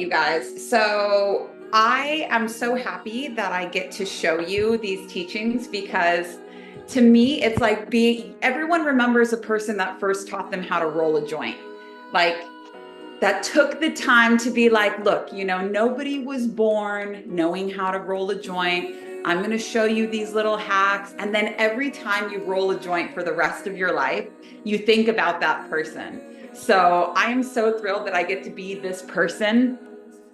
you guys. So I am so happy that I get to show you these teachings because to me, it's like everyone remembers a person that first taught them how to roll a joint. Like that took the time to be like, look, nobody was born knowing how to roll a joint. I'm going to show you these little hacks. And then every time you roll a joint for the rest of your life, you think about that person. So I am so thrilled that I get to be this person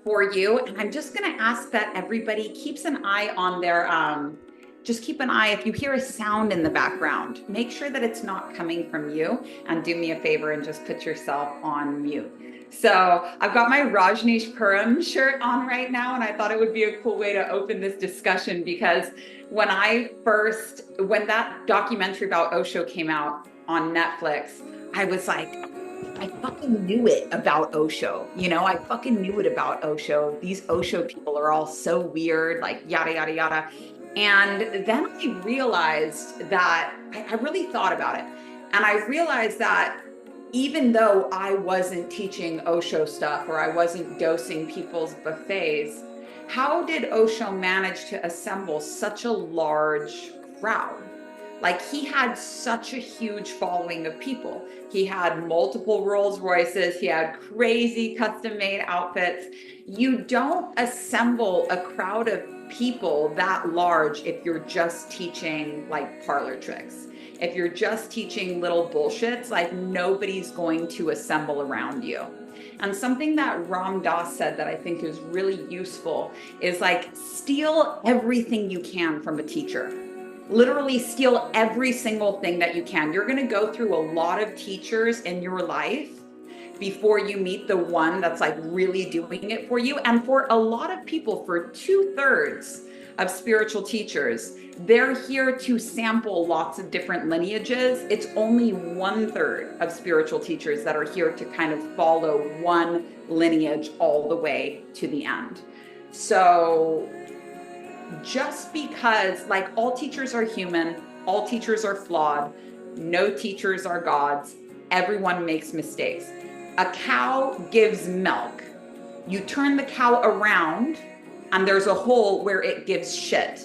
for you. And I'm just going to ask that everybody keeps an eye on just keep an eye. If you hear a sound in the background, make sure that it's not coming from you, and do me a favor and just put yourself on mute. So I've got my Rajneeshpuram shirt on right now, and I thought it would be a cool way to open this discussion because when that documentary about Osho came out on Netflix, I was like, I fucking knew it about Osho. I fucking knew it about Osho. These Osho people are all so weird, like yada, yada, yada. And then I realized that I really thought about it. And I realized that even though I wasn't teaching Osho stuff or I wasn't dosing people's buffets, how did Osho manage to assemble such a large crowd? Like, he had such a huge following of people. He had multiple Rolls Royces. He had crazy custom made outfits. You don't assemble a crowd of people that large if you're just teaching like parlor tricks. If you're just teaching little bullshits, like nobody's going to assemble around you. And something that Ram Dass said that I think is really useful is like, steal everything you can from a teacher. Literally steal every single thing that you can. You're going to go through a lot of teachers in your life before you meet the one that's like really doing it for you. And for a lot of people, for 2/3 of spiritual teachers, they're here to sample lots of different lineages. It's only 1/3 of spiritual teachers that are here to kind of follow one lineage all the way to the end. So just because, like, all teachers are human, all teachers are flawed, no teachers are gods, everyone makes mistakes. A cow gives milk. You turn the cow around and there's a hole where it gives shit.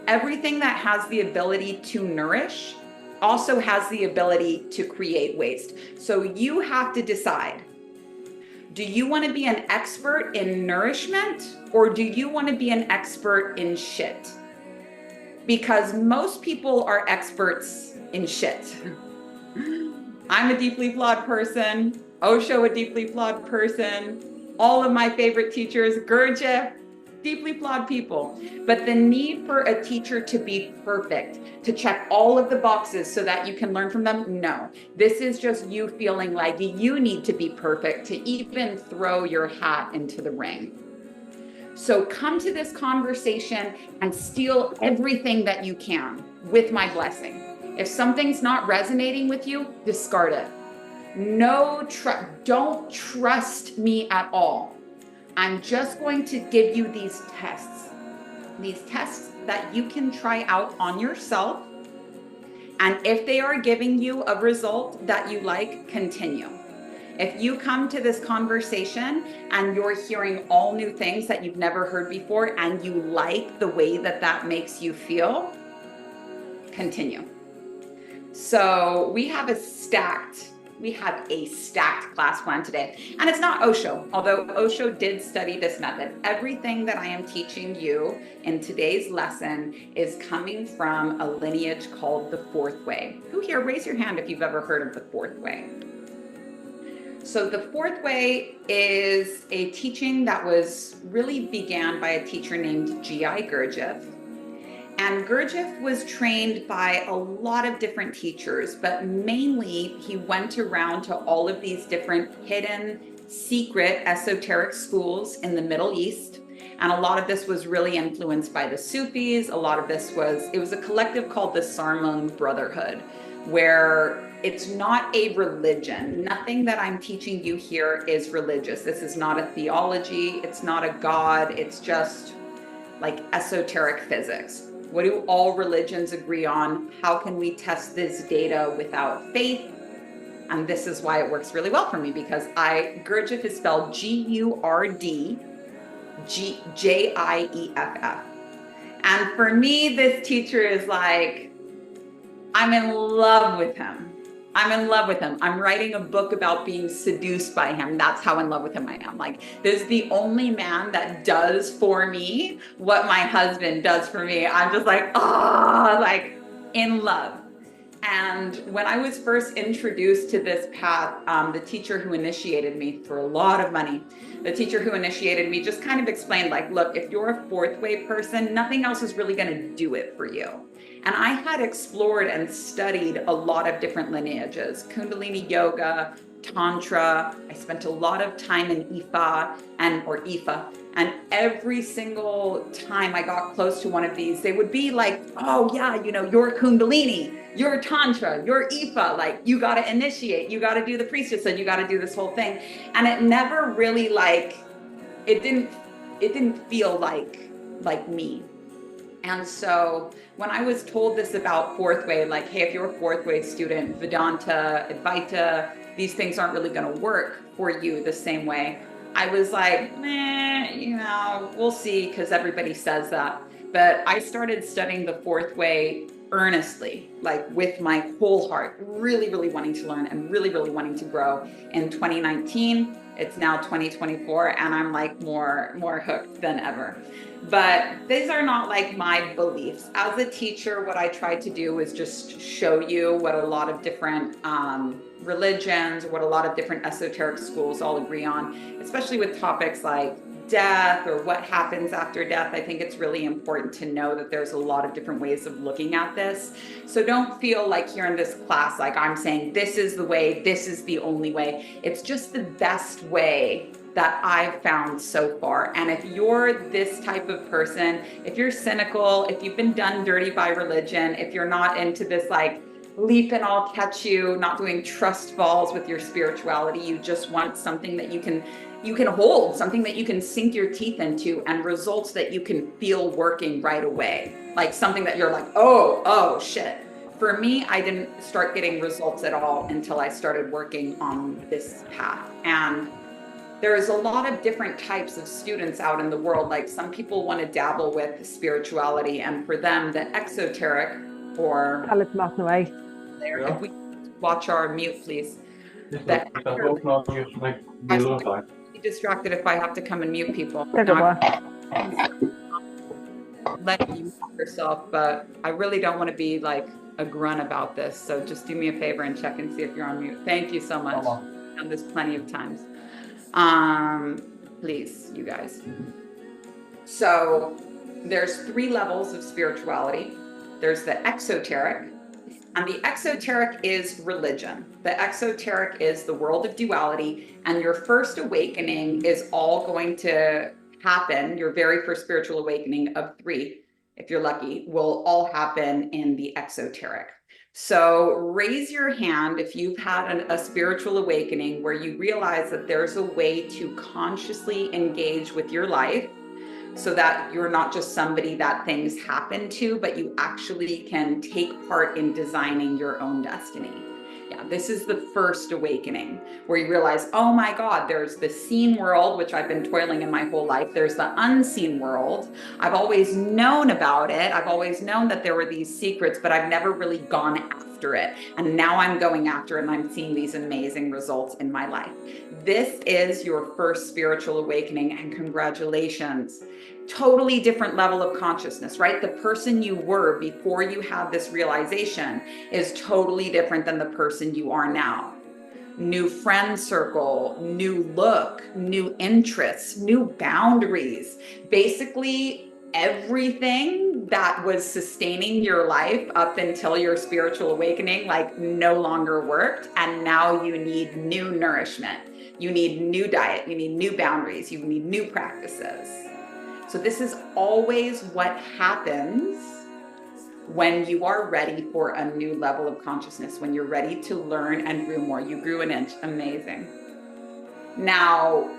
Everything that has the ability to nourish also has the ability to create waste. So you have to decide, do you want to be an expert in nourishment or do you want to be an expert in shit? Because most people are experts in shit. I'm a deeply flawed person. Osho, a deeply flawed person. All of my favorite teachers, Gurdjieff, deeply flawed people. But the need for a teacher to be perfect, to check all of the boxes so that you can learn from them, no. This is just you feeling like you need to be perfect to even throw your hat into the ring. So come to this conversation and steal everything that you can with my blessing. If something's not resonating with you, discard it. Don't trust me at all. I'm just going to give you these tests that you can try out on yourself. And if they are giving you a result that you like, continue. If you come to this conversation and you're hearing all new things that you've never heard before and you like the way that makes you feel, continue. So we have a stacked class plan today. And it's not Osho, although Osho did study this method. Everything that I am teaching you in today's lesson is coming from a lineage called the Fourth Way. Who here, raise your hand if you've ever heard of the Fourth Way. So the Fourth Way is a teaching that was really began by a teacher named G.I. Gurdjieff. And Gurdjieff was trained by a lot of different teachers, but mainly he went around to all of these different hidden, secret, esoteric schools in the Middle East. And a lot of this was really influenced by the Sufis. It was a collective called the Sarmung Brotherhood, where it's not a religion. Nothing that I'm teaching you here is religious. This is not a theology. It's not a God. It's just like esoteric physics. What do all religions agree on? How can we test this data without faith? And this is why it works really well for me, because Gurdjieff is spelled Gurdjieff, Jieff. And for me, this teacher is like, I'm in love with him. I'm in love with him. I'm writing a book about being seduced by him. That's how in love with him I am. Like, this is the only man that does for me what my husband does for me. I'm just like, oh, like in love. And when I was first introduced to this path, the teacher who initiated me for a lot of money, the teacher who initiated me just kind of explained, like, look, if you're a fourth way person, nothing else is really going to do it for you. And I had explored and studied a lot of different lineages, Kundalini yoga, Tantra. I spent a lot of time in Ifa. And every single time I got close to one of these, they would be like, oh yeah, you know, you're Kundalini, you're Tantra, you're Ifa, like you got to initiate, you got to do the priestess, and you got to do this whole thing. And it never really like, it didn't feel like me. And so when I was told this about fourth way, like, hey, if you're a fourth way student, Vedanta, Advaita, these things aren't really going to work for you the same way. I was like, you know, we'll see, because everybody says that. But I started studying the fourth way earnestly, like with my whole heart, really, really wanting to learn and really, really wanting to grow. In 2019, it's now 2024, and I'm like more hooked than ever. But these are not like my beliefs. As a teacher, what I try to do is just show you what a lot of different religions, what a lot of different esoteric schools all agree on, especially with topics like death or what happens after death. I think it's really important to know that there's a lot of different ways of looking at this. So don't feel like here in this class, like I'm saying, this is the way, this is the only way. It's just the best way that I've found so far. And if you're this type of person, if you're cynical, if you've been done dirty by religion, if you're not into this like leap and I'll catch you, not doing trust falls with your spirituality, you just want something that you can hold, something that you can sink your teeth into, and results that you can feel working right away. Like something that you're like, oh shit. For me, I didn't start getting results at all until I started working on this path. And there's a lot of different types of students out in the world. Like some people want to dabble with spirituality, and for them, the exoteric or there, if we watch our mute, please. That I'm distracted if I have to come and mute people. Let you mute yourself, but I really don't want to be like a grunt about this. So just do me a favor and check and see if you're on mute. Thank you so much. And there's plenty of times. Please, you guys. So there's 3 levels of spirituality. There's the exoteric, and the exoteric is religion. The exoteric is the world of duality, and your first awakening is all going to happen. Your very first spiritual awakening of 3, if you're lucky, will all happen in the exoteric. So raise your hand if you've had a spiritual awakening where you realize that there's a way to consciously engage with your life so that you're not just somebody that things happen to, but you actually can take part in designing your own destiny. Yeah, this is the first awakening where you realize, oh my God, there's the seen world, which I've been toiling in my whole life. There's the unseen world. I've always known about it. I've always known that there were these secrets, but I've never really gone after it. And now I'm going after it, and I'm seeing these amazing results in my life. This is your first spiritual awakening, and congratulations. Totally different level of consciousness, right? The person you were before you had this realization is totally different than the person you are now. New friend circle, new look, new interests, new boundaries. Basically, everything that was sustaining your life up until your spiritual awakening, like no longer worked. And now you need new nourishment. You need new diet. You need new boundaries. You need new practices. So this is always what happens when you are ready for a new level of consciousness, when you're ready to learn and grow more. You grew an inch. Amazing. Now,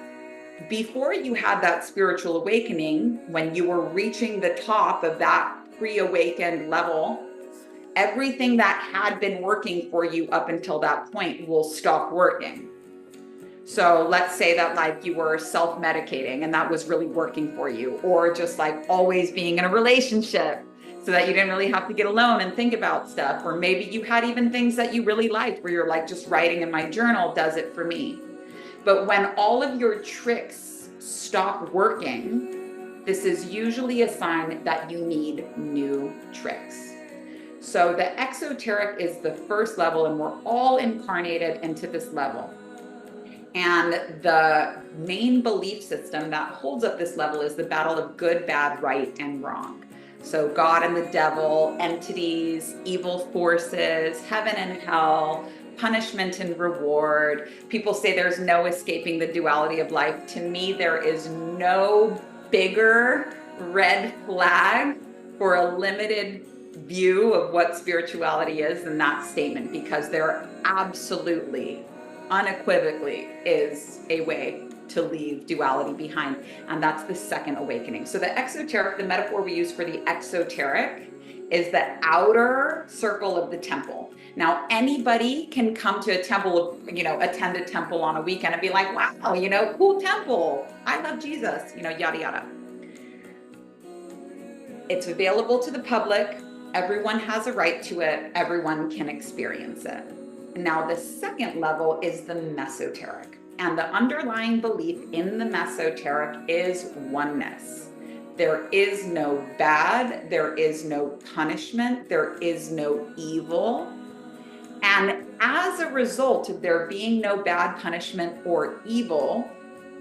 before you had that spiritual awakening, when you were reaching the top of that pre-awakened level, everything that had been working for you up until that point will stop working. So let's say that like you were self-medicating and that was really working for you, or just like always being in a relationship so that you didn't really have to get alone and think about stuff. Or maybe you had even things that you really liked where you're like, just writing in my journal does it for me. But when all of your tricks stop working, this is usually a sign that you need new tricks. So the exoteric is the first level, and we're all incarnated into this level. And the main belief system that holds up this level is the battle of good, bad, right, and wrong. So God and the devil, entities, evil forces, heaven and hell, punishment and reward. People say there's no escaping the duality of life. To me, there is no bigger red flag for a limited view of what spirituality is than that statement, because there absolutely, unequivocally is a way to leave duality behind, and that's the second awakening. So the exoteric, the metaphor we use for the exoteric, is the outer circle of the temple. Now, anybody can come to a temple, attend a temple on a weekend and be like, wow, cool temple. I love Jesus, yada, yada. It's available to the public. Everyone has a right to it. Everyone can experience it. Now, the second level is the mesoteric. And the underlying belief in the mesoteric is oneness. There is no bad, there is no punishment, there is no evil. And as a result of there being no bad punishment or evil,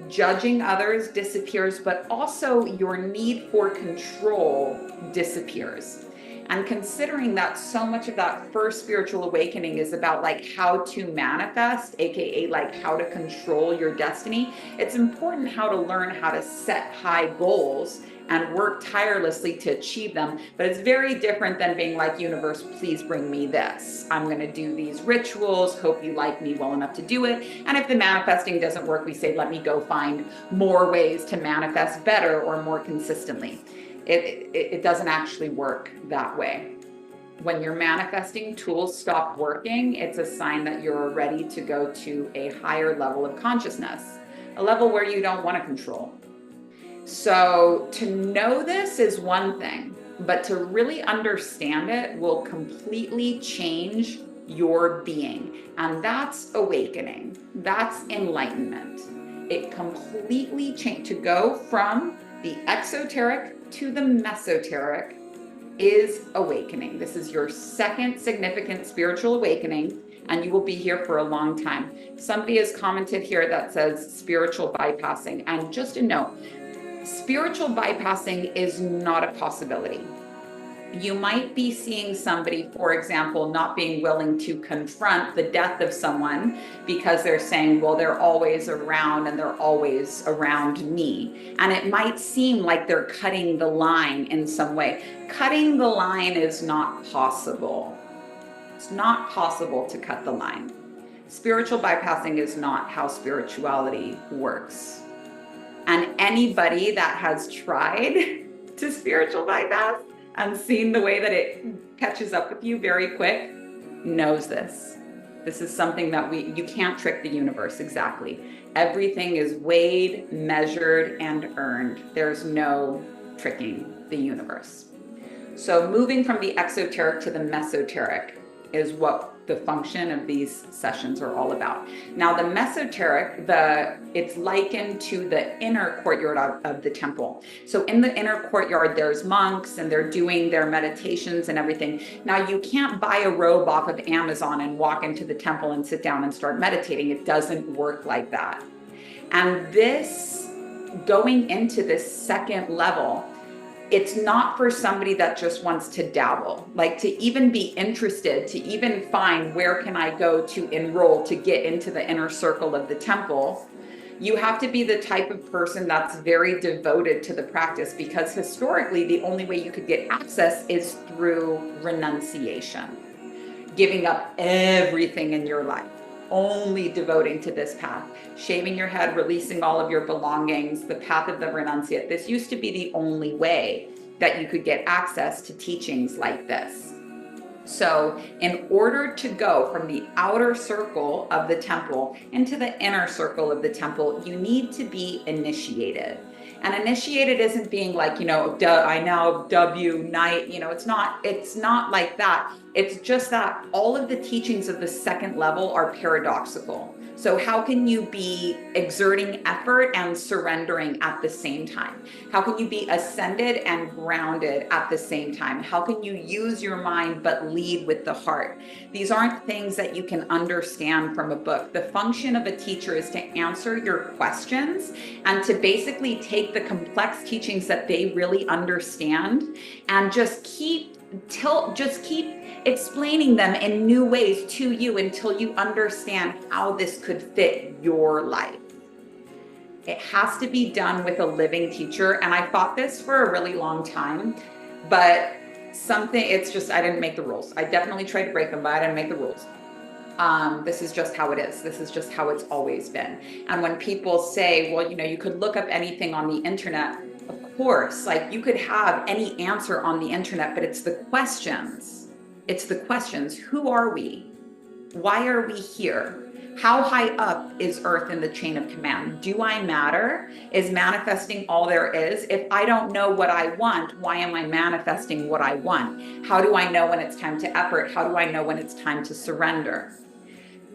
judging others disappears, but also your need for control disappears. And considering that so much of that first spiritual awakening is about like how to manifest, aka like how to control your destiny, it's important how to learn how to set high goals and work tirelessly to achieve them. But it's very different than being like, universe, please bring me this. I'm going to do these rituals, hope you like me well enough to do it. And if the manifesting doesn't work, we say, let me go find more ways to manifest better or more consistently. It doesn't actually work that way. When your manifesting tools stop working, it's a sign that you're ready to go to a higher level of consciousness, a level where you don't want to control. So to know this is one thing, but to really understand it will completely change your being. And that's awakening. That's enlightenment. It completely changed. To go from the exoteric to the mesoteric is awakening. This is your second significant spiritual awakening, and you will be here for a long time. Somebody has commented here that says spiritual bypassing. And just a note, spiritual bypassing is not a possibility. You might be seeing somebody, for example, not being willing to confront the death of someone because they're saying, well, they're always around and they're always around me. And it might seem like they're cutting the line in some way. Cutting the line is not possible. It's not possible to cut the line. Spiritual bypassing is not how spirituality works. And anybody that has tried to spiritual bypass and seen the way that it catches up with you very quick knows this. This is something that you can't trick the universe. Exactly. Everything is weighed, measured, and earned. There's no tricking the universe. So moving from the exoteric to the mesoteric is what the function of these sessions are all about. Now, the mesoteric, it's likened to the inner courtyard of the temple. So in the inner courtyard, there's monks and they're doing their meditations and everything. Now, you can't buy a robe off of Amazon and walk into the temple and sit down and start meditating. It doesn't work like that. And this, going into this second level, it's not for somebody that just wants to dabble, like to even be interested, to even find where can I go to enroll to get into the inner circle of the temple. You have to be the type of person that's very devoted to the practice, because historically, the only way you could get access is through renunciation, giving up everything in your life, only devoting to this path, shaving your head, releasing all of your belongings, the path of the renunciate. This used to be the only way that you could get access to teachings like this. So in order to go from the outer circle of the temple into the inner circle of the temple, you need to be initiated. And initiated isn't being like, I now W night, it's not like that. It's just that all of the teachings of the second level are paradoxical. So how can you be exerting effort and surrendering at the same time? How can you be ascended and grounded at the same time? How can you use your mind but lead with the heart? These aren't things that you can understand from a book. The function of a teacher is to answer your questions and to basically take the complex teachings that they really understand and just keep explaining them in new ways to you until you understand how this could fit your life. It has to be done with a living teacher. And I fought this for a really long time, but I didn't make the rules. I definitely tried to break them, but I didn't make the rules. This is just how it is. This is just how it's always been. And when people say, well, you could look up anything on the internet, of course, like you could have any answer on the internet, but it's the questions. It's the questions. Who are we? Why are we here? How high up is Earth in the chain of command? Do I matter? Is manifesting all there is? If I don't know what I want, why am I manifesting what I want? How do I know when it's time to effort? How do I know when it's time to surrender?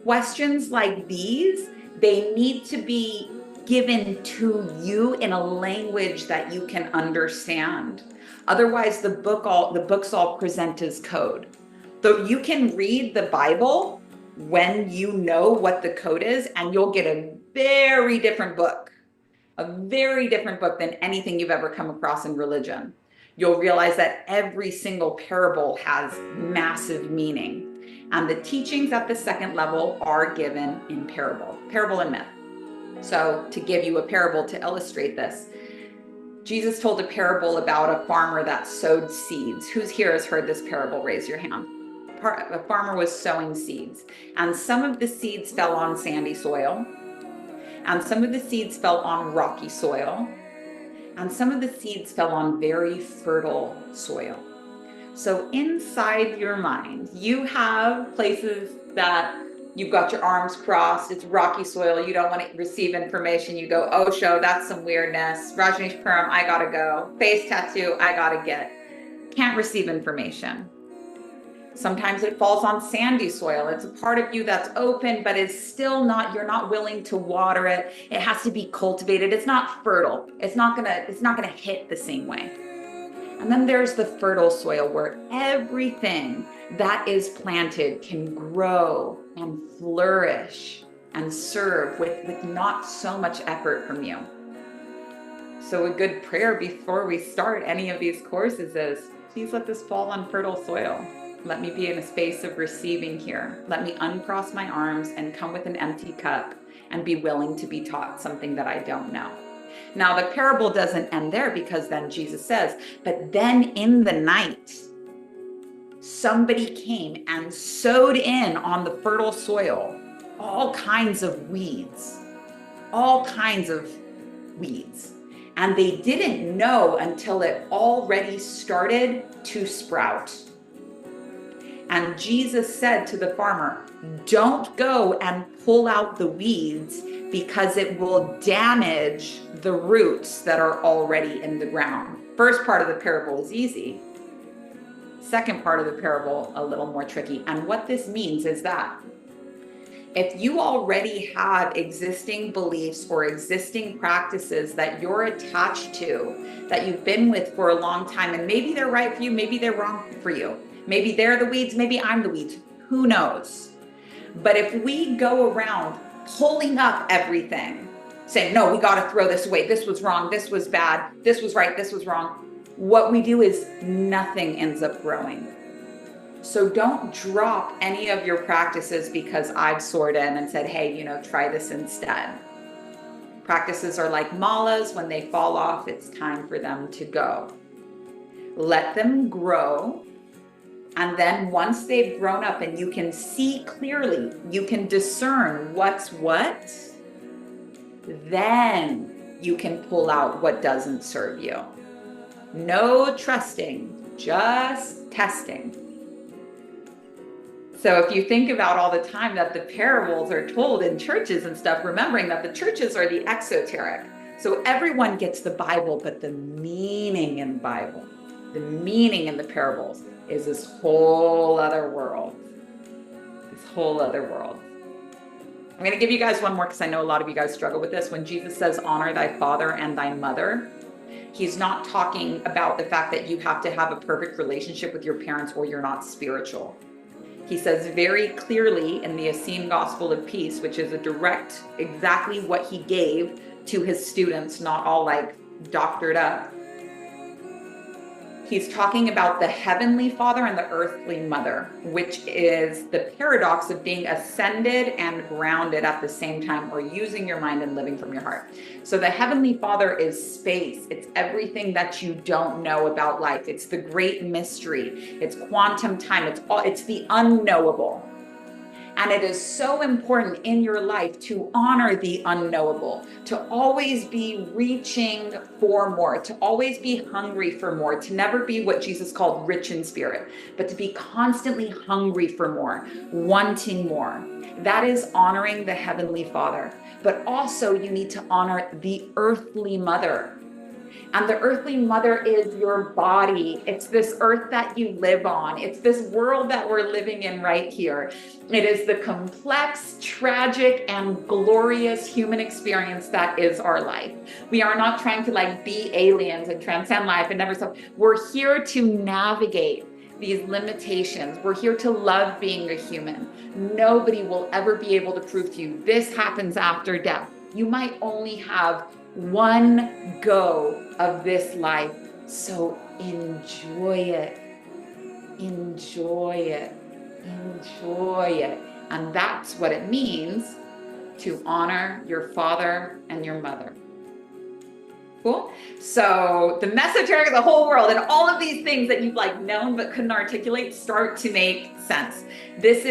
Questions like these, they need to be given to you in a language that you can understand. Otherwise, the books all present as code. So you can read the Bible when you know what the code is, and you'll get a very different book than anything you've ever come across in religion. You'll realize that every single parable has massive meaning. And the teachings at the second level are given in parable and myth. So to give you a parable to illustrate this, Jesus told a parable about a farmer that sowed seeds. Who's here has heard this parable? Raise your hand. A farmer was sowing seeds, and some of the seeds fell on sandy soil, and some of the seeds fell on rocky soil, and some of the seeds fell on very fertile soil. So inside your mind, you have places that you've got your arms crossed, it's rocky soil, you don't want to receive information, you go, Osho, that's some weirdness, Rajneeshpuram, I gotta go, face tattoo, I gotta get. Can't receive information. Sometimes it falls on sandy soil. It's a part of you that's open, but you're not willing to water it. It has to be cultivated. It's not fertile. It's not gonna hit the same way. And then there's the fertile soil where everything that is planted can grow and flourish and serve with not so much effort from you. So a good prayer before we start any of these courses is, please let this fall on fertile soil. Let me be in a space of receiving here. Let me uncross my arms and come with an empty cup and be willing to be taught something that I don't know. Now, the parable doesn't end there, because then Jesus says, but then in the night, somebody came and sowed in on the fertile soil all kinds of weeds. And they didn't know until it already started to sprout. And Jesus said to the farmer, don't go and pull out the weeds, because it will damage the roots that are already in the ground. First part of the parable is easy. Second part of the parable, a little more tricky. And what this means is that if you already have existing beliefs or existing practices that you're attached to, that you've been with for a long time, and maybe they're right for you, maybe they're wrong for you. Maybe they're the weeds, maybe I'm the weeds, who knows? But if we go around pulling up everything, saying, no, we got to throw this away, this was wrong, this was bad, this was right, this was wrong, what we do is nothing ends up growing. So don't drop any of your practices because I've soared in and said, hey, try this instead. Practices are like malas. When they fall off, it's time for them to go. Let them grow. And then once they've grown up and you can see clearly, you can discern what's what, then you can pull out what doesn't serve you. No trusting, just testing. So if you think about all the time that the parables are told in churches and stuff, remembering that the churches are the exoteric. So everyone gets the Bible, but the meaning in the Bible, the meaning in the parables is this whole other world. This whole other world. I'm going to give you guys one more because I know a lot of you guys struggle with this. When Jesus says, honor thy father and thy mother, he's not talking about the fact that you have to have a perfect relationship with your parents or you're not spiritual. He says very clearly in the Essene Gospel of Peace, which is a direct, exactly what he gave to his students, not all like doctored up. He's talking about the heavenly father and the earthly mother, which is the paradox of being ascended and grounded at the same time, or using your mind and living from your heart. So the heavenly father is space. It's everything that you don't know about life. It's the great mystery. It's quantum time. It's the unknowable. And it is so important in your life to honor the unknowable, to always be reaching for more, to always be hungry for more, to never be what Jesus called rich in spirit, but to be constantly hungry for more, wanting more. That is honoring the Heavenly Father. But also you need to honor the earthly mother. And the earthly mother is your body. It's this earth that you live on. It's this world that we're living in right here. It is the complex, tragic, and glorious human experience that is our life. We are not trying to like be aliens and transcend life and never stop. We're here to navigate these limitations. We're here to love being a human. Nobody will ever be able to prove to you this happens after death. You might only have one go of this life. So enjoy it. Enjoy it. Enjoy it. And that's what it means to honor your father and your mother. Cool. So the mesoteric of the whole world and all of these things that you've like known but couldn't articulate start to make sense. This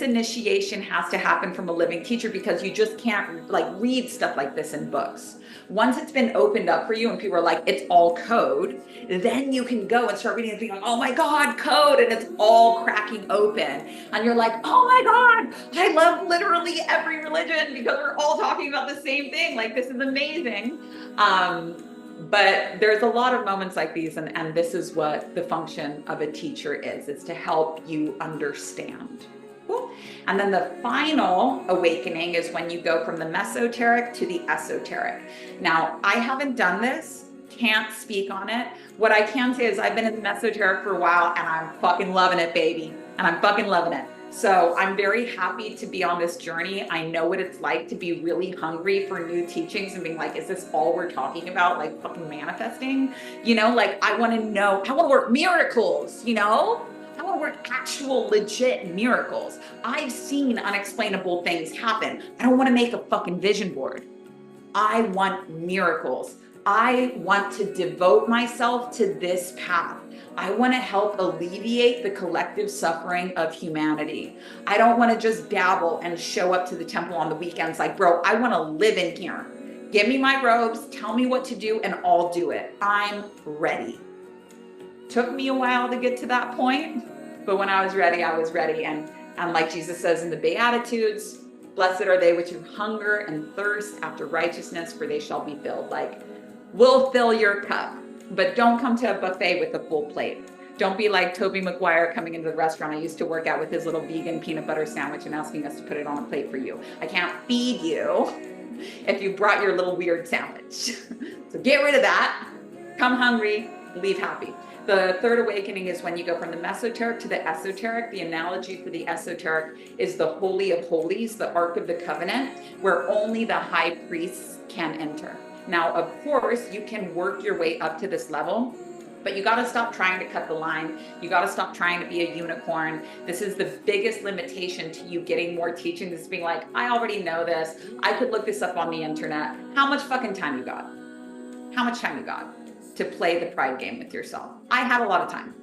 initiation has to happen from a living teacher, because you just can't like read stuff like this in books. Once it's been opened up for you and people are like, it's all code, then you can go and start reading and being like, oh my God, code. And it's all cracking open. And you're like, oh my God, I love literally every religion because we're all talking about the same thing. Like, this is amazing. But there's a lot of moments like these, and this is what the function of a teacher is to help you understand. Cool. And then the final awakening is when you go from the mesoteric to the esoteric. Now, I haven't done this, can't speak on it. What I can say is I've been in the mesoteric for a while and I'm fucking loving it, baby. And I'm fucking loving it. So I'm very happy to be on this journey. I know what it's like to be really hungry for new teachings and being like, is this all we're talking about? Like fucking manifesting, you know, like I want to know, I want to work miracles, you know? I want to work actual legit miracles. I've seen unexplainable things happen. I don't want to make a fucking vision board. I want miracles. I want to devote myself to this path. I want to help alleviate the collective suffering of humanity. I don't want to just dabble and show up to the temple on the weekends like, bro, I want to live in here. Give me my robes, tell me what to do, and I'll do it. I'm ready. Took me a while to get to that point, but when I was ready, I was ready. And like Jesus says in the Beatitudes, blessed are they which hunger and thirst after righteousness, for they shall be filled. Like, we'll fill your cup, but don't come to a buffet with a full plate. Don't be like Toby Maguire coming into the restaurant I used to work at with his little vegan peanut butter sandwich and asking us to put it on a plate for you. I can't feed you if you brought your little weird sandwich. So get rid of that. Come hungry, leave happy. The third awakening is when you go from the mesoteric to the esoteric. The analogy for the esoteric is the Holy of Holies, the Ark of the Covenant, where only the high priests can enter. Now, of course, you can work your way up to this level, but you got to stop trying to cut the line. You got to stop trying to be a unicorn. This is the biggest limitation to you getting more teaching, is being like, I already know this. I could look this up on the internet. How much fucking time you got? How much time you got to play the pride game with yourself? I had a lot of time.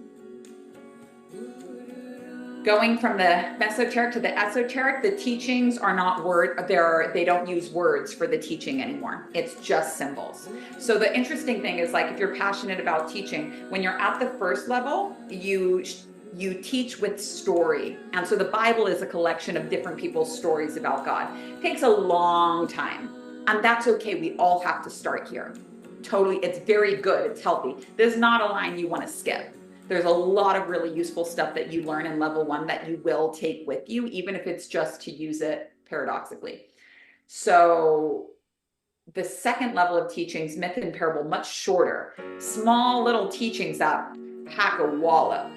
Going from the mesoteric to the esoteric, the teachings are not they don't use words for the teaching anymore. It's just symbols. So the interesting thing is, like, if you're passionate about teaching, when you're at the first level, you you teach with story. And so the Bible is a collection of different people's stories about God. It takes a long time, and that's okay. We all have to start here. Totally, it's very good, it's healthy. There's not a line you want to skip. There's a lot of really useful stuff that you learn in level 1 that you will take with you, even if it's just to use it paradoxically. So the second level of teachings, myth and parable, much shorter, small little teachings that pack a wallop.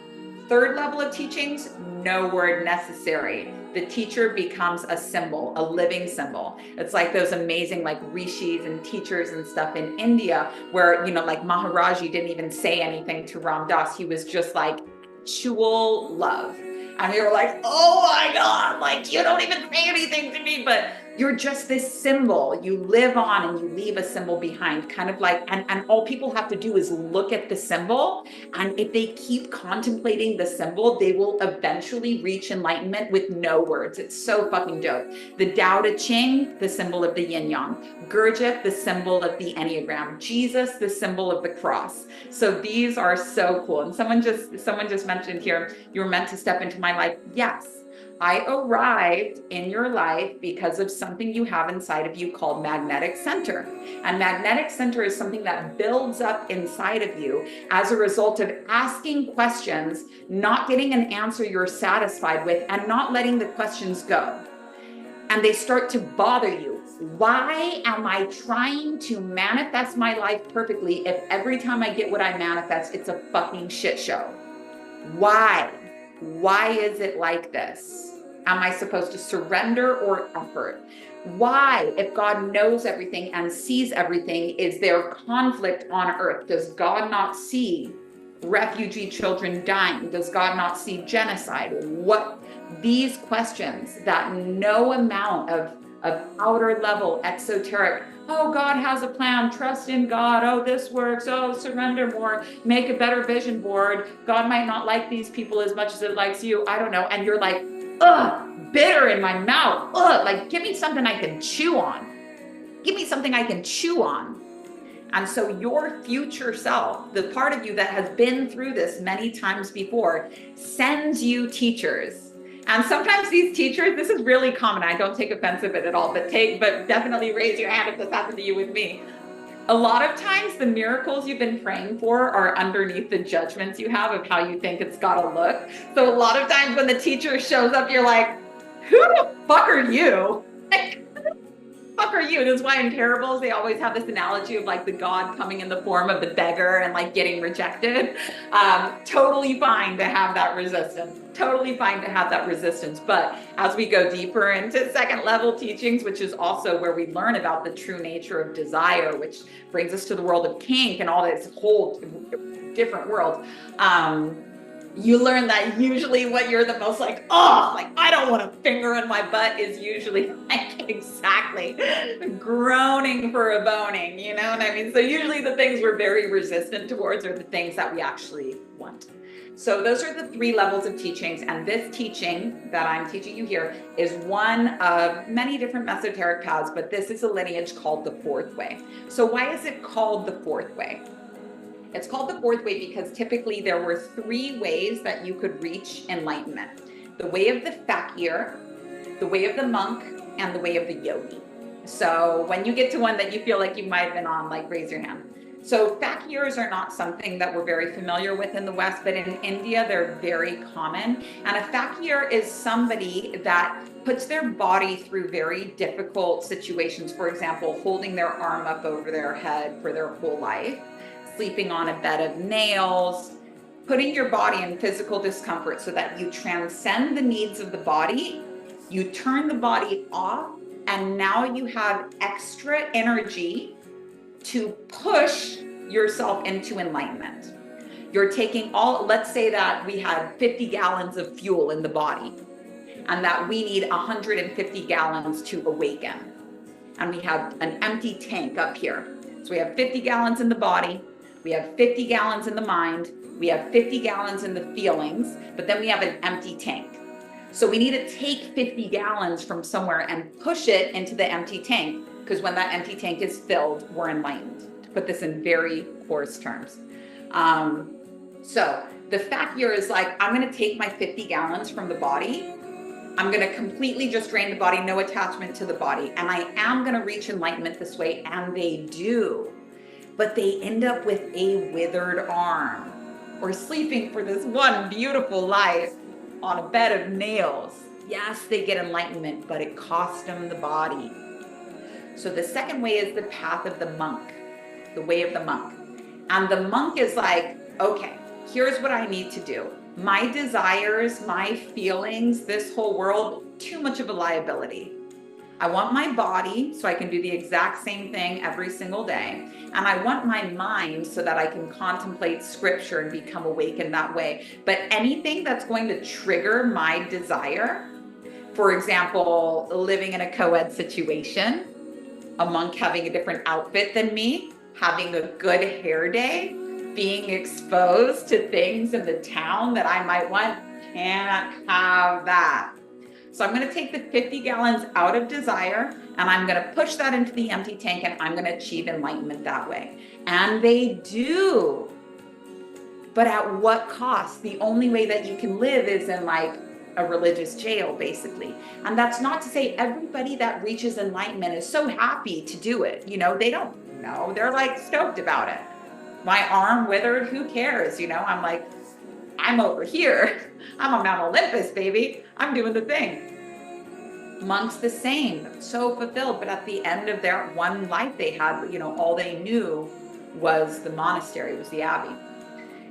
Third level of teachings, no word necessary. The teacher becomes a symbol, a living symbol. It's like those amazing like rishis and teachers and stuff in India where, you know, like Maharaji didn't even say anything to Ram Dass. He was just like actual love. And we were like, oh my God, like you don't even say anything to me, but you're just this symbol. You live on and you leave a symbol behind, kind of like, and all people have to do is look at the symbol. And if they keep contemplating the symbol, they will eventually reach enlightenment with no words. It's so fucking dope. The Tao Te Ching, the symbol of the yin yang. Gurdjieff, the symbol of the Enneagram. Jesus, the symbol of the cross. So these are so cool. And someone just mentioned here, you were meant to step into my life. Yes. I arrived in your life because of something you have inside of you called magnetic center. And magnetic center is something that builds up inside of you as a result of asking questions, not getting an answer you're satisfied with, and not letting the questions go. And they start to bother you. Why am I trying to manifest my life perfectly if every time I get what I manifest, it's a fucking shit show? Why? Why is it like this? Am I supposed to surrender or effort? Why, if God knows everything and sees everything, is there conflict on earth? Does God not see refugee children dying? Does God not see genocide? What these questions that no amount of outer level exoteric, oh, God has a plan, trust in God, oh, this works, oh, surrender more, make a better vision board, God might not like these people as much as it likes you, I don't know, and you're like, ugh, bitter in my mouth, ugh, like give me something I can chew on, give me something I can chew on. And so your future self, the part of you that has been through this many times before, sends you teachers. And sometimes these teachers, this is really common. I don't take offense of it at all, but definitely raise your hand if this happened to you with me. A lot of times the miracles you've been praying for are underneath the judgments you have of how you think it's gotta look. So a lot of times when the teacher shows up, you're like, who the fuck are you? Fuck are you? That's why in parables they always have this analogy of like the God coming in the form of the beggar and like getting rejected. Totally fine to have that resistance. Totally fine to have that resistance. But as we go deeper into second level teachings, which is also where we learn about the true nature of desire, which brings us to the world of kink and all this whole different world. You learn that usually what you're the most like, oh, like I don't want a finger in my butt is usually like exactly groaning for a boning, you know what I mean? So usually the things we're very resistant towards are the things that we actually want. So those are the 3 levels of teachings. And this teaching that I'm teaching you here is one of many different mesoteric paths, but this is a lineage called the 4th way. So why is it called the 4th way? It's called the 4th way because typically there were 3 ways that you could reach enlightenment. The way of the fakir, the way of the monk, and the way of the yogi. So when you get to one that you feel like you might have been on, like raise your hand. So fakirs are not something that we're very familiar with in the West, but in India, they're very common. And a fakir is somebody that puts their body through very difficult situations. For example, holding their arm up over their head for their whole life, sleeping on a bed of nails, putting your body in physical discomfort so that you transcend the needs of the body, you turn the body off, and now you have extra energy to push yourself into enlightenment. You're taking let's say that we had 50 gallons of fuel in the body and that we need 150 gallons to awaken. And we have an empty tank up here. So we have 50 gallons in the body, we have 50 gallons in the mind, we have 50 gallons in the feelings, but then we have an empty tank. So we need to take 50 gallons from somewhere and push it into the empty tank, because when that empty tank is filled, we're enlightened, to put this in very coarse terms. So the fact here is like, I'm going to take my 50 gallons from the body. I'm going to completely just drain the body, no attachment to the body. And I am going to reach enlightenment this way. And they do. But they end up with a withered arm or sleeping for this one beautiful life on a bed of nails. Yes, they get enlightenment, but it costs them the body. So the second way is the path of the monk, the way of the monk. And the monk is like, okay, here's what I need to do. My desires, my feelings, this whole world, too much of a liability. I want my body so I can do the exact same thing every single day. And I want my mind so that I can contemplate scripture and become awakened that way. But anything that's going to trigger my desire, for example, living in a co-ed situation, a monk having a different outfit than me, having a good hair day, being exposed to things in the town that I might want, can't have that. So I'm going to take the 50 gallons out of desire and I'm going to push that into the empty tank and I'm going to achieve enlightenment that way. And they do. But at what cost? The only way that you can live is in like a religious jail, basically. And that's not to say everybody that reaches enlightenment is so happy to do it. You know, they don't know. They're like stoked about it. My arm withered, who cares? You know, I'm like, I'm over here. I'm on Mount Olympus, baby. I'm doing the thing. Monks the same, so fulfilled, but at the end of their one life they had, you know, all they knew was the monastery, was the abbey.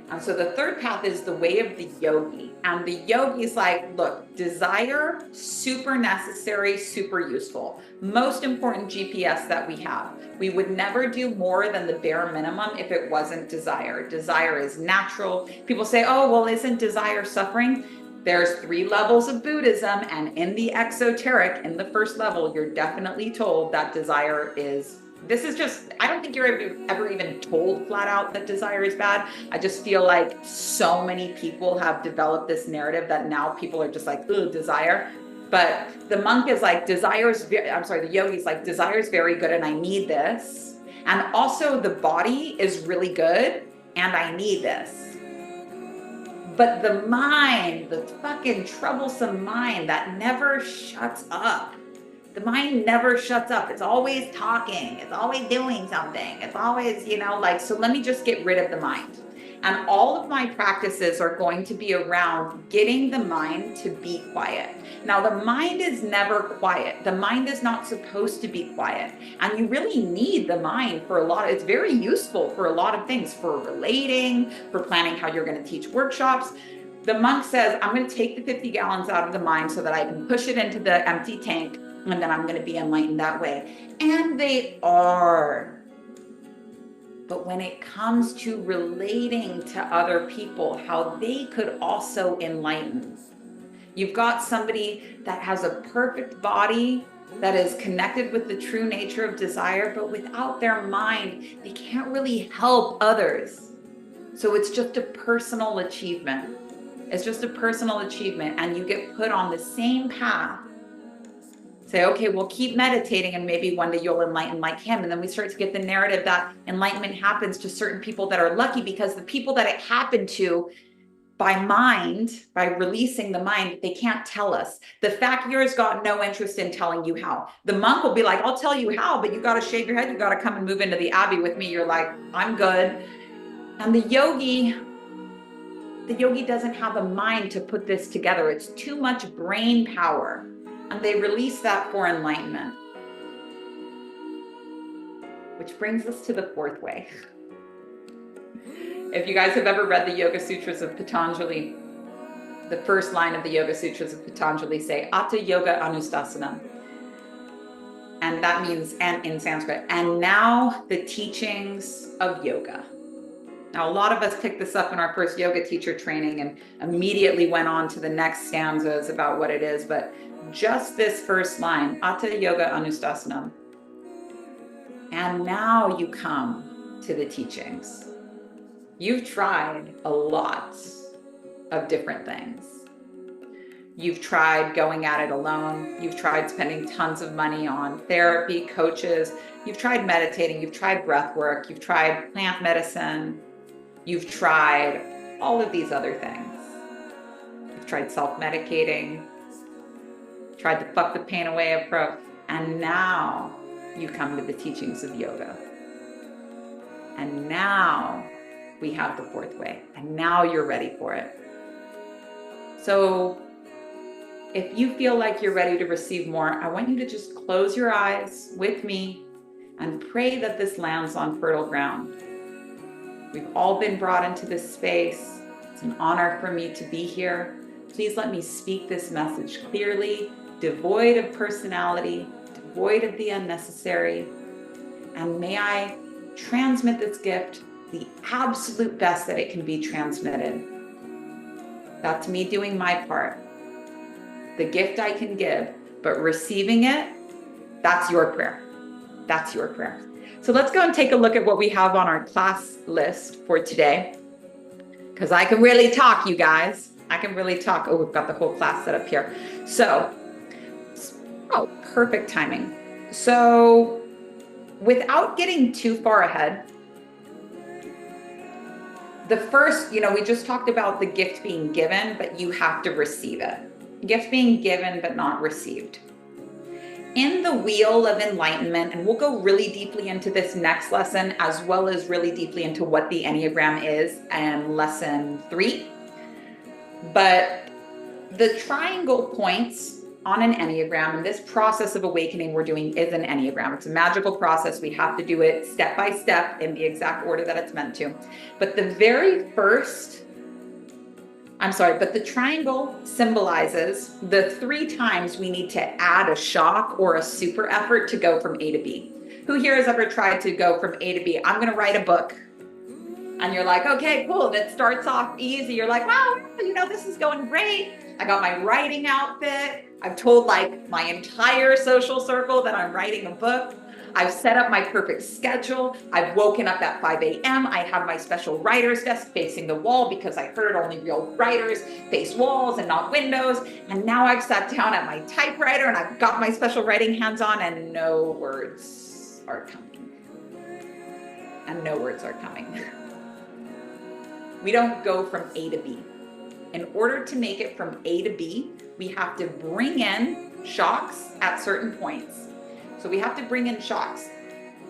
And so the third path is the way of the yogi. And the yogi is like, look, desire, super necessary, super useful. Most important GPS that we have. We would never do more than the bare minimum if it wasn't desire. Desire is natural. People say, oh, well, isn't desire suffering? There's 3 levels of Buddhism, and in the exoteric, in the first level, you're definitely told that desire is, this is just, I don't think you're ever even told flat out that desire is bad. I just feel like so many people have developed this narrative that now people are just like, ooh, desire. But the monk is like, the yogi is like, desire is very good and I need this. And also the body is really good and I need this. But the mind, the fucking troublesome mind that never shuts up. The mind never shuts up. It's always talking. It's always doing something. It's always, you know, like, so let me just get rid of the mind. And all of my practices are going to be around getting the mind to be quiet. Now, the mind is never quiet. The mind is not supposed to be quiet. And you really need the mind for a lot. It's very useful for a lot of things, for relating, for planning how you're going to teach workshops. The monk says, I'm going to take the 50 gallons out of the mind so that I can push it into the empty tank. And then I'm going to be enlightened that way. And they are. But when it comes to relating to other people, how they could also enlighten. You've got somebody that has a perfect body that is connected with the true nature of desire, but without their mind, they can't really help others. So it's just a personal achievement. It's just a personal achievement. And you get put on the same path. Say, okay, well, keep meditating and maybe one day you'll enlighten like him. And then we start to get the narrative that enlightenment happens to certain people that are lucky because the people that it happened to by mind, by releasing the mind, they can't tell us. The fakir's got no interest in telling you how. The monk will be like, I'll tell you how, but you got to shave your head. You got to come and move into the abbey with me. You're like, I'm good. And the yogi doesn't have a mind to put this together. It's too much brain power. And they release that for enlightenment. Which brings us to the fourth way. If you guys have ever read the Yoga Sutras of Patanjali, the first line of the Yoga Sutras of Patanjali say, Atta Yoga Anustasanam. And that means, and in Sanskrit, and now the teachings of yoga. Now, a lot of us picked this up in our first yoga teacher training and immediately went on to the next stanzas about what it is, but just this first line, Atta Yoga Anustasanam. And now you come to the teachings. You've tried a lot of different things. You've tried going at it alone. You've tried spending tons of money on therapy, coaches. You've tried meditating. You've tried breath work. You've tried plant medicine. You've tried all of these other things. You've tried self-medicating, tried the fuck the pain away approach, and now you come to the teachings of yoga. And now we have the fourth way, and now you're ready for it. So if you feel like you're ready to receive more, I want you to just close your eyes with me and pray that this lands on fertile ground. We've all been brought into this space. It's an honor for me to be here. Please let me speak this message clearly, devoid of personality, devoid of the unnecessary. And may I transmit this gift the absolute best that it can be transmitted. That's me doing my part. The gift I can give, but receiving it, that's your prayer. That's your prayer. So let's go and take a look at what we have on our class list for today. Because I can really talk, you guys. I can really talk. Oh, we've got the whole class set up here. So, perfect timing. So, without getting too far ahead, the first, we just talked about the gift being given, but you have to receive it. Gift being given, but not received. In the wheel of enlightenment, and we'll go really deeply into this next lesson, as well as really deeply into what the Enneagram is and lesson 3. But the triangle points on an Enneagram, and this process of awakening we're doing is an Enneagram. It's a magical process. We have to do it step by step in the exact order that it's meant to. But the triangle symbolizes the 3 times we need to add a shock or a super effort to go from A to B. Who here has ever tried to go from A to B? I'm going to write a book. And you're like, okay, cool. That starts off easy. You're like, wow, this is going great. I got my writing outfit. I've told my entire social circle that I'm writing a book. I've set up my perfect schedule. I've woken up at 5 a.m. I have my special writer's desk facing the wall because I heard only real writers face walls and not windows. And now I've sat down at my typewriter and I've got my special writing hands on and no words are coming. We don't go from A to B. In order to make it from A to B, we have to bring in shocks at certain points. So we have to bring in shocks.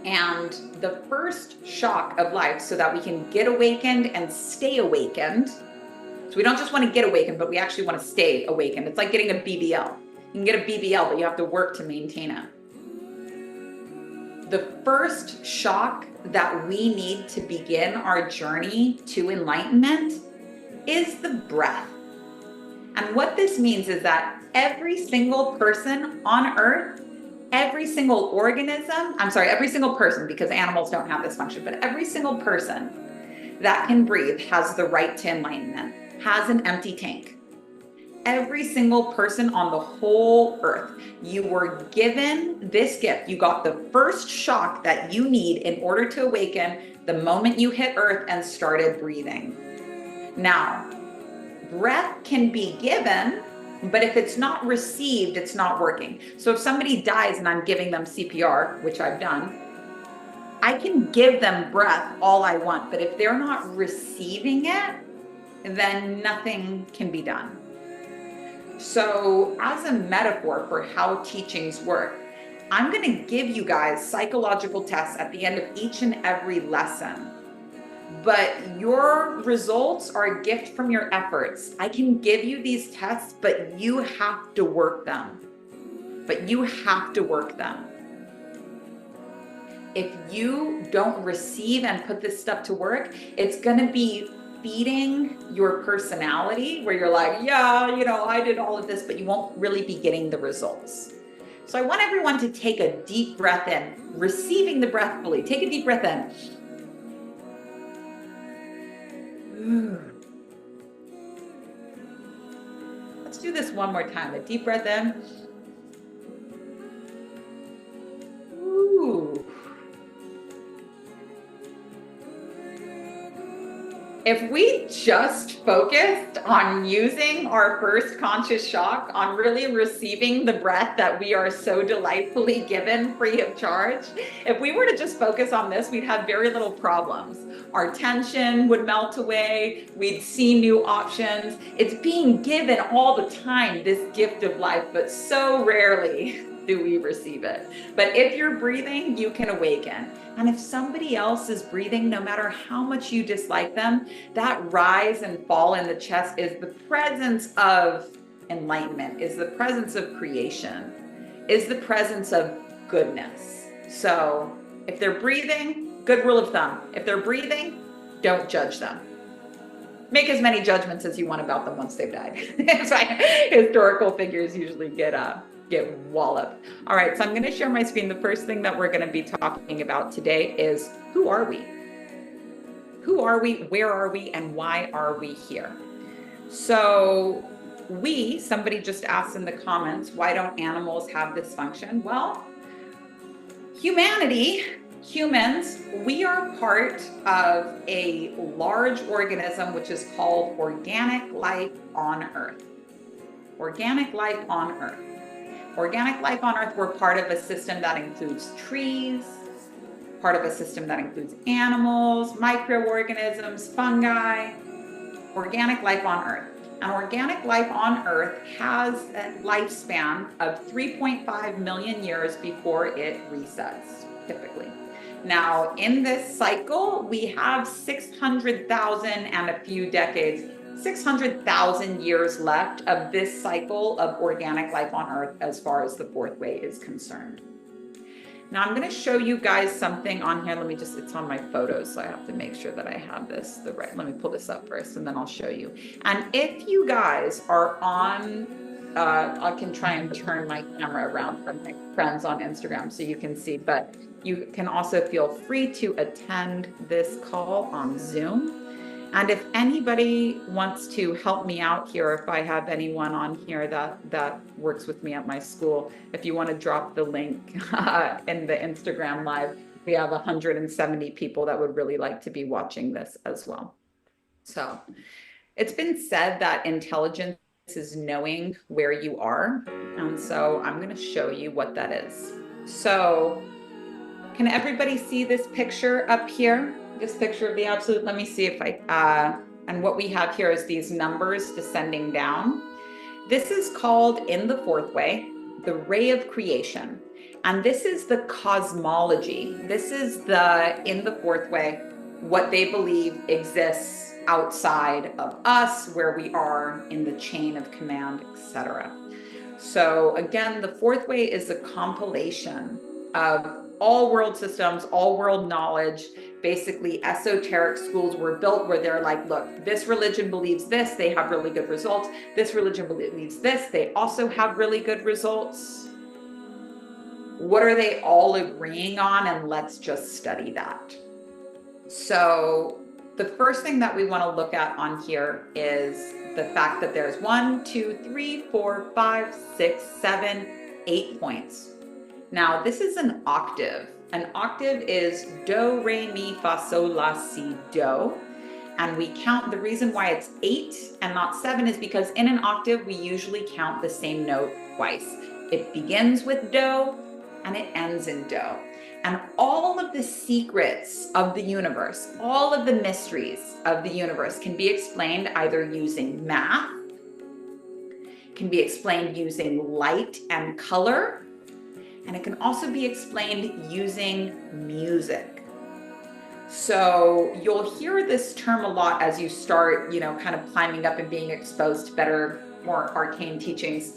And the first shock of life, so that we can get awakened and stay awakened. So we don't just want to get awakened, but we actually want to stay awakened. It's like getting a BBL. You can get a BBL, but you have to work to maintain it. The first shock that we need to begin our journey to enlightenment is the breath. And what this means is that every single person on earth, every single person, because animals don't have this function, but every single person that can breathe has the right to enlightenment, has an empty tank. Every single person on the whole earth, you were given this gift. You got the first shock that you need in order to awaken the moment you hit earth and started breathing. Now, breath can be given, but if it's not received, it's not working. So if somebody dies and I'm giving them CPR, which I've done, I can give them breath all I want, but if they're not receiving it, then nothing can be done. So as a metaphor for how teachings work, I'm going to give you guys psychological tests at the end of each and every lesson. But your results are a gift from your efforts. I can give you these tests, but you have to work them. If you don't receive and put this stuff to work, it's going to be feeding your personality where you're like, yeah, I did all of this, but you won't really be getting the results. So I want everyone to take a deep breath in, receiving the breath fully. Take a deep breath in. Let's do this one more time. A deep breath in. Ooh. If we just focused on using our first conscious shock, on really receiving the breath that we are so delightfully given free of charge, if we were to just focus on this, we'd have very little problems. Our tension would melt away. We'd see new options. It's being given all the time, this gift of life, but so rarely do we receive it. But if you're breathing, you can awaken. And if somebody else is breathing, no matter how much you dislike them, that rise and fall in the chest is the presence of enlightenment, is the presence of creation, is the presence of goodness. So if they're breathing, good rule of thumb, if they're breathing, don't judge them. Make as many judgments as you want about them once they've died. That's why historical figures usually get walloped. All right, so I'm going to share my screen. The first thing that we're going to be talking about today is, who are we? Who are we? Where are we? And why are we here? So somebody just asked in the comments, why don't animals have this function? Well, humans, we are part of a large organism which is called organic life on Earth. Organic life on Earth. Organic life on Earth, we're part of a system that includes trees, part of a system that includes animals, microorganisms, fungi, organic life on Earth. And organic life on Earth has a lifespan of 3.5 million years before it resets, typically. Now, in this cycle, we have 600,000 and a few decades, 600,000 years left of this cycle of organic life on Earth as far as the fourth way is concerned. Now I'm going to show you guys something on here. It's on my photos, so I have to make sure that I have this let me pull this up first and then I'll show you. And if you guys are on, I can try and turn my camera around for my friends on Instagram so you can see, but you can also feel free to attend this call on Zoom. And if anybody wants to help me out here, if I have anyone on here that works with me at my school, if you want to drop the link in the Instagram live, we have 170 people that would really like to be watching this as well. So it's been said that intelligence is knowing where you are. And so I'm going to show you what that is. So can everybody see this picture up here? This picture of the absolute, let me see if and what we have here is these numbers descending down. This is called, in the fourth way, the ray of creation. And this is the cosmology. This is in the fourth way, what they believe exists outside of us, where we are in the chain of command, etc. So again, the fourth way is a compilation of all world systems, all world knowledge. Basically, esoteric schools were built where they're like, look, this religion believes this, they have really good results. This religion believes this, they also have really good results. What are they all agreeing on? And let's just study that. So the first thing that we want to look at on here is the fact that there's 1, 2, 3, 4, 5, 6, 7, 8 points. Now, this is an octave. An octave is do, re, mi, fa, sol, la, si, do. And we count, the reason why it's 8 and not 7 is because in an octave, we usually count the same note twice. It begins with do and it ends in do. And all of the secrets of the universe, all of the mysteries of the universe can be explained either using math, can be explained using light and color, and it can also be explained using music. So you'll hear this term a lot as you start, kind of climbing up and being exposed to better, more arcane teachings,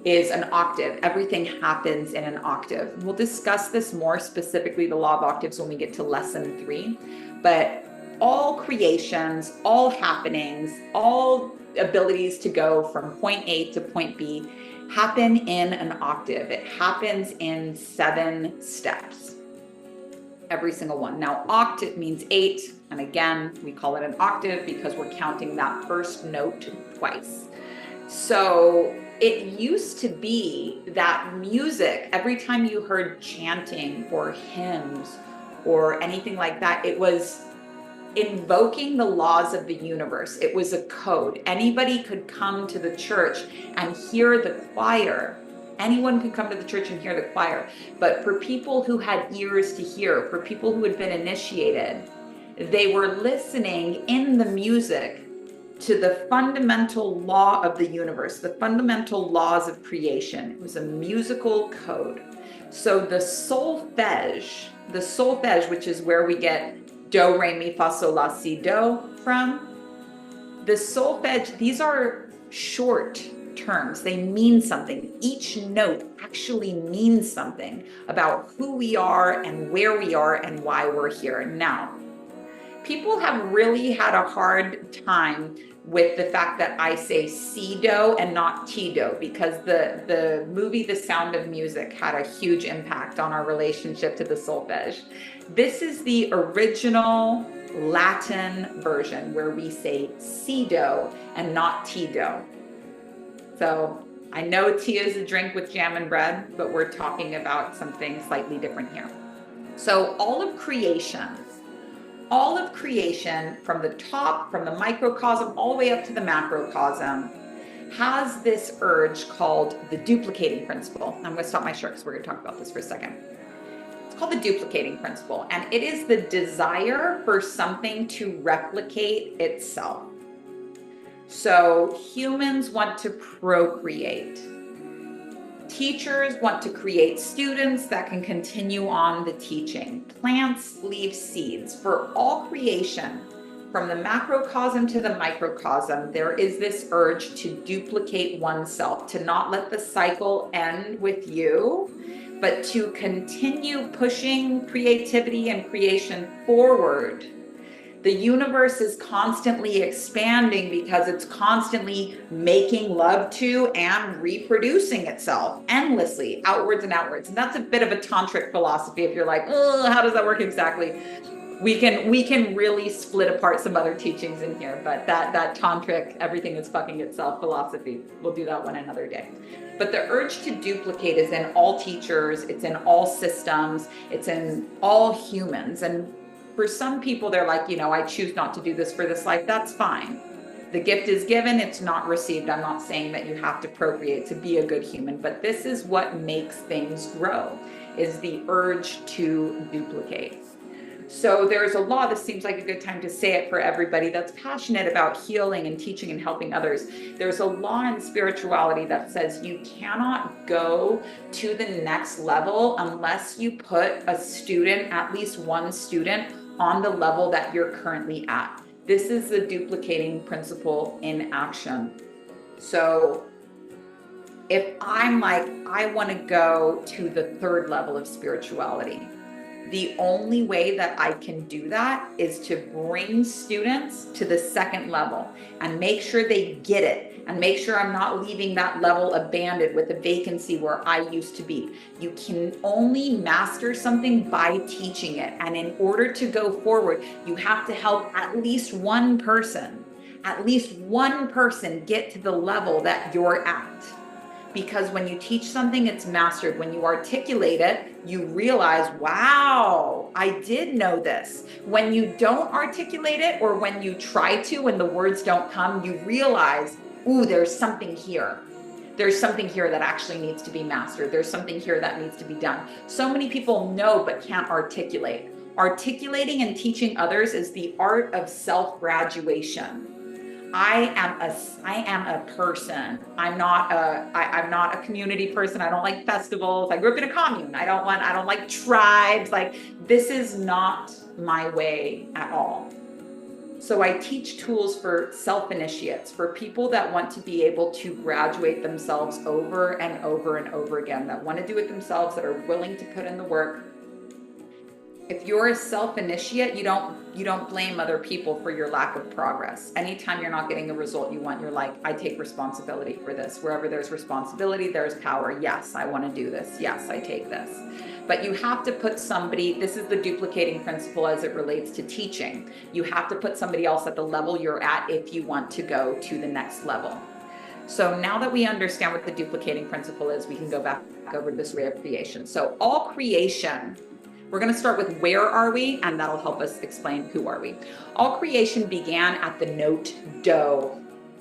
is an octave. Everything happens in an octave. We'll discuss this more specifically, the law of octaves, when we get to lesson 3. But all creations, all happenings, all abilities to go from point A to point B happen in an octave. It happens in 7 steps, every single one. Now, octave means 8, and again, we call it an octave because we're counting that first note twice. So it used to be that music, every time you heard chanting or hymns or anything like that, it was invoking the laws of the universe. It was a code. Anybody could come to the church and hear the choir. Anyone could come to the church and hear the choir. But for people who had ears to hear, for people who had been initiated, they were listening in the music to the fundamental law of the universe, the fundamental laws of creation. It was a musical code. So the solfege, which is where we get do, re, mi, fa, sol, la, si, do from, the solfege, these are short terms. They mean something. Each note actually means something about who we are and where we are and why we're here. Now, people have really had a hard time with the fact that I say si-do and not ti-do, because the movie The Sound of Music had a huge impact on our relationship to the solfege. This is the original Latin version where we say si-do and not ti-do. So I know tea is a drink with jam and bread, but we're talking about something slightly different here. So all of creation from the top, from the microcosm, all the way up to the macrocosm, has this urge called the duplicating principle. I'm going to stop my shirt because we're going to talk about this for a second. It's called the duplicating principle, and it is the desire for something to replicate itself. So humans want to procreate. Teachers want to create students that can continue on the teaching. Plants leave seeds. For all creation, from the macrocosm to the microcosm, there is this urge to duplicate oneself, to not let the cycle end with you, but to continue pushing creativity and creation forward. The universe is constantly expanding because it's constantly making love to and reproducing itself endlessly, outwards and outwards. And that's a bit of a tantric philosophy. If you're like, oh, how does that work exactly? We can really split apart some other teachings in here, but that tantric, everything is fucking itself philosophy, we'll do that one another day. But the urge to duplicate is in all teachers, it's in all systems, it's in all humans. And for some people, they're like, I choose not to do this for this life. That's fine. The gift is given, it's not received. I'm not saying that you have to procreate to be a good human, but this is what makes things grow, is the urge to duplicate. So there's a law, this seems like a good time to say it for everybody that's passionate about healing and teaching and helping others. There's a law in spirituality that says you cannot go to the next level unless you put a student, at least one student, on the level that you're currently at. This is the duplicating principle in action. So if I'm like, I want to go to the third level of spirituality, the only way that I can do that is to bring students to the second level and make sure they get it and make sure I'm not leaving that level abandoned with a vacancy where I used to be. You can only master something by teaching it. And in order to go forward, you have to help at least one person get to the level that you're at. Because when you teach something, it's mastered. When you articulate it, you realize, wow, I did know this. When you don't articulate it, or when you try to and the words don't come, you realize, ooh, there's something here. There's something here that actually needs to be mastered. There's something here that needs to be done. So many people know but can't articulate. Articulating and teaching others is the art of self-graduation. I am a person. I'm not a community person. I don't like festivals. I grew up in a commune. I don't like tribes. Like, this is not my way at all. So I teach tools for self-initiates, for people that want to be able to graduate themselves over and over and over again, that want to do it themselves, that are willing to put in the work. If you're a self-initiate, you don't blame other people for your lack of progress. Anytime you're not getting the result you want, you're like, I take responsibility for this. Wherever there's responsibility, there's power. Yes, I want to do this. Yes, I take this. But you have to put somebody, this is the duplicating principle as it relates to teaching. You have to put somebody else at the level you're at if you want to go to the next level. So now that we understand what the duplicating principle is, we can go back over this way of creation. So all creation, We're going to start with where are we, and that'll help us explain who are we. All creation began at the note do,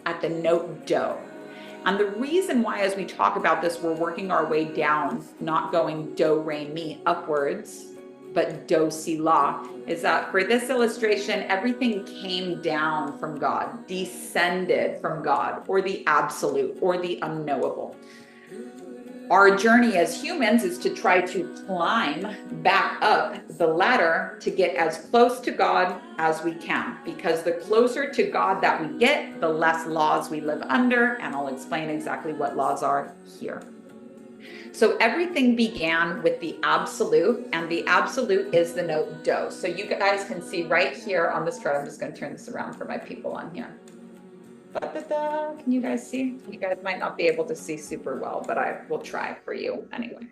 at the note do. And the reason why, as we talk about this, we're working our way down, not going do, re, mi upwards, but do, si, la, is that for this illustration, everything came down from God, descended from God, or the absolute, or the unknowable. Our journey as humans is to try to climb back up the ladder to get as close to God as we can, because the closer to God that we get, the less laws we live under, and I'll explain exactly what laws are here. So everything began with the absolute, and the absolute is the note do. So you guys can see right here on this chart, I'm just going to turn this around for my people on here. Can you guys see? You guys might not be able to see super well, but I will try for you anyway.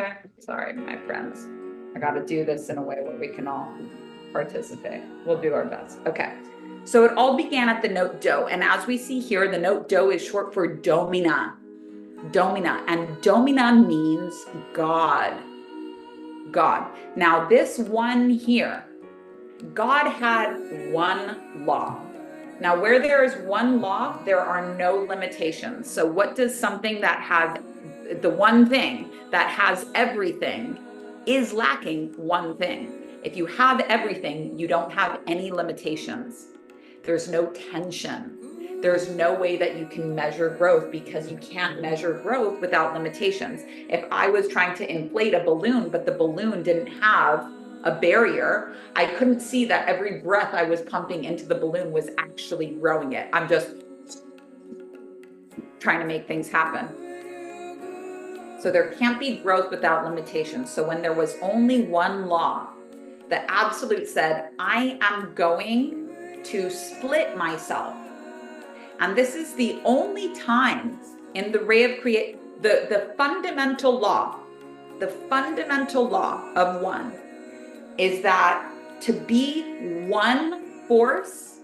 Okay, sorry, my friends. I got to do this in a way where we can all participate. We'll do our best. Okay, so it all began at the note do. And as we see here, the note do is short for domina. Domina, and domina means God. God. Now this one here, God had one law. Now, where there is one law, there are no limitations. So what does something that has, the one thing that has everything is lacking one thing. If you have everything, you don't have any limitations. There's no tension. There's no way that you can measure growth, because you can't measure growth without limitations. If I was trying to inflate a balloon, but the balloon didn't have a barrier, I couldn't see that every breath I was pumping into the balloon was actually growing it. I'm just trying to make things happen. So there can't be growth without limitations. So when there was only one law, the absolute said, I am going to split myself. And this is the only time in the ray of creation, the fundamental law of one is that to be one force,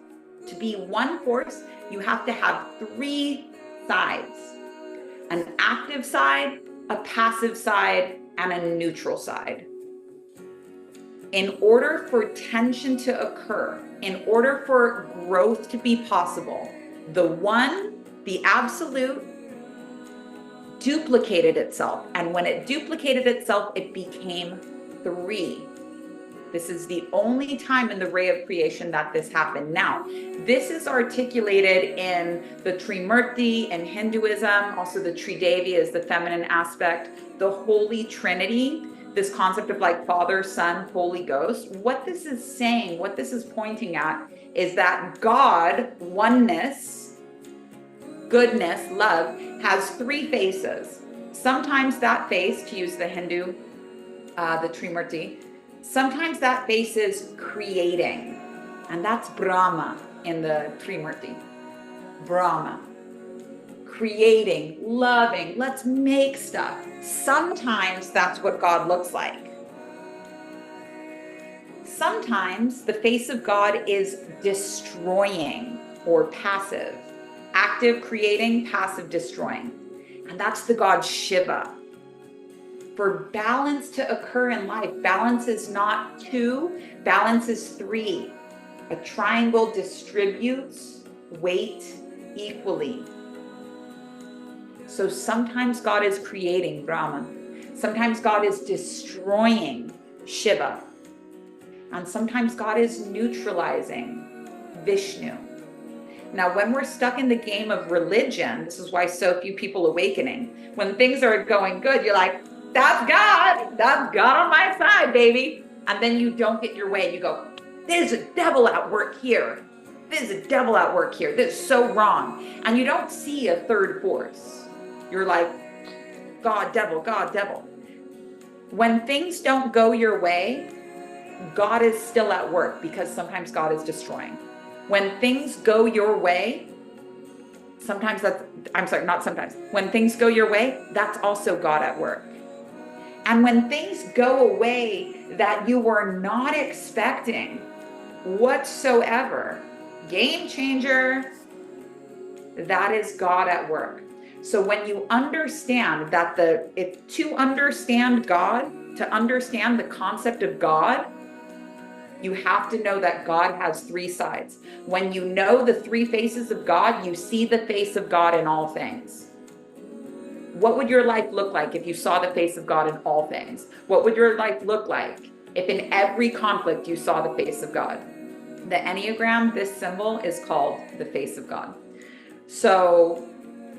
you have to have three sides: an active side, a passive side, and a neutral side. In order for tension to occur, in order for growth to be possible, the one, the absolute, duplicated itself. And when it duplicated itself, it became three. This is the only time in the ray of creation that this happened. Now, this is articulated in the Trimurti in Hinduism. Also, the Tridevi is the feminine aspect. The Holy Trinity, this concept of like Father, Son, Holy Ghost. What this is saying, what this is pointing at, is that God, oneness, goodness, love, has three faces. Sometimes that face, to use the Hindu, the Trimurti, sometimes that face is creating, and that's Brahma in the Trimurti. Brahma. Creating, loving, let's make stuff. Sometimes that's what God looks like. Sometimes the face of God is destroying or passive. Active, creating, passive, destroying. And that's the god Shiva. For balance to occur in life, balance is not two, balance is three. A triangle distributes weight equally. So sometimes God is creating, Brahma. Sometimes God is destroying, Shiva. And sometimes God is neutralizing, Vishnu. Now, when we're stuck in the game of religion, this is why so few people awakening. When things are going good, you're like, that's God on my side, baby. And then you don't get your way. You go, there's a devil at work here. There's a devil at work here. This is so wrong. And you don't see a third force. You're like, God, devil, God, devil. When things don't go your way, God is still at work, because sometimes God is destroying. When things go your way, sometimes that's, I'm sorry, not sometimes. When things go your way, that's also God at work. And when things go away that you were not expecting whatsoever, game changer, that is God at work. So when you understand that to understand God, to understand the concept of God, you have to know that God has three sides. When you know the three faces of God, you see the face of God in all things. What would your life look like if you saw the face of God in all things? What would your life look like if in every conflict you saw the face of God? The Enneagram, this symbol is called the face of God. So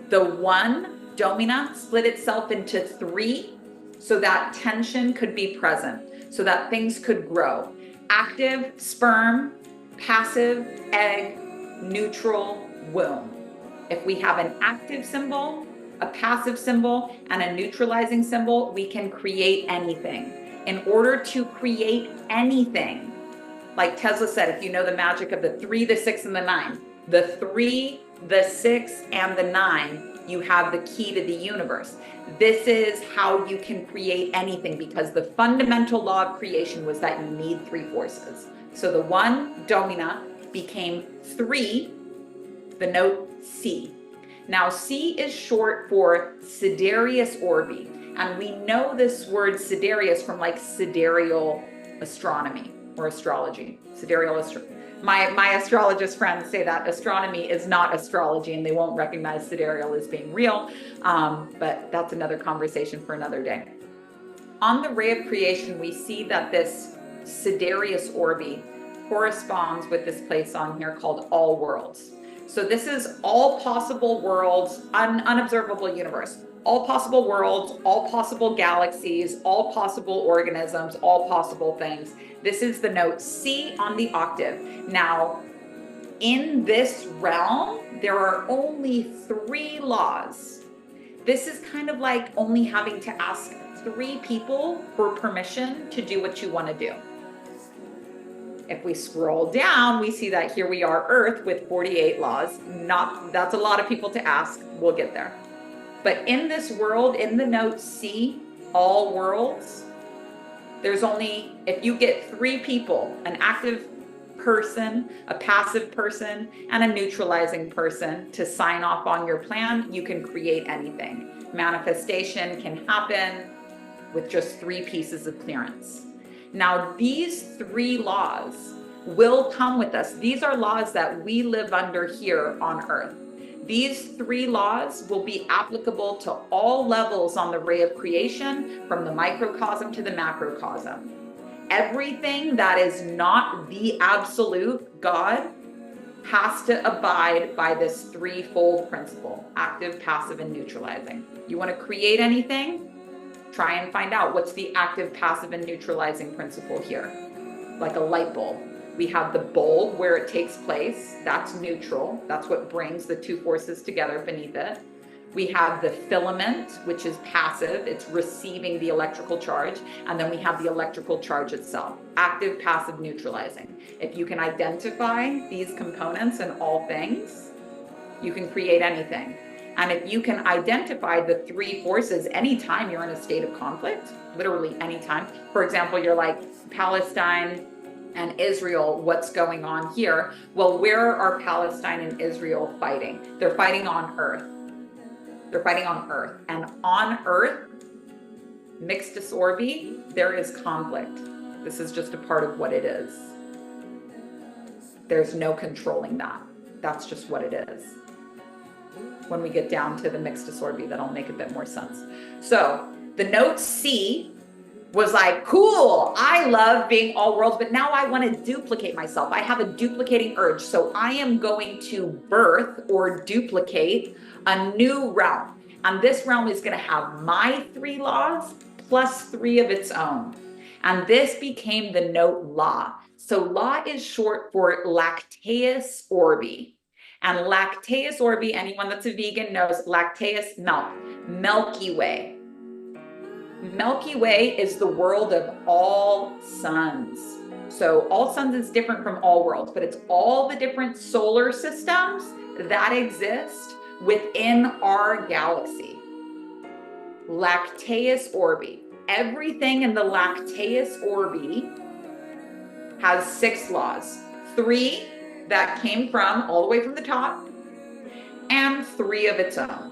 the one, domina, split itself into three so that tension could be present, so that things could grow. Active, sperm; passive, egg; neutral, womb. If we have an active symbol, a passive symbol, and a neutralizing symbol, we can create anything. In order to create anything, like Tesla said, if you know the magic of the 3, the 6, and the 9, the 3, the 6, and the 9, you have the key to the universe. This is how you can create anything, because the fundamental law of creation was that you need three forces. So the one, domina, became 3, the note C. Now, C is short for sidereus orbi, and we know this word sidereus from like sidereal astronomy or astrology. My astrologist friends say that astronomy is not astrology, and they won't recognize sidereal as being real, but that's another conversation for another day. On the ray of creation, we see that this sidereus orbi corresponds with this place on here called all worlds. So this is all possible worlds, unobservable universe, all possible worlds, all possible galaxies, all possible organisms, all possible things. This is the note C on the octave. Now, in this realm, there are only 3 laws. This is kind of like only having to ask 3 people for permission to do what you want to do. If we scroll down, we see that here we are, Earth, with 48 laws. That's a lot of people to ask. We'll get there. But in this world, in the note C, all worlds, there's only, if you get 3 people, an active person, a passive person, and a neutralizing person to sign off on your plan, you can create anything. Manifestation can happen with just 3 pieces of clearance. Now, these 3 laws will come with us. These are laws that we live under here on Earth. These 3 laws will be applicable to all levels on the ray of creation, from the microcosm to the macrocosm. Everything that is not the absolute God has to abide by this 3-fold principle: active, passive, and neutralizing. You want to create anything? Try and find out what's the active, passive, and neutralizing principle here. Like a light bulb. We have the bulb where it takes place. That's neutral. That's what brings the 2 forces together beneath it. We have the filament, which is passive. It's receiving the electrical charge. And then we have the electrical charge itself. Active, passive, neutralizing. If you can identify these components in all things, you can create anything. And if you can identify the 3 forces anytime you're in a state of conflict, literally anytime. For example, you're like, Palestine and Israel, what's going on here? Well, where are Palestine and Israel fighting? They're fighting on Earth. They're fighting on Earth. And on Earth, mixtus orbi, there is conflict. This is just a part of what it is. There's no controlling that. That's just what it is. When we get down to the mixtus orbi, that'll make a bit more sense. So the note C was like, cool, I love being all worlds, but now I want to duplicate myself. I have a duplicating urge. So I am going to birth or duplicate a new realm. And this realm is going to have my 3 laws plus 3 of its own. And this became the note La. So La is short for lacteus orbi. And lacteus orbi, anyone that's a vegan knows lacteus, milk, Milky Way. Milky Way is the world of all suns. So all suns is different from all worlds, but it's all the different solar systems that exist within our galaxy. Lacteus orbi. Everything in the lacteus orbi has 6 laws. 3 that came from all the way from the top, and 3 of its own.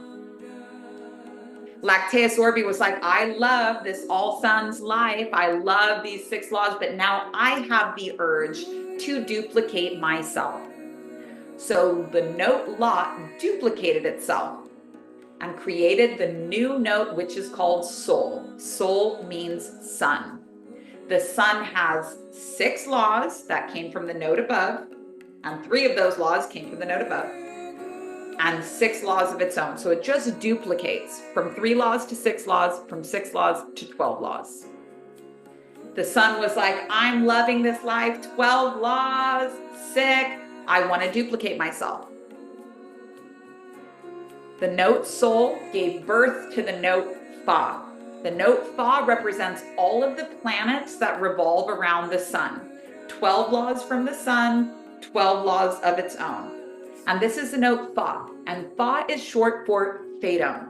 Lacteus Orbi was like, I love this all sons life. I love these 6 laws, but now I have the urge to duplicate myself. So the note Lot duplicated itself and created the new note, which is called Soul. Soul means sun. The sun has 6 laws that came from the note above, and 3 of those laws came from the note above, and 6 laws of its own. So it just duplicates from 3 laws to 6 laws, from 6 laws to 12 laws. The sun was like, I'm loving this life, 12 laws, sick. I want to duplicate myself. The note Soul gave birth to the note Fa. The note Fa represents all of the planets that revolve around the sun. 12 laws from the sun, 12 laws of its own. And this is the note Fa. And Fa is short for Fatum.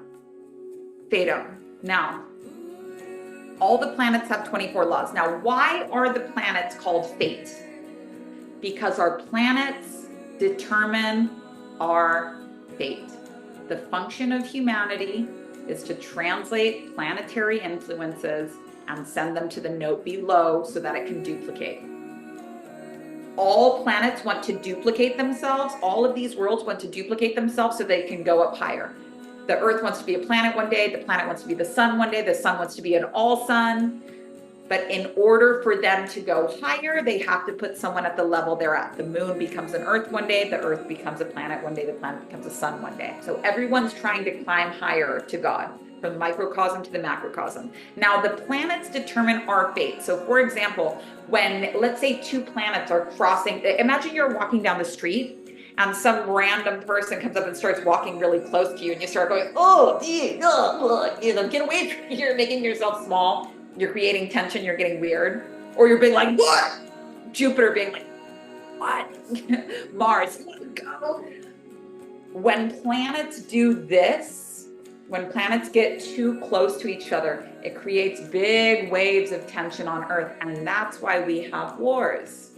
Fatum. Now, all the planets have 24 laws. Now, why are the planets called fate? Because our planets determine our fate. The function of humanity is to translate planetary influences and send them to the note below so that it can duplicate. All planets want to duplicate themselves. All of these worlds want to duplicate themselves so they can go up higher. The Earth wants to be a planet one day. The planet wants to be the sun one day. The sun wants to be an all sun. But in order for them to go higher, they have to put someone at the level they're at. The moon becomes an Earth one day. The Earth becomes a planet one day. The planet becomes a sun one day. So everyone's trying to climb higher to God, from the microcosm to the macrocosm. Now, the planets determine our fate. So for example, when, let's say, 2 planets are crossing, imagine you're walking down the street and some random person comes up and starts walking really close to you, and you start going, oh, get away from here, making yourself small. You're creating tension, you're getting weird. Or you're being like, what? Jupiter being like, what? Mars, go. When planets do this, when planets get too close to each other, it creates big waves of tension on Earth. And that's why we have wars.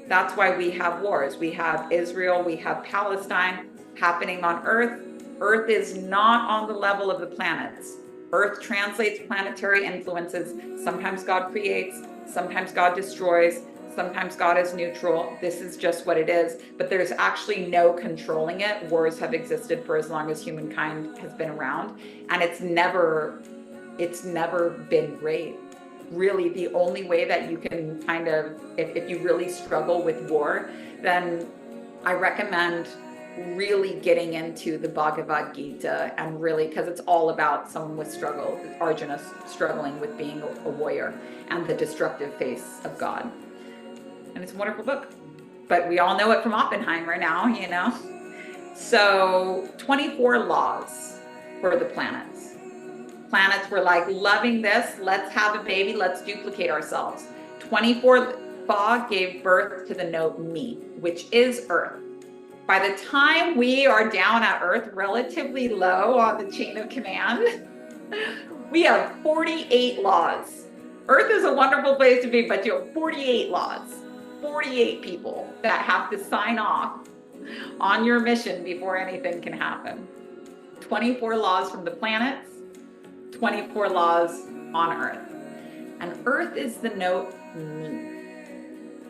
That's why we have wars. We have Israel, we have Palestine happening on Earth. Earth is not on the level of the planets. Earth translates planetary influences. Sometimes God creates, sometimes God destroys, sometimes God is neutral. This is just what it is. But there's actually no controlling it. Wars have existed for as long as humankind has been around. And it's never been great. Really, the only way that you can kind of, if you really struggle with war, then I recommend really getting into the Bhagavad Gita, and really, because it's all about someone with struggle, Arjuna struggling with being a warrior and the destructive face of God. And it's a wonderful book, but we all know it from Oppenheimer now, you know? So 24 laws for the planets. Planets were like, loving this, let's have a baby, let's duplicate ourselves. 24 Fa gave birth to the note Mi, which is Earth. By the time we are down at Earth, relatively low on the chain of command, we have 48 laws. Earth is a wonderful place to be, but you have 48 laws, 48 people that have to sign off on your mission before anything can happen. 24 laws from the planets, 24 laws on Earth. And Earth is the note Mi.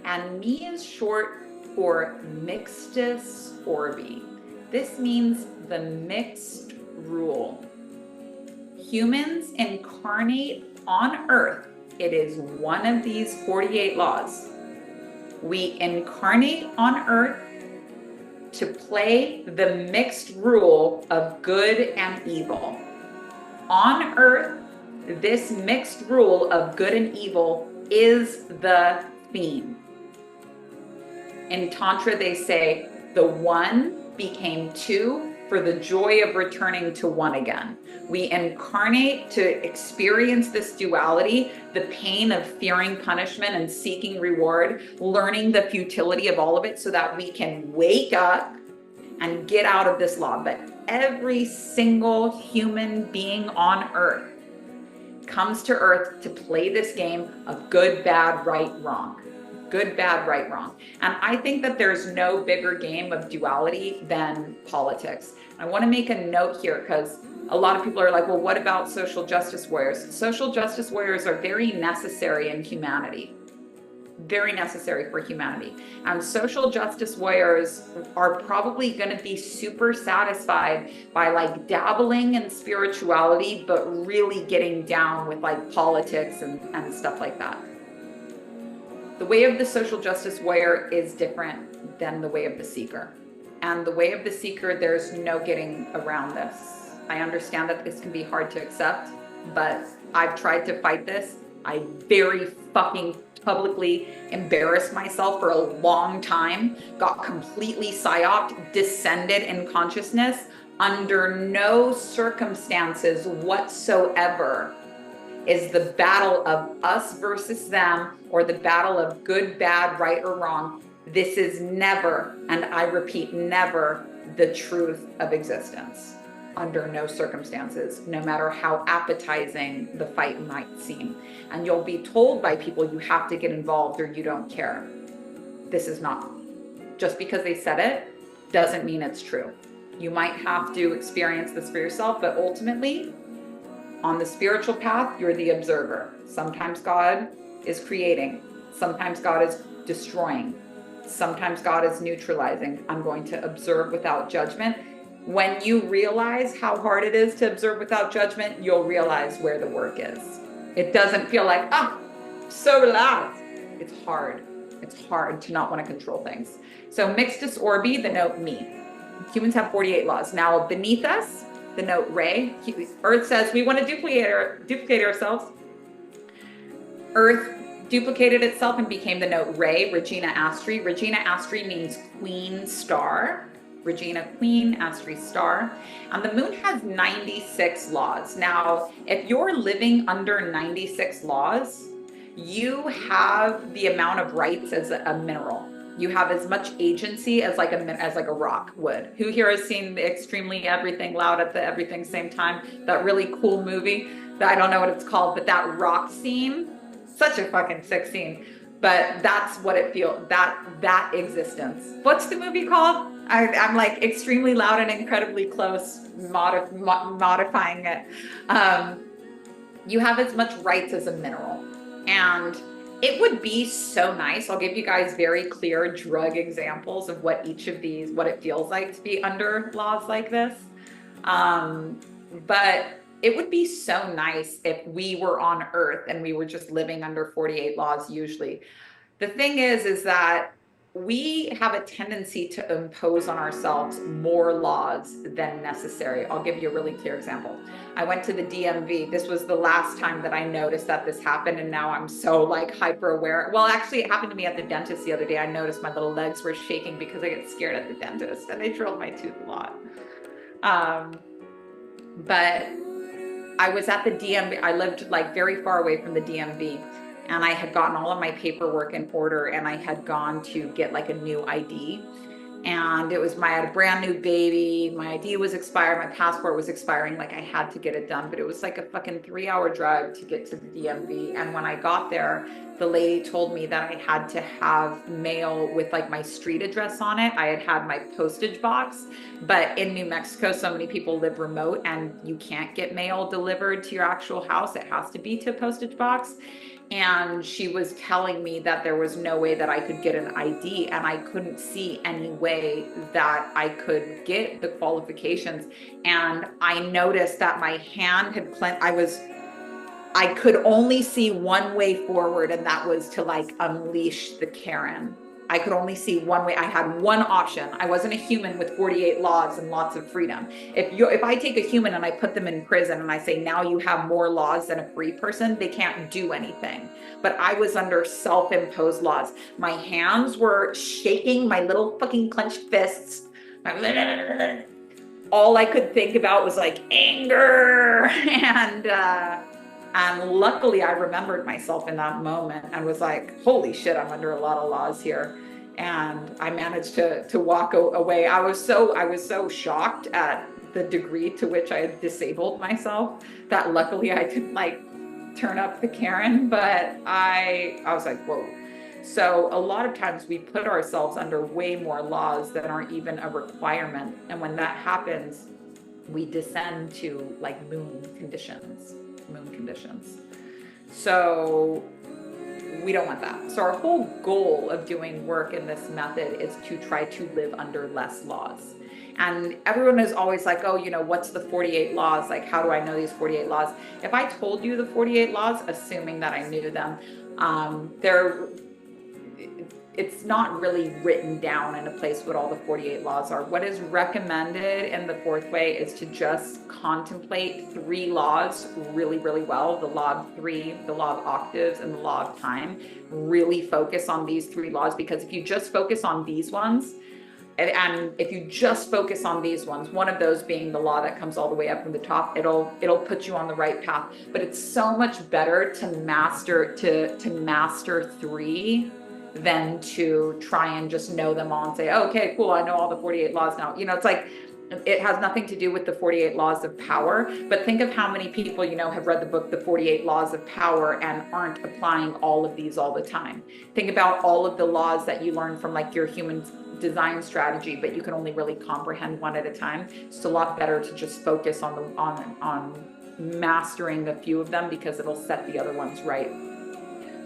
And Mi is short for Mixtus Orbi. This means the mixed rule. Humans incarnate on Earth. It is one of these 48 laws. We incarnate on Earth to play the mixed rule of good and evil. On Earth, this mixed rule of good and evil is the theme. In Tantra, they say the one became 2 for the joy of returning to 1 again. We incarnate to experience this duality, the pain of fearing punishment and seeking reward, learning the futility of all of it so that we can wake up and get out of this law. But every single human being on Earth comes to Earth to play this game of good, bad, right, wrong. good, bad, right, wrong. And I think that there's no bigger game of duality than politics. I want to make a note here because a lot of people are like, well, what about social justice warriors? Social justice warriors are very necessary in humanity, very necessary for humanity. And social justice warriors are probably going to be super satisfied by like dabbling in spirituality, but really getting down with like politics and stuff like that. The way of the social justice warrior is different than the way of the seeker. And the way of the seeker, there's no getting around this. I understand that this can be hard to accept, but I've tried to fight this. I very fucking publicly embarrassed myself for a long time, got completely psyoped, descended in consciousness. Under no circumstances whatsoever is the battle of us versus them, or the battle of good, bad, right, or wrong. This is never, and I repeat, never the truth of existence. Under no circumstances, no matter how appetizing the fight might seem. And you'll be told by people you have to get involved or you don't care. This is not. Just because they said it doesn't mean it's true. You might have to experience this for yourself, but ultimately, on the spiritual path, you're the observer. Sometimes God is creating. Sometimes God is destroying. Sometimes God is neutralizing. I'm going to observe without judgment. When you realize how hard it is to observe without judgment, you'll realize where the work is. It doesn't feel like, so relaxed. It's hard. It's hard to not want to control things. So Mixtus Orbi, the note me. Humans have 48 laws. Now beneath us, the note Re. Earth says we want to duplicate ourselves. Earth duplicated itself and became the note Re, Regina Astri. Regina Astri means queen star. Regina Queen, Astri star. And the moon has 96 laws. Now, if you're living under 96 laws, you have the amount of rights as a mineral. You have as much agency as like a rock would. Who here has seen the Extremely Everything Loud at the Everything Same Time? That really cool movie that I don't know what it's called, but that rock scene, such a fucking sick scene. But that's what it feels, that existence. What's the movie called? I'm like extremely loud and incredibly close, modifying it. You have as much rights as a mineral. And it would be so nice. I'll give you guys very clear drug examples of what each of these, what it feels like to be under laws like this. But it would be so nice if we were on Earth and we were just living under 48 laws usually. The thing is that we have a tendency to impose on ourselves more laws than necessary. I'll give you a really clear example. I went to the DMV. This was the last time that I noticed that this happened, and now I'm so like hyper aware. Well, actually, it happened to me at the dentist the other day. I noticed my little legs were shaking because I get scared at the dentist, and they drilled my tooth a lot. But I was at the DMV. I lived like very far away from the DMV. And I had gotten all of my paperwork in order, and I had gone to get like a new ID. And it was I had a brand new baby. My ID was expired. My passport was expiring. Like I had to get it done, but it was like a fucking 3-hour drive to get to the DMV. And when I got there, the lady told me that I had to have mail with like my street address on it. I had my postage box, but in New Mexico, so many people live remote and you can't get mail delivered to your actual house. It has to be to a postage box. And she was telling me that there was no way that I could get an ID, and I couldn't see any way that I could get the qualifications. And I noticed that my hand had clenched. I could only see one way forward, and that was to like unleash the Karen. I could only see one way. I had one option. I wasn't a human with 48 laws and lots of freedom. If I take a human and I put them in prison and I say, now you have more laws than a free person, they can't do anything. But I was under self-imposed laws. My hands were shaking, my little fucking clenched fists. All I could think about was like anger. And luckily I remembered myself in that moment and was like, holy shit, I'm under a lot of laws here. And I managed to walk away. I was so shocked at the degree to which I had disabled myself that luckily I could like turn up the Karen, but I was like, whoa. So a lot of times we put ourselves under way more laws that aren't even a requirement. And when that happens, we descend to like moon conditions, moon conditions. So we don't want that. So our whole goal of doing work in this method is to try to live under less laws. And everyone is always like, oh, you know, what's the 48 laws? Like, how do I know these 48 laws? If I told you the 48 laws, assuming that I knew them, they're it's not really written down in a place what all the 48 laws are. What is recommended in the fourth way is to just contemplate 3 laws really, really well. The law of 3, the law of octaves, and the law of time. Really focus on these 3 laws, because if you just focus on these ones, and if you just focus on these ones, one of those being the law that comes all the way up from the top, it'll put you on the right path. But it's so much better to master to master 3 than to try and just know them all and say, oh, okay, cool, I know all the 48 laws now. You know, it's like, it has nothing to do with the 48 laws of power, but think of how many people, you know, have read the book, The 48 Laws of Power, and aren't applying all of these all the time. Think about all of the laws that you learn from like your human design strategy, but you can only really comprehend one at a time. It's a lot better to just focus on the on mastering a few of them, because it'll set the other ones right.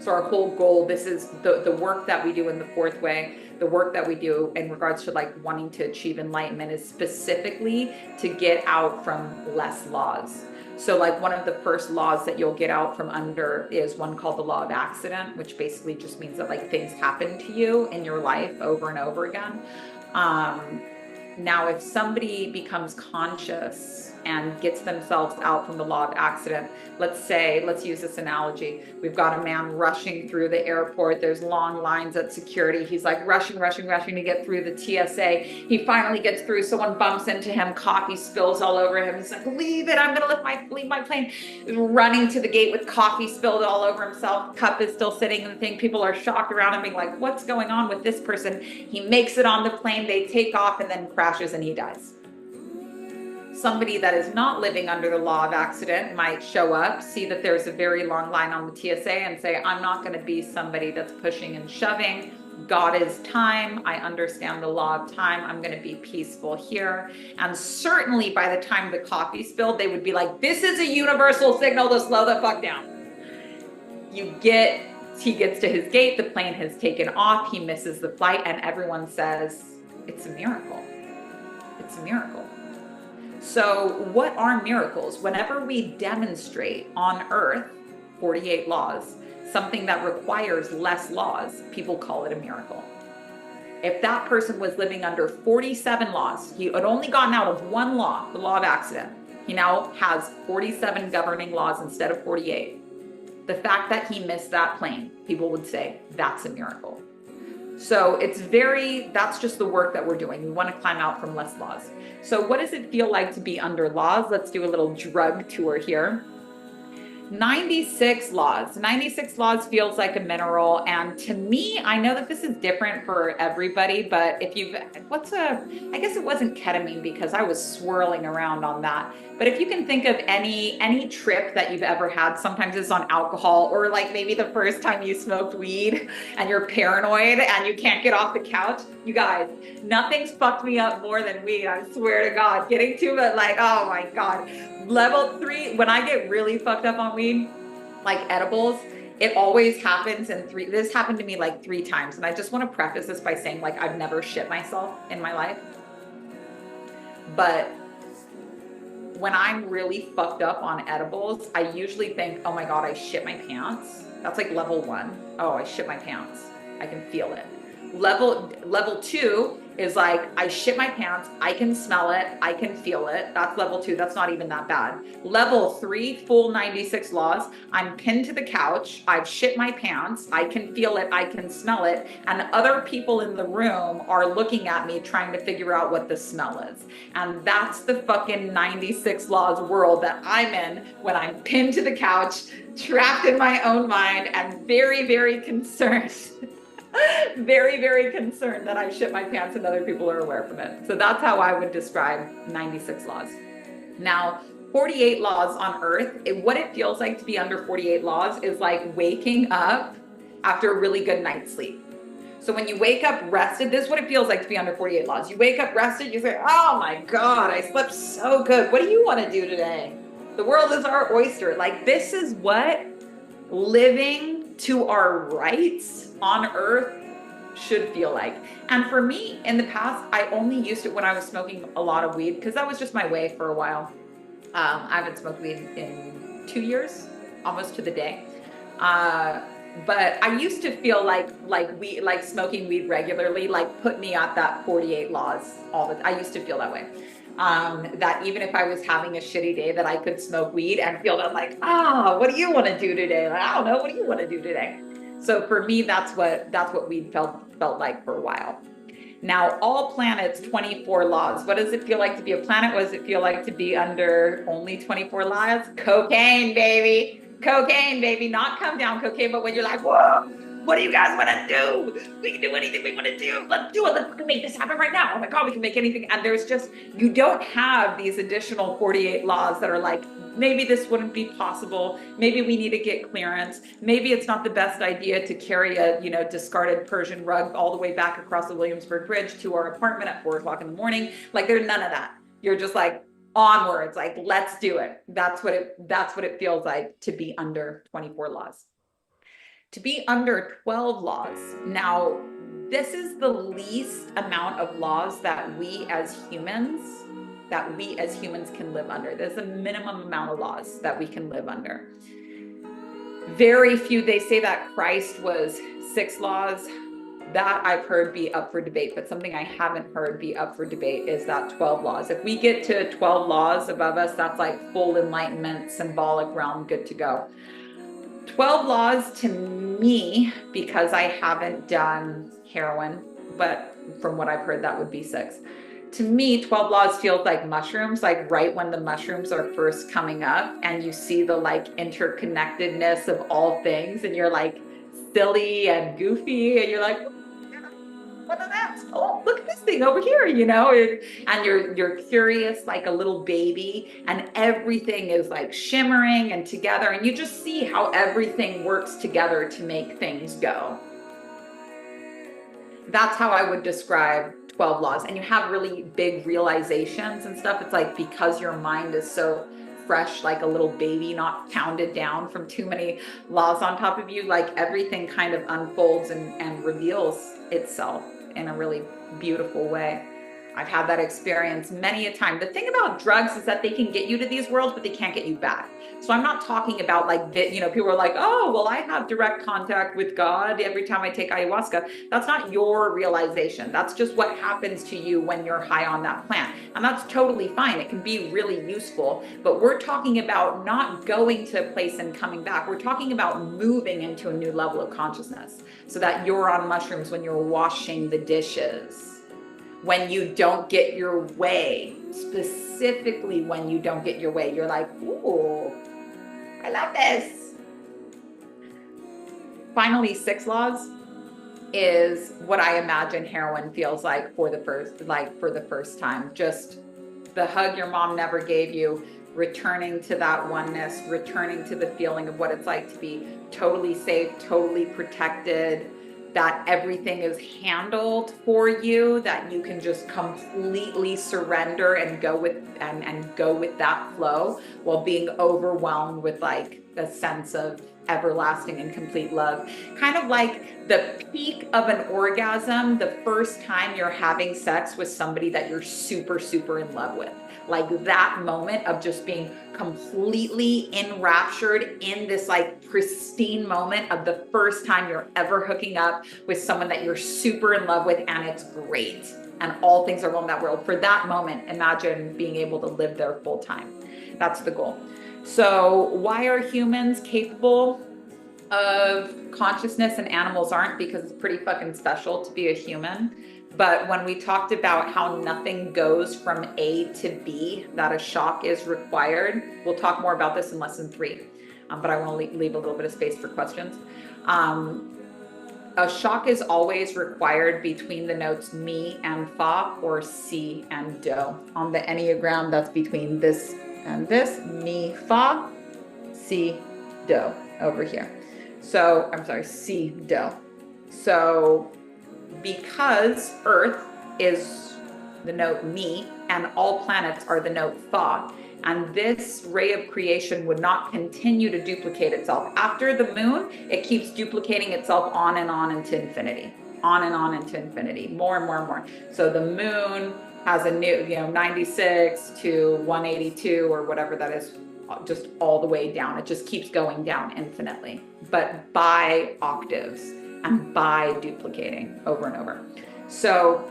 So our whole goal, this is the work that we do in the fourth way, the work that we do in regards to like wanting to achieve enlightenment, is specifically to get out from less laws. So like one of the first laws that you'll get out from under is one called the law of accident, which basically just means that like things happen to you in your life over and over again. Now, if somebody becomes conscious and gets themselves out from the law of accident, let's use this analogy. We've got a man rushing through the airport. There's long lines at security. He's like rushing to get through the TSA. He finally gets through. Someone bumps into him. Coffee spills all over him. He's like, leave it. I'm going to leave my plane. He's running to the gate with coffee spilled all over himself. Cup is still sitting in the thing. People are shocked around him, being like, what's going on with this person? He makes it on the plane. They take off and then crashes and he dies. Somebody that is not living under the law of accident might show up, see that there's a very long line on the TSA, and say, I'm not going to be somebody that's pushing and shoving. God is time. I understand the law of time. I'm going to be peaceful here. And certainly by the time the coffee spilled, they would be like, this is a universal signal to slow the fuck down. He gets to his gate, the plane has taken off, he misses the flight, and everyone says, it's a miracle. It's a miracle. So what are miracles? Whenever we demonstrate on earth 48 laws, something that requires less laws, people call it a miracle. If that person was living under 47 laws, he had only gotten out of one law, the law of accident. He now has 47 governing laws instead of 48. The fact that he missed that plane, people would say, that's a miracle. So that's just the work that we're doing. We want to climb out from less laws. So what does it feel like to be under laws? Let's do a little drug tour here. 96 laws. 96 laws feels like a mineral. And to me, I know that this is different for everybody, but I guess it wasn't ketamine because I was swirling around on that. But if you can think of any trip that you've ever had, sometimes it's on alcohol, or like maybe the first time you smoked weed and you're paranoid and you can't get off the couch. You guys, nothing's fucked me up more than weed. I swear to God, getting to it, like, oh my God. Level 3, when I get really fucked up on weed, like edibles, it always happens in 3. This happened to me like 3 times. And I just want to preface this by saying, like, I've never shit myself in my life. But when I'm really fucked up on edibles, I usually think, oh my God, I shit my pants. That's like level 1. Oh, I shit my pants. I can feel it. Level 2 is like, I shit my pants, I can smell it, I can feel it. That's level 2. That's not even that bad. Level 3, full 96 laws. I'm pinned to the couch, I've shit my pants, I can feel it, I can smell it, and other people in the room are looking at me trying to figure out what the smell is. And that's the fucking 96 laws world that I'm in when I'm pinned to the couch, trapped in my own mind, and very, very concerned. Very, very concerned that I shit my pants and other people are aware from it. So that's how I would describe 96 laws. Now, 48 laws on earth, what it feels like to be under 48 laws is like waking up after a really good night's sleep. So when you wake up rested, this is what it feels like to be under 48 laws. You wake up rested, you say, oh my God, I slept so good. What do you want to do today? The world is our oyster. Like, this is what living to our rights on earth should feel like. And for me, in the past, I only used it when I was smoking a lot of weed, because that was just my way for a while. I haven't smoked weed in 2 years, almost to the day. But I used to feel like smoking weed regularly, like put me at that 48 laws I used to feel that way. That even if I was having a shitty day, that I could smoke weed and feel that like, what do you want to do today? Like, I don't know, what do you want to do today? So for me, that's what weed felt like for a while. Now, all planets, 24 laws. What does it feel like to be a planet? What does it feel like to be under only 24 laws? Cocaine, baby. Cocaine, baby. Not come down cocaine, but when you're like, whoa, what do you guys want to do? We can do anything we want to do. Let's do it. Let's make this happen right now. Oh my God, we can make anything. And there's just, you don't have these additional 48 laws that are like, maybe this wouldn't be possible. Maybe we need to get clearance. Maybe it's not the best idea to carry a, discarded Persian rug all the way back across the Williamsburg Bridge to our apartment at 4 o'clock in the morning. Like, there's none of that. You're just like onwards, like, let's do it. That's what it feels like to be under 24 laws. To be under 12 laws. Now, this is the least amount of laws that we as humans can live under. There's a minimum amount of laws that we can live under. Very few, they say that Christ was 6 laws. That I've heard be up for debate, but something I haven't heard be up for debate is that 12 laws. If we get to 12 laws above us, that's like full enlightenment, symbolic realm, good to go. 12 laws to me, because I haven't done heroin, but from what I've heard, that would be 6. To me, 12 laws feels like mushrooms, like right when the mushrooms are first coming up and you see the like interconnectedness of all things and you're like silly and goofy and you're like, what is that? Oh, look at this thing over here, and you're curious like a little baby, and everything is like shimmering and together, and you just see how everything works together to make things go. That's how I would describe 12 laws. And you have really big realizations and stuff. It's like, because your mind is so fresh, like a little baby, not pounded down from too many laws on top of you, like everything kind of unfolds and reveals itself in a really beautiful way. I've had that experience many a time. The thing about drugs is that they can get you to these worlds, but they can't get you back. So I'm not talking about like, people are like, oh, well, I have direct contact with God every time I take ayahuasca. That's not your realization. That's just what happens to you when you're high on that plant. And that's totally fine. It can be really useful, but we're talking about not going to a place and coming back. We're talking about moving into a new level of consciousness so that you're on mushrooms when you're washing the dishes. When you don't get your way, specifically when you don't get your way, you're like, ooh, I love this. Finally, 6 laws is what I imagine heroin feels like for the first time. Just the hug your mom never gave you, returning to that oneness, returning to the feeling of what it's like to be totally safe, totally protected, that everything is handled for you, that you can just completely surrender and go with that flow while being overwhelmed with like a sense of everlasting and complete love. Kind of like the peak of an orgasm the first time you're having sex with somebody that you're super, super in love with. Like that moment of just being completely enraptured in this like pristine moment of the first time you're ever hooking up with someone that you're super in love with, and it's great and all things are well in that world. For that moment, imagine being able to live there full time. That's the goal. So why are humans capable of consciousness and animals aren't? Because it's pretty fucking special to be a human. But when we talked about how nothing goes from A to B, that a shock is required, we'll talk more about this in lesson 3. But I want to leave a little bit of space for questions. A shock is always required between the notes mi and fa, or si and do. On the Enneagram, that's between this and this, mi, fa, si, do, over here. So I'm sorry, C, do. So because Earth is the note mi and all planets are the note fa, and this ray of creation would not continue to duplicate itself. After the moon, it keeps duplicating itself on into infinity, on and on into infinity, more and more and more. So the moon has a new, 96 to 182 or whatever that is, just all the way down. It just keeps going down infinitely, but by octaves and by duplicating over and over. So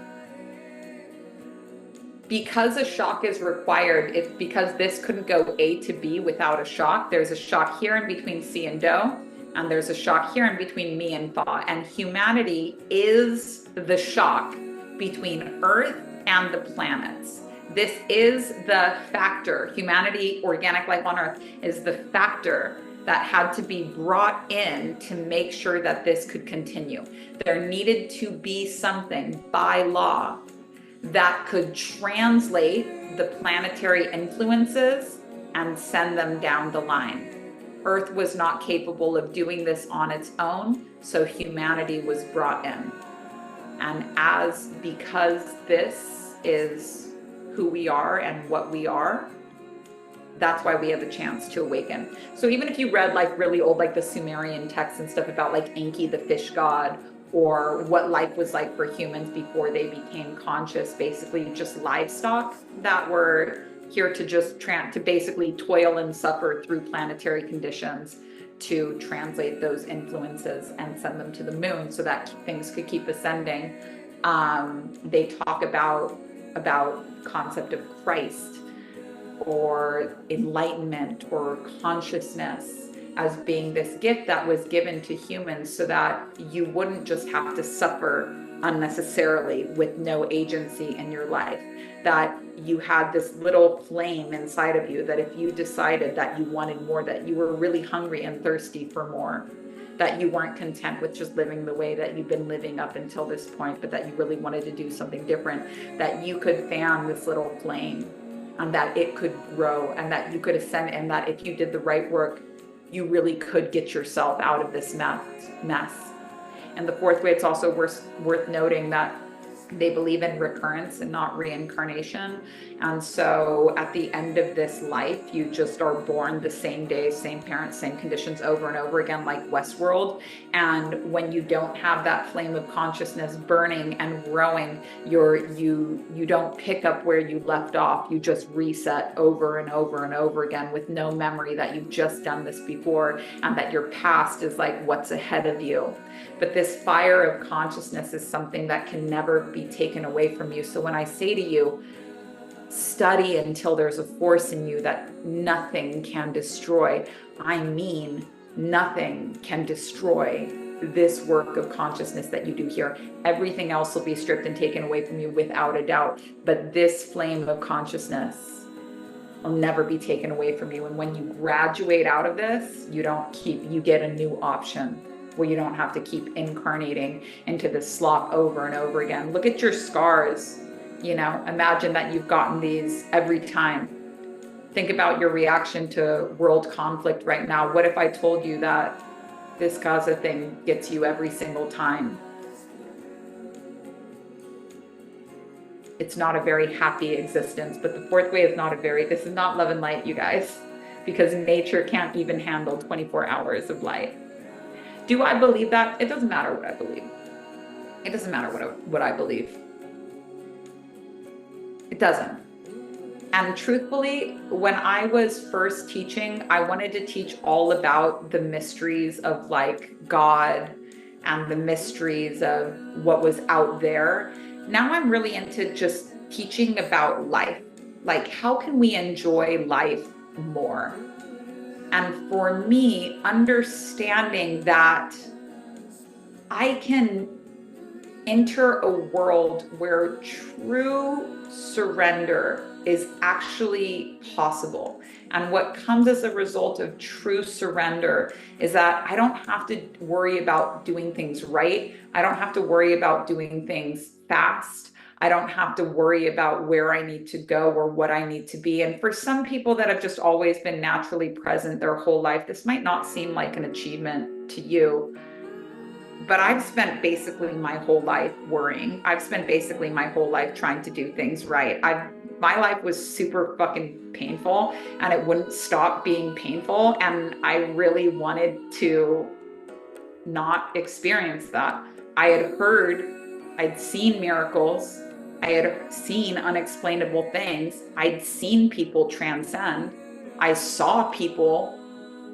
because a shock is required, it's because this couldn't go A to B without a shock. There's a shock here in between C and do, and there's a shock here in between mi and fa. And humanity is the shock between Earth and the planets. This is the factor. Humanity, organic life on Earth, is the factor that had to be brought in to make sure that this could continue. There needed to be something by law that could translate the planetary influences and send them down the line. Earth was not capable of doing this on its own, so humanity was brought in. And because this is who we are and what we are, that's why we have a chance to awaken. So even if you read like really old, like the Sumerian texts and stuff about like Enki, the fish god, or what life was like for humans before they became conscious, basically just livestock that were here to just to basically toil and suffer through planetary conditions to translate those influences and send them to the moon so that things could keep ascending. They talk about concept of Christ or enlightenment or consciousness as being this gift that was given to humans so that you wouldn't just have to suffer unnecessarily with no agency in your life, that you had this little flame inside of you, that if you decided that you wanted more, that you were really hungry and thirsty for more, that you weren't content with just living the way that you've been living up until this point, but that you really wanted to do something different, that you could fan this little flame and that it could grow and that you could ascend, and that if you did the right work, you really could get yourself out of this mess. And the fourth way, it's also worth noting that they believe in recurrence and not reincarnation. And so at the end of this life, you just are born the same day, same parents, same conditions over and over again, like Westworld. And when you don't have that flame of consciousness burning and growing, you don't pick up where you left off. You just reset over and over and over again with no memory that you've just done this before and that your past is like what's ahead of you. But this fire of consciousness is something that can never be taken away from you. So when I say to you, study until there's a force in you that nothing can destroy, I mean nothing can destroy this work of consciousness that you do here. Everything else will be stripped and taken away from you without a doubt. But this flame of consciousness will never be taken away from you. And when you graduate out of this, you get a new option where you don't have to keep incarnating into this slop over and over again. Look at your scars. Imagine that you've gotten these every time. Think about your reaction to world conflict right now. What if I told you that this Gaza thing gets you every single time? It's not a very happy existence, but the fourth way is this is not love and light, you guys, because nature can't even handle 24 hours of light. Do I believe that? It doesn't matter what I believe. It doesn't matter what I believe. It doesn't. And truthfully, when I was first teaching, I wanted to teach all about the mysteries of like God and the mysteries of what was out there. Now I'm really into just teaching about life. Like, how can we enjoy life more? And for me, understanding that I can enter a world where true surrender is actually possible. And what comes as a result of true surrender is that I don't have to worry about doing things right. I don't have to worry about doing things fast. I don't have to worry about where I need to go or what I need to be. And for some people that have just always been naturally present their whole life, this might not seem like an achievement. to you. But I've spent basically my whole life worrying. I've spent basically my whole life trying to do things right. My life was super fucking painful, and it wouldn't stop being painful. And I really wanted to not experience that. I'd seen miracles, I had seen unexplainable things, I'd seen people transcend, I saw people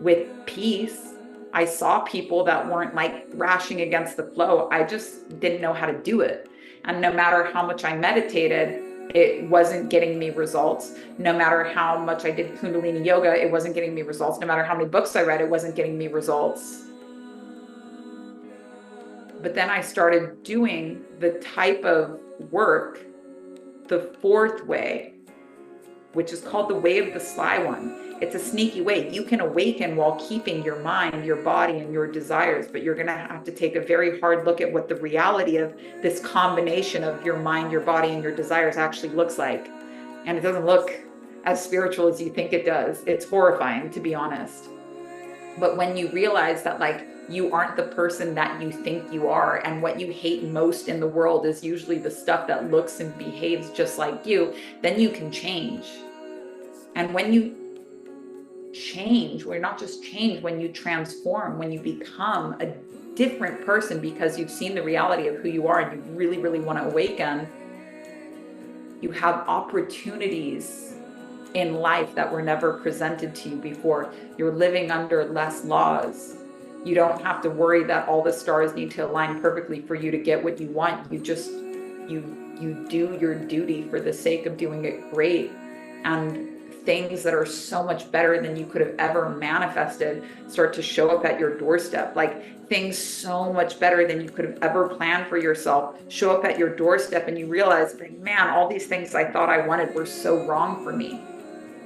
with peace. I saw people that weren't like thrashing against the flow. I just didn't know how to do it. And no matter how much I meditated, it wasn't getting me results. No matter how much I did Kundalini yoga, it wasn't getting me results. No matter how many books I read, it wasn't getting me results. But then I started doing the type of work, the fourth way, which is called the way of the sly one. It's a sneaky way. You can awaken while keeping your mind, your body, and your desires, but you're going to have to take a very hard look at what the reality of this combination of your mind, your body, and your desires actually looks like. And it doesn't look as spiritual as you think it does. It's horrifying, to be honest. But when you realize that, like, you aren't the person that you think you are, and what you hate most in the world is usually the stuff that looks and behaves just like you, then you can change. And when you change, or not just change, when you transform, when you become a different person because you've seen the reality of who you are and you really, really want to awaken, you have opportunities in life that were never presented to you before. You're living under less laws. You don't have to worry that all the stars need to align perfectly for you to get what you want. You just, you do your duty for the sake of doing it great. And things that are so much better than you could have ever manifested start to show up at your doorstep. Like, things so much better than you could have ever planned for yourself show up at your doorstep, and you realize, like, man, all these things I thought I wanted were so wrong for me.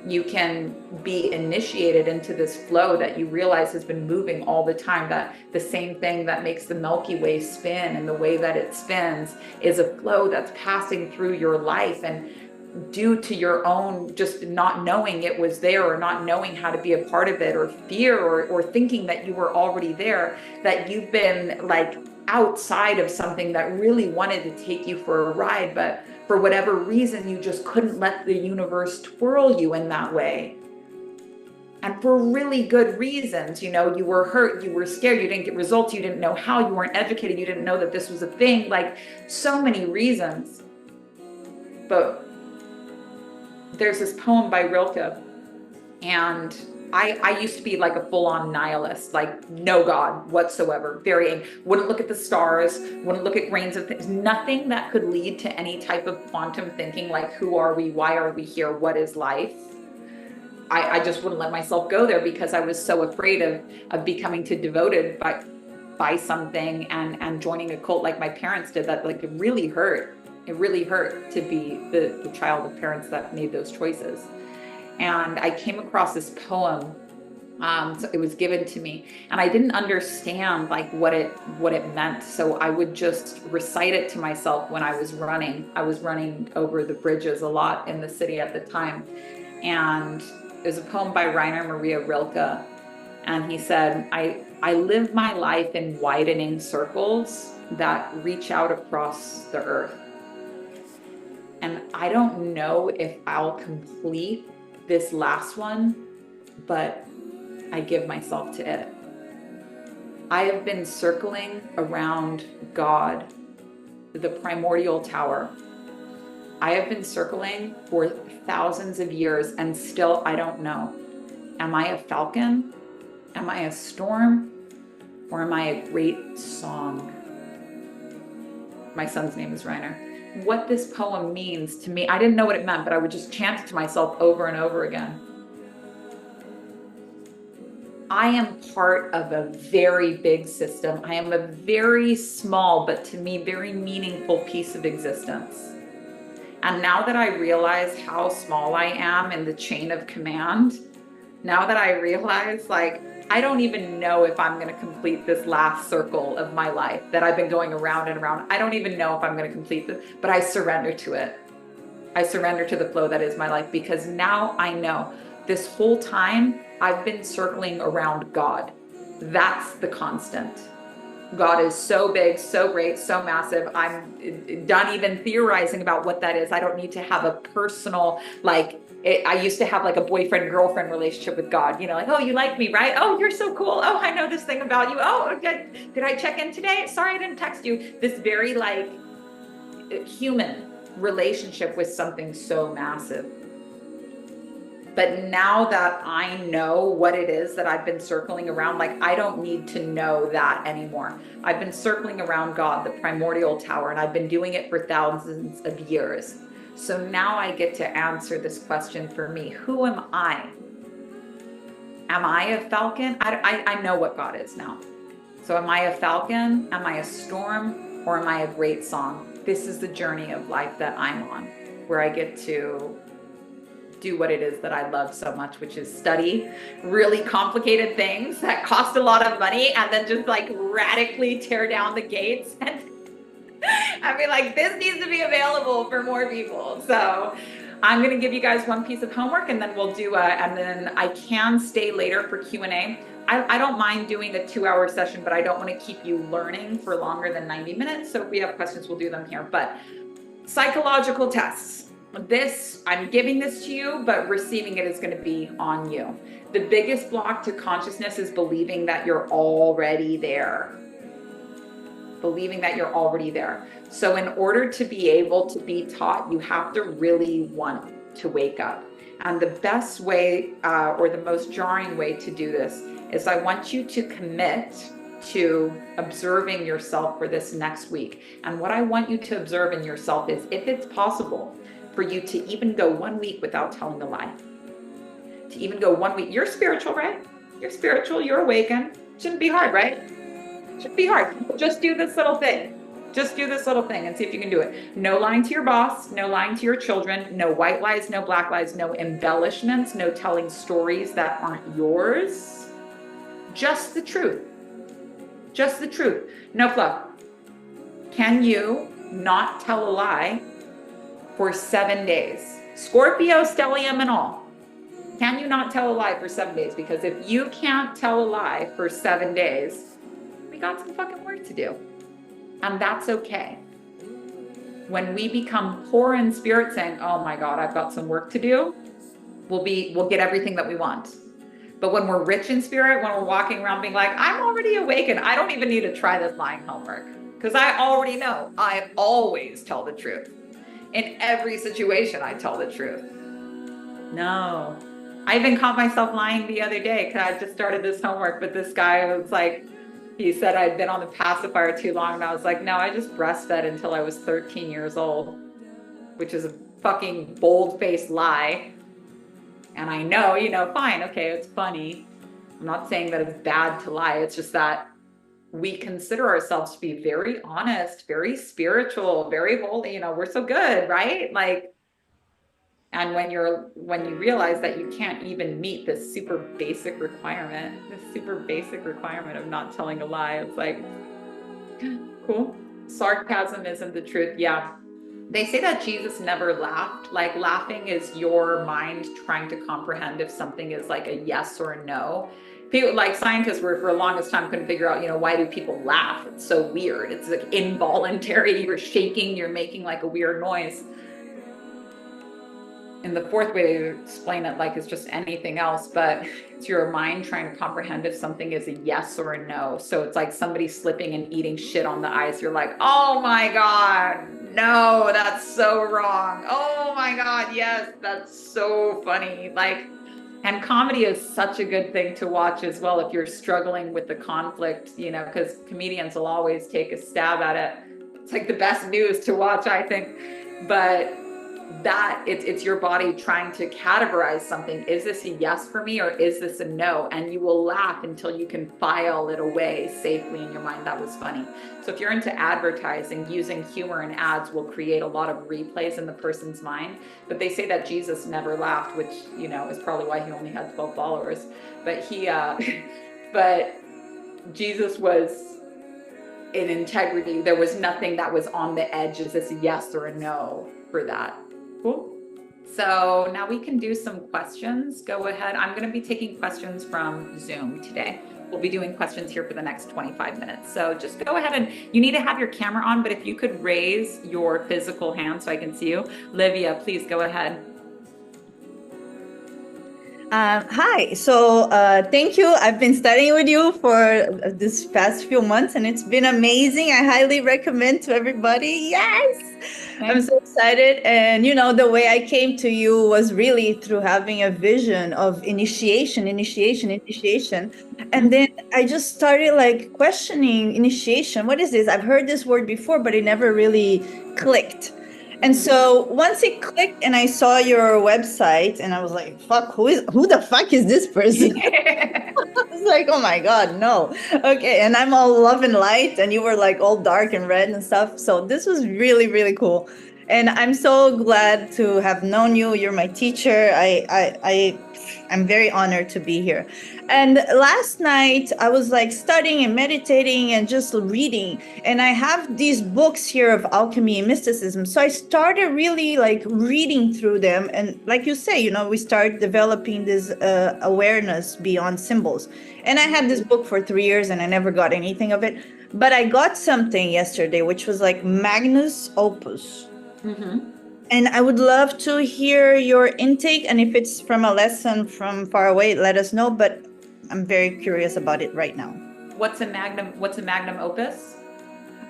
You can be initiated into this flow that you realize has been moving all the time, that the same thing that makes the Milky Way spin and the way that it spins is a flow that's passing through your life. And due to your own just not knowing it was there, or not knowing how to be a part of it, or fear, or thinking that you were already there, that you've been like outside of something that really wanted to take you for a ride, but for whatever reason you just couldn't let the universe twirl you in that way. And for really good reasons. You know, you were hurt, you were scared, you didn't get results, you didn't know how, you weren't educated, you didn't know that this was a thing, like so many reasons. But there's this poem by Rilke, and I used to be like a full-on nihilist, like no God whatsoever, wouldn't look at the stars, wouldn't look at grains of things, nothing that could lead to any type of quantum thinking, like who are we, why are we here, what is life. I just wouldn't let myself go there because I was so afraid of becoming too devoted by something and joining a cult like my parents did. That, like, it really hurt. It really hurt to be the child of parents that made those choices. And I came across this poem. So it was given to me, and I didn't understand like what it meant. So I would just recite it to myself when I was running. I was running over the bridges a lot in the city at the time. And there's a poem by Rainer Maria Rilke. And he said, I live my life in widening circles that reach out across the earth. And I don't know if I'll complete this last one, but I give myself to it. I have been circling around God, the primordial tower. I have been circling for thousands of years, and still I don't know. Am I a falcon? Am I a storm? Or am I a great song? My son's name is Rainer. What this poem means to me, I didn't know what it meant, but I would just chant it to myself over and over again. I am part of a very big system. I am a very small, but to me, very meaningful piece of existence. And now that I realize how small I am in the chain of command, now that I realize, like, I don't even know if I'm going to complete this last circle of my life that I've been going around and around. I don't even know if I'm going to complete this, but I surrender to it. I surrender to the flow that is my life, because now I know this whole time I've been circling around God. That's the constant. God is so big, so great, so massive. I'm done even theorizing about what that is. I don't need to have a personal, I used to have like a boyfriend girlfriend relationship with God, like, oh, you like me, right? Oh, you're so cool. Oh, I know this thing about you. Oh, did I check in today? Sorry, I didn't text you. This very like human relationship with something so massive. But now that I know what it is that I've been circling around, like I don't need to know that anymore. I've been circling around God, the primordial tower, and I've been doing it for thousands of years. So now I get to answer this question for me. Who am I? Am I a falcon? I know what God is now. So am I a falcon? Am I a storm? Or am I a great song? This is the journey of life that I'm on, where I get to do what it is that I love so much, which is study really complicated things that cost a lot of money and then just like radically tear down the gates. And I mean, like, this needs to be available for more people. So I'm going to give you guys one piece of homework and then we'll do and then I can stay later for Q&A. I don't mind doing a 2-hour session, but I don't want to keep you learning for longer than 90 minutes. So if we have questions, we'll do them here. But psychological tests. I'm giving this to you, but receiving it is going to be on you. The biggest block to consciousness is believing that you're already there. Believing that you're already there. So in order to be able to be taught, you have to really want to wake up. And the best way, or the most jarring way to do this is I want you to commit to observing yourself for this next week. And what I want you to observe in yourself is, if it's possible for you to even go 1 week without telling a lie, to even go 1 week. You're spiritual, right? You're spiritual, you're awakened. Shouldn't be hard, right? Shouldn't be hard. Just do this little thing. Just do this little thing and see if you can do it. No lying to your boss, no lying to your children, no white lies, no black lies, no embellishments, no telling stories that aren't yours. Just the truth. Just the truth. No fluff. Can you not tell a lie for 7 days? Scorpio, stellium, and all. Can you not tell a lie for 7 days? Because if you can't tell a lie for 7 days, we got some fucking work to do. And that's okay. When we become poor in spirit saying, oh my God, I've got some work to do, we'll get everything that we want. But when we're rich in spirit, when we're walking around being like, I'm already awakened, I don't even need to try this lying homework because I already know I always tell the truth. In every situation, I tell the truth. No, I even caught myself lying the other day because I just started this homework, but this guy was like, he said I'd been on the pacifier too long. And I was like, no, I just breastfed until I was 13 years old, which is a fucking bold-faced lie. And I know, fine, okay, it's funny. I'm not saying that it's bad to lie. It's just that we consider ourselves to be very honest, very spiritual, very holy. We're so good, right? Like, and when you realize that you can't even meet this super basic requirement of not telling a lie, it's like, cool. Sarcasm isn't the truth. Yeah. They say that Jesus never laughed. Like, laughing is your mind trying to comprehend if something is like a yes or a no. People, like scientists were for the longest time couldn't figure out, why do people laugh? It's so weird. It's like involuntary. You're shaking, you're making like a weird noise. And the fourth way to explain it, like, it's just anything else, but it's your mind trying to comprehend if something is a yes or a no. So it's like somebody slipping and eating shit on the ice. You're like, oh my God, no, that's so wrong. Oh my God, yes, that's so funny. Like, and comedy is such a good thing to watch as well if you're struggling with the conflict, because comedians will always take a stab at it. It's like the best news to watch, I think. But that it's your body trying to categorize something. Is this a yes for me or is this a no? And you will laugh until you can file it away safely in your mind. That was funny. So if you're into advertising, using humor in ads will create a lot of replays in the person's mind. But they say that Jesus never laughed, which, is probably why he only had 12 followers. But but Jesus was in integrity. There was nothing that was on the edge. Is this a yes or a no for that? Cool. So now we can do some questions. Go ahead. I'm going to be taking questions from Zoom today. we'll be doing questions here for the next 25 minutes. So just go ahead, and you need to have your camera on, but if you could raise your physical hand so I can see you. Livia, please go ahead. Hi. Thank you. I've been studying with you for this past few months, and it's been amazing. I highly recommend to everybody. Yes. I'm Thanks. so excited. And the way I came to you was really through having a vision of initiation. And then I just started like questioning initiation. What is this? I've heard this word before, but it never really clicked. And so once it clicked and I saw your website and I was like, fuck, who the fuck is this person? I was like, oh my God, no. Okay. And I'm all love and light, and you were like all dark and red and stuff. So this was really, really cool. And I'm so glad to have known you. You're my teacher. I'm very honored to be here. And last night I was like studying and meditating and just reading. And I have these books here of alchemy and mysticism. So I started really like reading through them. And like you say, we start developing this awareness beyond symbols. And I had this book for 3 years and I never got anything of it. But I got something yesterday, which was like Magnus Opus. Mm-hmm. And I would love to hear your intake. And if it's from a lesson from far away, let us know. But I'm very curious about it right now. What's a magnum opus?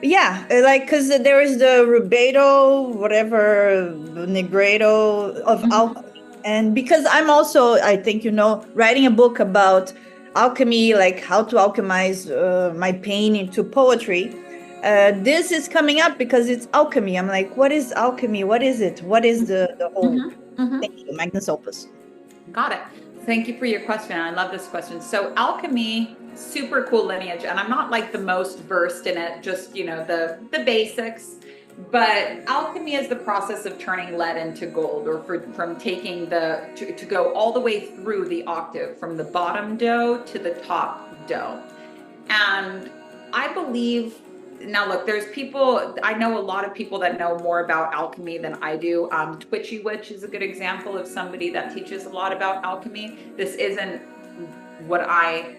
Yeah, like because there is the rubedo, whatever, negredo of Mm-hmm. alchemy. And because I'm also, I think, writing a book about alchemy, like how to alchemize my pain into poetry. This is coming up because it's alchemy. I'm like, what is alchemy? What is it? What is the whole Mm-hmm. Mm-hmm. thing? Magnus Opus. Got it. Thank you for your question. I love this question. So alchemy, super cool lineage, and I'm not like the most versed in it, just the basics. But alchemy is the process of turning lead into gold, or from taking to go all the way through the octave, from the bottom dough to the top dough. And I believe, now look, there's people, I know a lot of people that know more about alchemy than I do. Twitchy Witch is a good example of somebody that teaches a lot about alchemy. This isn't what I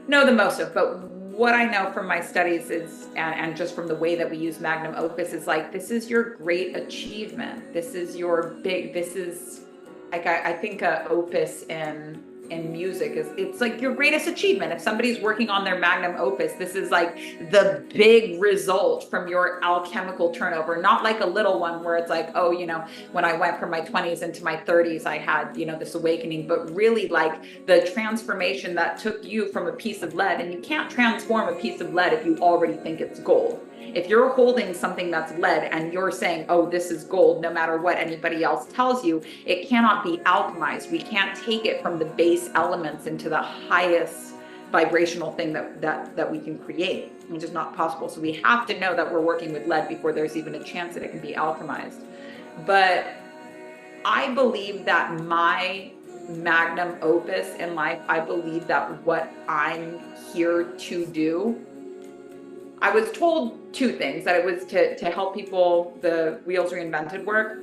know the most of, but what I know from my studies is, and just from the way that we use magnum opus, is like, this is your great achievement. This is your this is like, I think a opus in music is, it's like your greatest achievement. If somebody's working on their magnum opus, this is like the big result from your alchemical turnover, not like a little one where it's like, oh, when I went from my 20s into my 30s, I had, this awakening, but really like the transformation that took you from a piece of lead. And you can't transform a piece of lead if you already think it's gold. If you're holding something that's lead and you're saying, oh, this is gold, no matter what anybody else tells you, it cannot be alchemized. We can't take it from the base elements into the highest vibrational thing that we can create. It's just not possible. So we have to know that we're working with lead before there's even a chance that it can be alchemized. But I believe that my magnum opus in life, I believe that what I'm here to do, I was told two things: that it was to help people, the Wheels Reinvented work,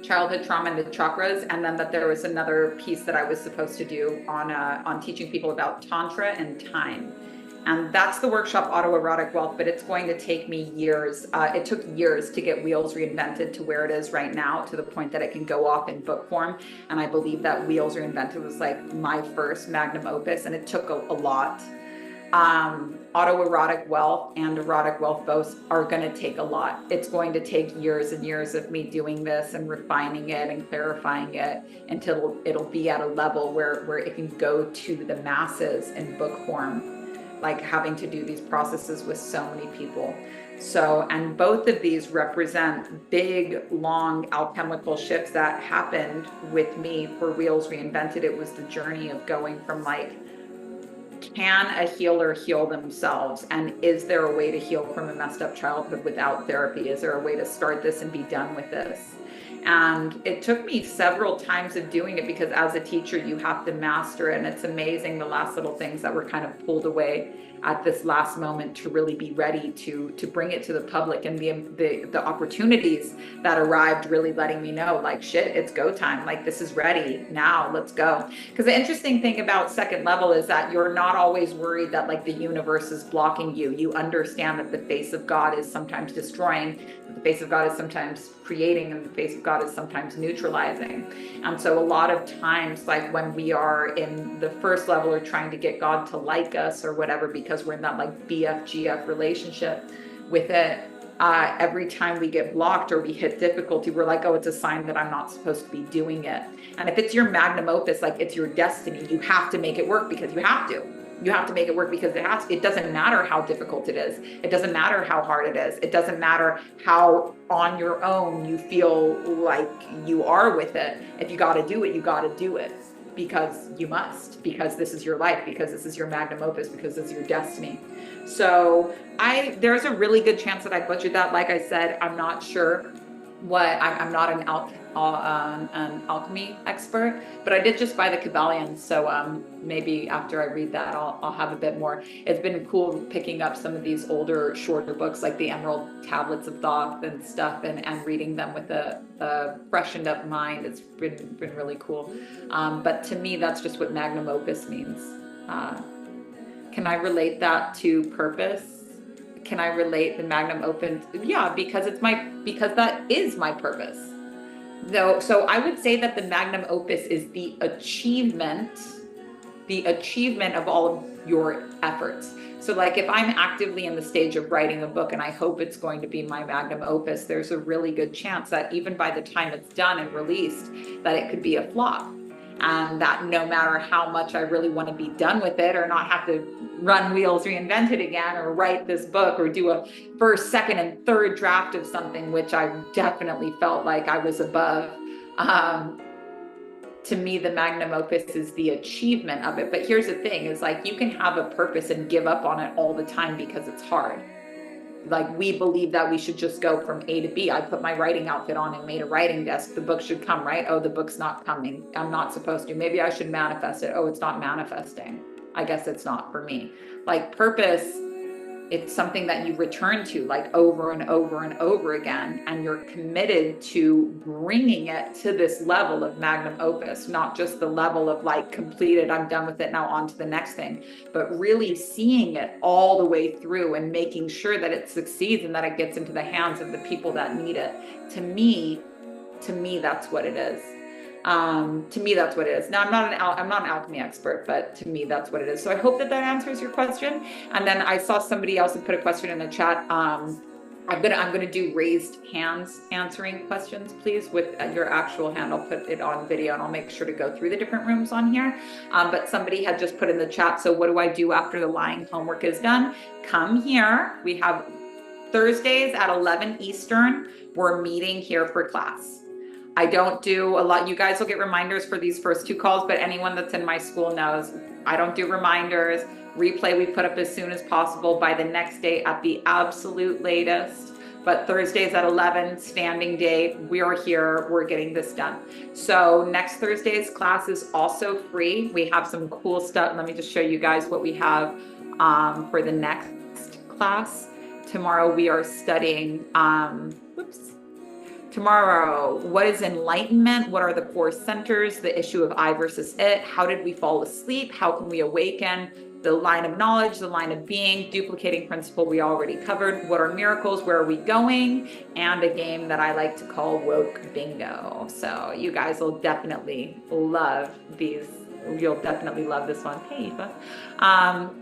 childhood trauma and the chakras, and then that there was another piece that I was supposed to do on teaching people about tantra and time. And that's the workshop Autoerotic Wealth, but it's going to take me years. It took years to get Wheels Reinvented to where it is right now, to the point that it can go off in book form. And I believe that Wheels Reinvented was like my first magnum opus, and it took a lot. Autoerotic Wealth and Erotic Wealth both are going to take a lot. It's going to take years and years of me doing this and refining it and clarifying it until it'll be at a level where it can go to the masses in book form, like having to do these processes with so many people. So, and both of these represent big, long alchemical shifts that happened with me. For Wheels Reinvented, it was the journey of going from like, can a healer heal themselves? And is there a way to heal from a messed up childhood without therapy? Is there a way to start this and be done with this? And it took me several times of doing it because as a teacher, you have to master it. And it's amazing the last little things that were kind of pulled away at this last moment to really be ready to bring it to the public, and the opportunities that arrived really letting me know, like, shit, it's go time. Like, this is ready now, let's go. Because the interesting thing about second level is that you're not always worried that like the universe is blocking you. You understand that the face of God is sometimes destroying, that the face of God is sometimes creating, and the face of God is sometimes neutralizing. And so a lot of times, like when we are in the first level or trying to get God to like us or whatever, because we're in that like BFGF relationship with it, every time we get blocked or we hit difficulty, we're like, oh, it's a sign that I'm not supposed to be doing it. And if it's your magnum opus, like it's your destiny, you have to make it work because you have to. You have to make it work because it has. It doesn't matter how difficult it is. It doesn't matter how hard it is. It doesn't matter how on your own you feel like you are with it. If you got to do it, you got to do it because you must, because this is your life, because this is your magnum opus, because this is your destiny. So there's a really good chance that I butchered that. Like I said, I'm not sure I'm not an alchemy expert, but I did just buy the Kabbalion. So maybe after I read that, I'll have a bit more. It's been cool picking up some of these older, shorter books like the Emerald Tablets of Thoth and stuff, and reading them with a freshened up mind. It's been really cool. But to me, that's just what magnum opus means. Uh, can I relate that to purpose? Can I relate the magnum opus? Yeah, because because that is my purpose. Though, so I would say that the magnum opus is the achievement of all of your efforts. So like if I'm actively in the stage of writing a book and I hope it's going to be my magnum opus, there's a really good chance that even by the time it's done and released, that it could be a flop. And that no matter how much I really want to be done with it or not have to run wheels, reinvent it again, or write this book or do a first, second, and third draft of something, which I definitely felt like I was above. Um, to me, the magnum opus is the achievement of it. But here's the thing is like you can have a purpose and give up on it all the time because it's hard. Like we believe that we should just go from A to B. I put my writing outfit on and made a writing desk. The book should come, right? Oh, the book's not coming. I'm not supposed to. Maybe I should manifest it. Oh, it's not manifesting. I guess it's not for me. Like purpose, it's something that you return to like over and over and over again, and you're committed to bringing it to this level of magnum opus, not just the level of like completed, I'm done with it, now on to the next thing, but really seeing it all the way through and making sure that it succeeds and that it gets into the hands of the people that need it. To me that's what it is. To me that's what it is. Now I'm not an alchemy expert, but to me that's what it is. So I hope that answers your question. And then I saw somebody else had put a question in the chat. I'm gonna do raised hands answering questions, please, with your actual hand. I'll put it on video and I'll make sure to go through the different rooms on here. But somebody had just put in the chat, so what do I do after the lying homework is done? Come here. We have Thursdays at 11 Eastern. We're meeting here for class. I don't do a lot. You guys will get reminders for these first two calls, but anyone that's in my school knows I don't do reminders. Replay we put up as soon as possible by the next day at the absolute latest. But Thursdays at 11, standing date, we are here, we're getting this done. So next Thursday's class is also free. We have some cool stuff. Let me just show you guys what we have for the next class. Tomorrow we are studying, Tomorrow, what is enlightenment? What are the core centers? The issue of I versus it. How did we fall asleep? How can we awaken? The line of knowledge, the line of being, duplicating principle we already covered. What are miracles? Where are we going? And a game that I like to call woke bingo. So you guys will definitely love these. You'll definitely love this one. Hey, Eva.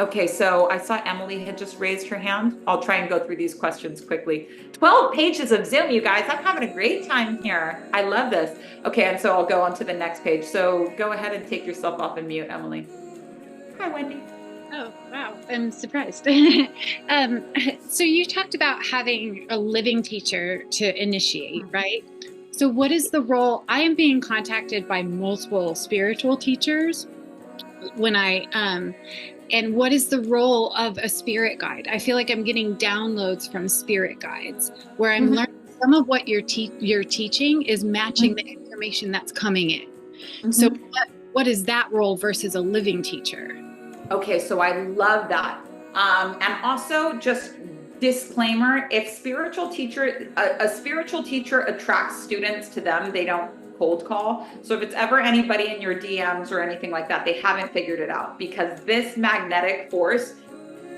Okay, so I saw Emily had just raised her hand. I'll try and go through these questions quickly. 12 pages of Zoom, you guys. I'm having a great time here. I love this. Okay, and so I'll go on to the next page. So go ahead and take yourself off and mute, Emily. Hi, Wendy. Oh, wow. I'm surprised. So you talked about having a living teacher to initiate, right? So what is the role? I am being contacted by multiple spiritual teachers and what is the role of a spirit guide? I feel like I'm getting downloads from spirit guides where I'm learning some of what you're teaching is matching the information that's coming in. Mm-hmm. So what is that role versus a living teacher? Okay, so I love that. And also just disclaimer, if a spiritual teacher attracts students to them, they don't cold call. So if it's ever anybody in your DMs or anything like that, they haven't figured it out, because this magnetic force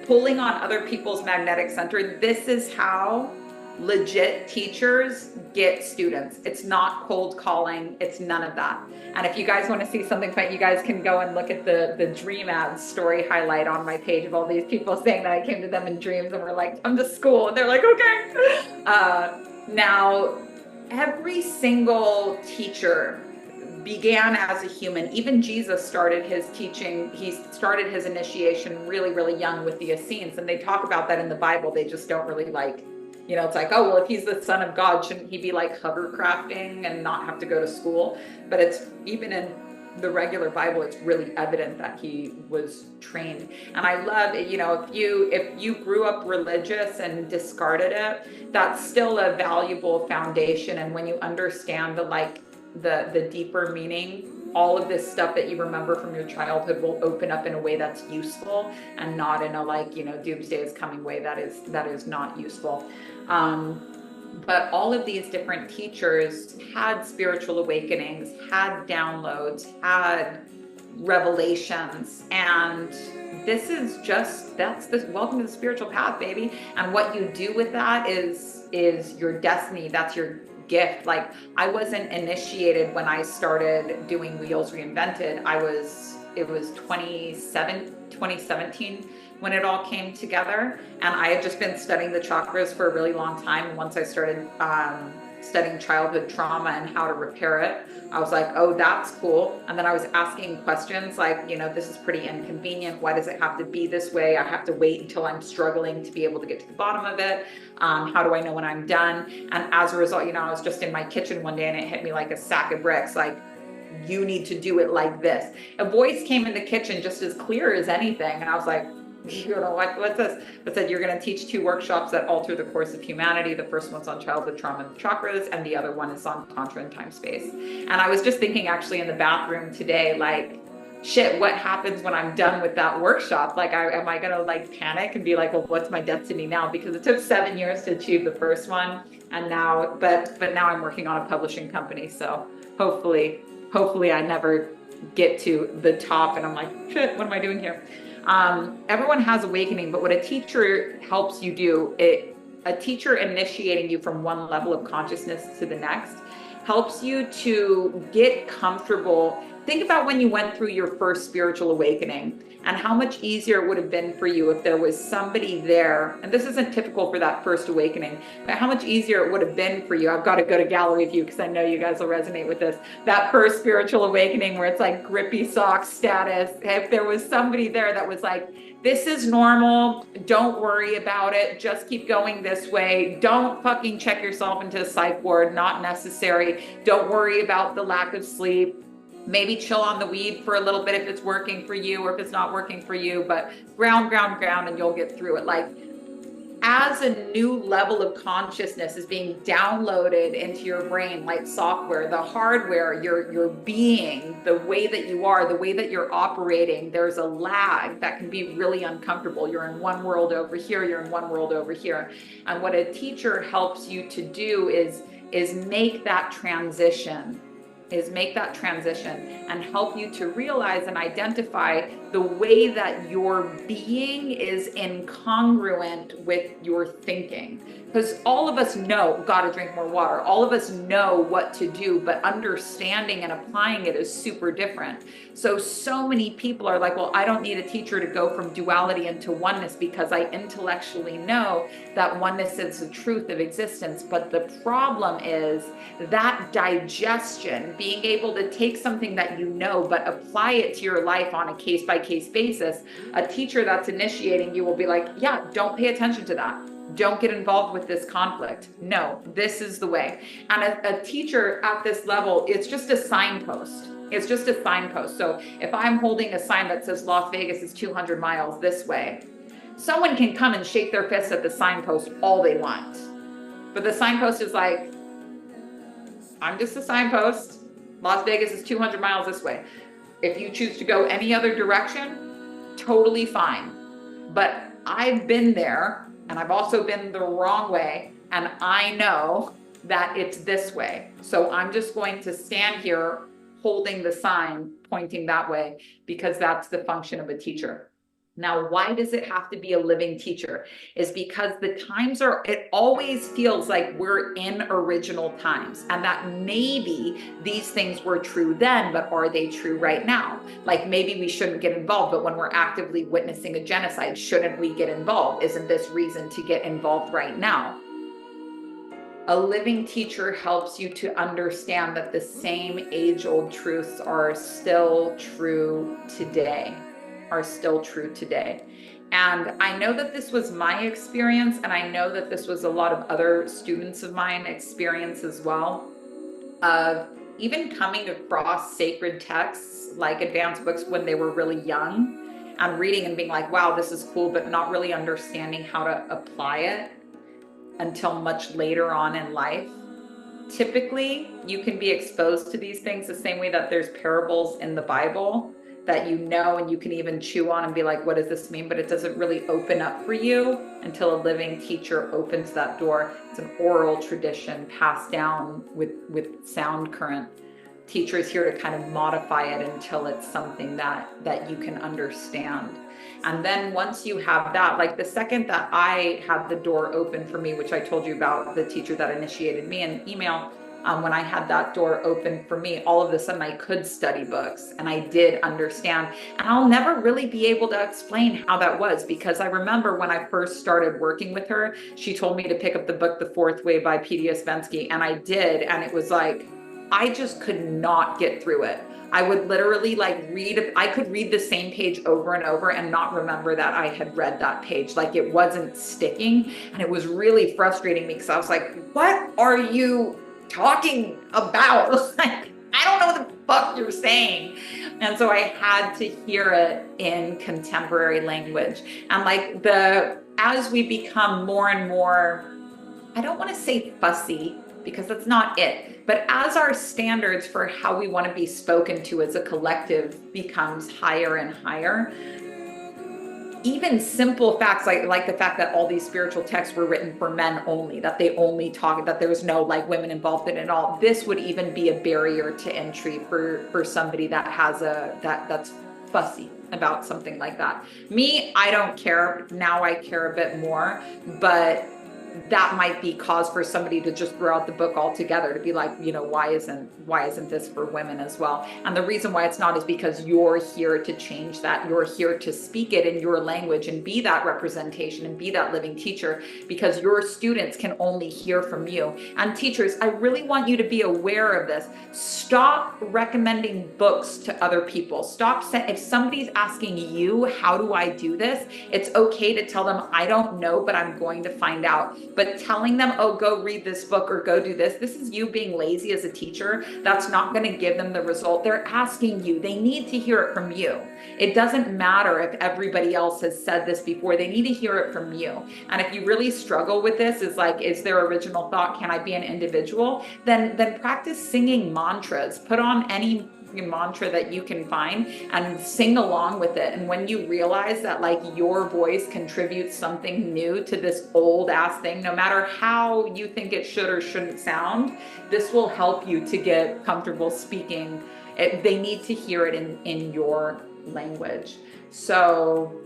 pulling on other people's magnetic center, this is how legit teachers get students. It's not cold calling. It's none of that. And if you guys want to see something fun, you guys can go and look at the dream ads story highlight on my page of all these people saying that I came to them in dreams and were like, come to school. And they're like, okay. Now, every single teacher began as a human. Even Jesus started his teaching. He started his initiation really, really young with the Essenes. And they talk about that in the Bible. They just don't really like, it's like, oh, well, if he's the son of God, shouldn't he be like hovercrafting and not have to go to school? But it's even in the regular Bible, it's really evident that he was trained. And I love it, if you grew up religious and discarded it, that's still a valuable foundation. And when you understand the deeper meaning, all of this stuff that you remember from your childhood will open up in a way that's useful, and not in a doomsday is coming way that is not useful. But all of these different teachers had spiritual awakenings, had downloads, had revelations, and that's the welcome to the spiritual path, baby. And what you do with that is your destiny. That's your gift. Like, I wasn't initiated when I started doing Wheels Reinvented. It was 2017 when it all came together, and I had just been studying the chakras for a really long time. And once I started studying childhood trauma and how to repair it, I was like, oh, that's cool. And then I was asking questions like, this is pretty inconvenient. Why does it have to be this way? I have to wait until I'm struggling to be able to get to the bottom of it. How do I know when I'm done? And as a result, I was just in my kitchen one day and it hit me like a sack of bricks. Like, you need to do it like this. A voice came in the kitchen just as clear as anything. And I was like, what's this? But said, you're going to teach 2 workshops that alter the course of humanity. The first one's on childhood trauma and chakras, and the other one is on Tantra and time space. And I was just thinking actually in the bathroom today, like, shit, what happens when I'm done with that workshop? Like, am I going to panic and be like, well, what's my destiny now? Because it took 7 years to achieve the first one. And now, but now I'm working on a publishing company. So hopefully I never get to the top and I'm like, shit, what am I doing here? Everyone has awakening, but what a teacher helps you do, a teacher initiating you from one level of consciousness to the next, helps you to get comfortable. Think about when you went through your first spiritual awakening and how much easier it would have been for you if there was somebody there. And this isn't typical for that first awakening, but how much easier it would have been for you. I've got to go to gallery view because I know you guys will resonate with this. That first spiritual awakening where it's like grippy sock status. If there was somebody there that was like, this is normal, don't worry about it, just keep going this way. Don't fucking check yourself into a psych ward, not necessary. Don't worry about the lack of sleep. Maybe chill on the weed for a little bit if it's working for you, or if it's not working for you, but ground, and you'll get through it. Like, as a new level of consciousness is being downloaded into your brain, like software, the hardware, your being, the way that you are, the way that you're operating, there's a lag that can be really uncomfortable. You're in one world over here, you're in one world over here. And what a teacher helps you to do is make that transition and help you to realize and identify the way that your being is incongruent with your thinking. Because all of us know, gotta drink more water. All of us know what to do, but understanding and applying it is super different. So many people are like, well, I don't need a teacher to go from duality into oneness because I intellectually know that oneness is the truth of existence. But the problem is that digestion, being able to take something that you know, but apply it to your life on a case-by-case basis. A teacher that's initiating you will be like, yeah, don't pay attention to that. Don't get involved with this conflict. No, this is the way. And a teacher at this level, it's just a signpost. It's just a signpost. So if I'm holding a sign that says Las Vegas is 200 miles this way, someone can come and shake their fist at the signpost all they want. But the signpost is like, I'm just a signpost. Las Vegas is 200 miles this way. If you choose to go any other direction, totally fine. But I've been there, and I've also been the wrong way, and I know that it's this way. So I'm just going to stand here holding the sign pointing that way, because that's the function of a teacher. Now, why does it have to be a living teacher? Is because the times are, it always feels like we're in original times, and that maybe these things were true then, but are they true right now? Like maybe we shouldn't get involved, but when we're actively witnessing a genocide, shouldn't we get involved? Isn't this reason to get involved right now? A living teacher helps you to understand that the same age-old truths are still true today, And I know that this was my experience, and I know that this was a lot of other students of mine experience as well, of even coming across sacred texts like advanced books when they were really young, and reading and being like, wow, this is cool, but not really understanding how to apply it until much later on in life. Typically, you can be exposed to these things the same way that there's parables in the Bible that you know, and you can even chew on and be like, what does this mean? But it doesn't really open up for you until a living teacher opens that door. It's an oral tradition passed down with sound current. Teacher is here to kind of modify it until it's something that you can understand. And then once you have that, like the second that I had the door open for me, which I told you about, the teacher that initiated me in email, when I had that door open for me, all of a sudden I could study books, and I did understand. And I'll never really be able to explain how that was, because I remember when I first started working with her, she told me to pick up the book, The Fourth Way by P.D. Ouspensky, and I did. And it was like, I just could not get through it. I would literally like I could read the same page over and over and not remember that I had read that page. Like it wasn't sticking. And it was really frustrating me, because I was like, what are you talking about? Like, I don't know what the fuck you're saying. And so I had to hear it in contemporary language. And like as we become more and more, I don't want to say fussy, because that's not it. But as our standards for how we want to be spoken to as a collective becomes higher and higher, even simple facts like the fact that all these spiritual texts were written for men only, that they only talk, that there was no like women involved in it at all, this would even be a barrier to entry for somebody that has that's fussy about something like that. Me, I don't care. Now I care a bit more, but that might be cause for somebody to just throw out the book altogether, to be like, why isn't this for women as well? And the reason why it's not is because you're here to change that. You're here to speak it in your language and be that representation and be that living teacher, because your students can only hear from you. And teachers, I really want you to be aware of this. Stop recommending books to other people. If somebody's asking you, how do I do this? It's okay to tell them, I don't know, but I'm going to find out. But telling them, oh, go read this book or go do this is you being lazy as a teacher. That's not going to give them the result. They're asking you. They need to hear it from you. It doesn't matter if everybody else has said this before. They need to hear it from you. And if you really struggle with this, is their original thought, can I be an individual? Then practice singing mantras. Put on any mantra that you can find and sing along with it. And when you realize that like your voice contributes something new to this old ass thing, no matter how you think it should or shouldn't sound, this will help you to get comfortable speaking. They need to hear it in your language. So,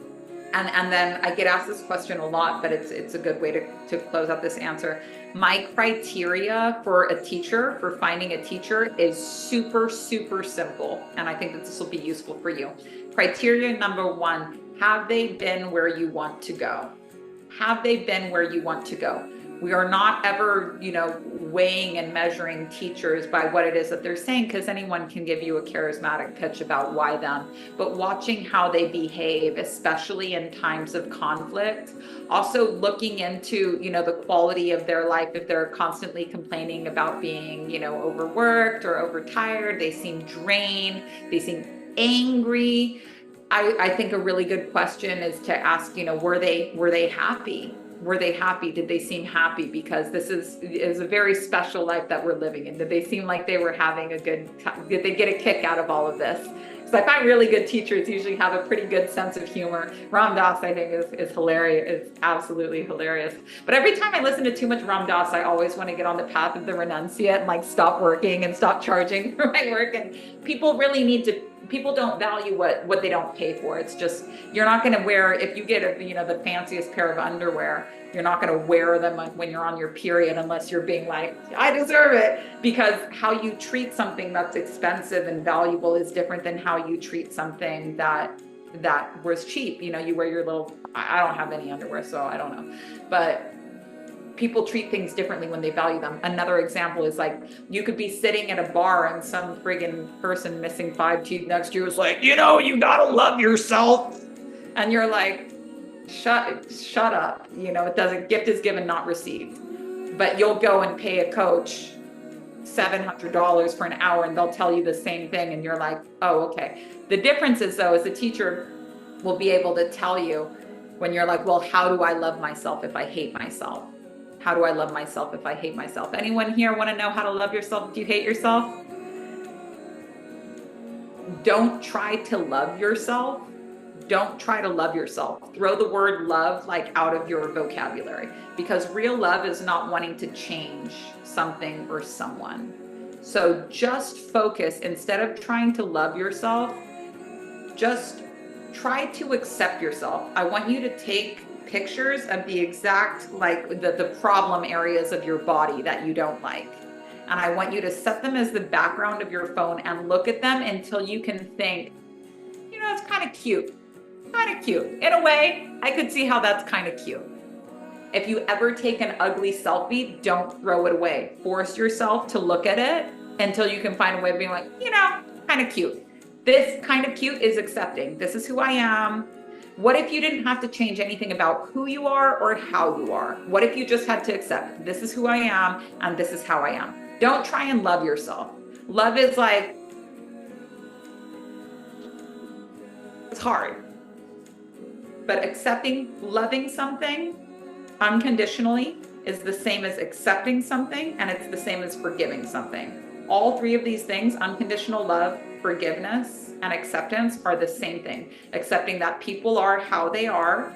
and then I get asked this question a lot, but it's a good way to close out this answer. My criteria for finding a teacher is super, super simple. And I think that this will be useful for you. Criteria number one, have they been where you want to go? Have they been where you want to go? We are not ever, weighing and measuring teachers by what it is that they're saying, because anyone can give you a charismatic pitch about why them. But watching how they behave, especially in times of conflict, also looking into, the quality of their life. If they're constantly complaining about being, overworked or overtired, they seem drained, they seem angry. I think a really good question is to ask, were they happy? were they happy? Did they seem happy? Because this is a very special life that we're living in. Did they seem like they were having a good time? Did they get a kick out of all of this? So I find really good teachers usually have a pretty good sense of humor. Ram Dass, I think, is hilarious. It's absolutely hilarious. But every time I listen to too much Ram Dass, I always want to get on the path of the renunciate and like stop working and stop charging for my work. And people really need to, people don't value what they don't pay for. It's just, you're not going to wear, if you get the fanciest pair of underwear, you're not going to wear them when you're on your period unless you're being like, I deserve it. Because how you treat something that's expensive and valuable is different than how you treat something that was cheap. You wear your little, I don't have any underwear, so I don't know. But people treat things differently when they value them. Another example is like, you could be sitting at a bar and some friggin' person missing 5 teeth next to you is like, you gotta love yourself. And you're like, shut up. It doesn't, gift is given, not received. But you'll go and pay a coach $700 for an hour and they'll tell you the same thing. And you're like, oh, okay. The difference is though, is the teacher will be able to tell you when you're like, well, how do I love myself if I hate myself? How do I love myself if I hate myself? Anyone here want to know how to love yourself if you hate yourself? Don't try to love yourself. Don't try to love yourself. Throw the word love out of your vocabulary, because real love is not wanting to change something or someone. So just focus, instead of trying to love yourself, just try to accept yourself. I want you to take pictures of the exact, the problem areas of your body that you don't like. And I want you to set them as the background of your phone and look at them until you can think, it's kind of cute. Kind of cute. In a way, I could see how that's kind of cute. If you ever take an ugly selfie, don't throw it away. Force yourself to look at it until you can find a way of being like, kind of cute. This kind of cute is accepting. This is who I am. What if you didn't have to change anything about who you are or how you are? What if you just had to accept, this is who I am and this is how I am? Don't try and love yourself. Love is it's hard. But loving something unconditionally is the same as accepting something, and it's the same as forgiving something. All 3 of these things, unconditional love, forgiveness, and acceptance, are the same thing. Accepting that people are how they are,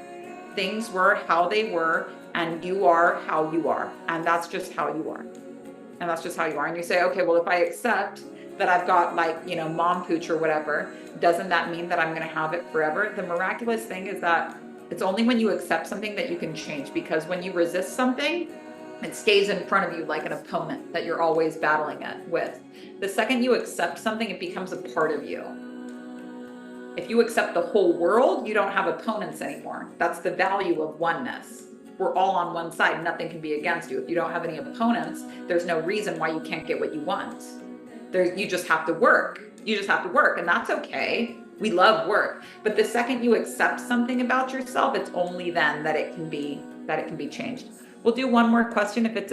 things were how they were, and you are how you are. And that's just how you are. And that's just how you are. And you say, okay, well, if I accept that I've got mom pooch or whatever, doesn't that mean that I'm going to have it forever? The miraculous thing is that it's only when you accept something that you can change, because when you resist something, it stays in front of you like an opponent that you're always battling it with. The second you accept something, it becomes a part of you. If you accept the whole world, you don't have opponents anymore. That's the value of oneness. We're all on one side. Nothing can be against you. If you don't have any opponents, there's no reason why you can't get what you want. You just have to work. You just have to work, and that's okay. We love work. But the second you accept something about yourself, it's only then that it can be changed. We'll do one more question if it's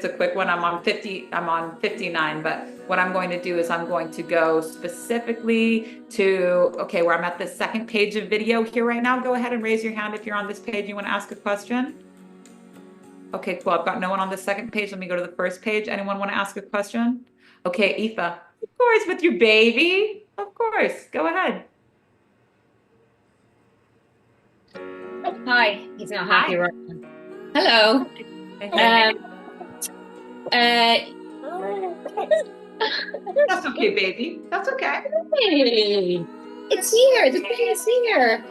a quick one. I'm on 59, but what I'm going to do is I'm going to go specifically to, where I'm at the second page of video here right now. Go ahead and raise your hand if you're on this page, you want to ask a question. Okay, cool. I've got no one on the second page. Let me go to the first page. Anyone want to ask a question? Okay, Aoife, of course, with your baby. Of course, go ahead. Hi, he's not happy right now. Hello. That's okay, baby. That's okay. Hey, it's here. The baby is here.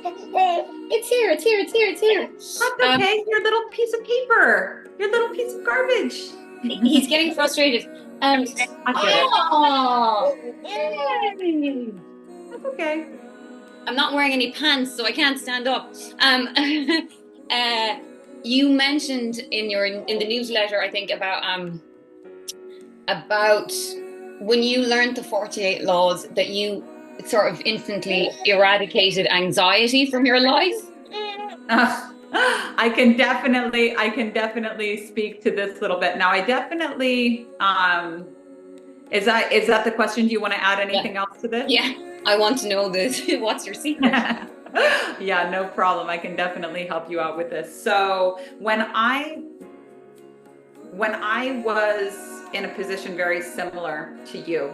It's here. It's here. It's here. It's here. That's okay. Your little piece of paper. Your little piece of garbage. He's getting frustrated. Oh, yay. That's okay. I'm not wearing any pants, so I can't stand up. You mentioned in the newsletter, I think, about when you learned the 48 laws, that you sort of instantly eradicated anxiety from your life. I can definitely speak to this a little bit. Now, I definitely, is that the question? Do you want to add anything else to this? Yeah, I want to know this. What's your secret? Yeah, no problem. I can definitely help you out with this. So when I was in a position very similar to you,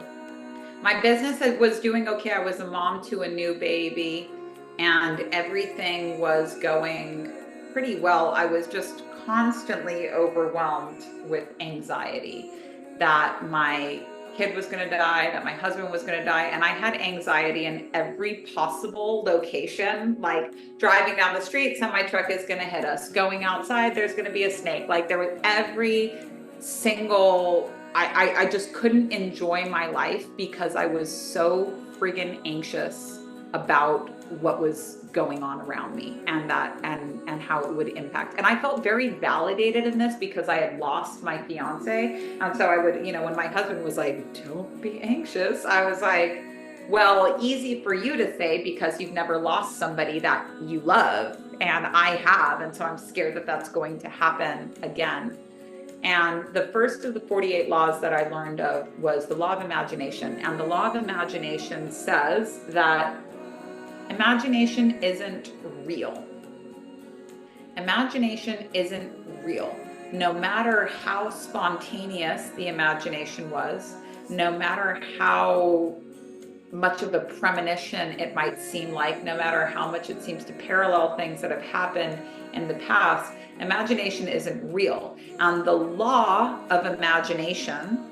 my business was doing okay. I was a mom to a new baby and everything was going pretty well. I was just constantly overwhelmed with anxiety that my kid was going to die, that my husband was going to die. And I had anxiety in every possible location, like driving down the street, semi truck is going to hit us. Going outside, there's going to be a snake. Like there was every single I just couldn't enjoy my life because I was so friggin' anxious about what was going on around me and that and how it would impact. And I felt very validated in this because I had lost my fiance. And so I would, when my husband was like, "Don't be anxious," I was like, well, easy for you to say because you've never lost somebody that you love, and I have, and so I'm scared that that's going to happen again. And the first of the 48 laws that I learned of was the law of imagination. And the law of imagination says that imagination isn't real. Imagination isn't real. No matter how spontaneous the imagination was, no matter how much of a premonition it might seem like, no matter how much it seems to parallel things that have happened in the past, imagination isn't real. And the law of imagination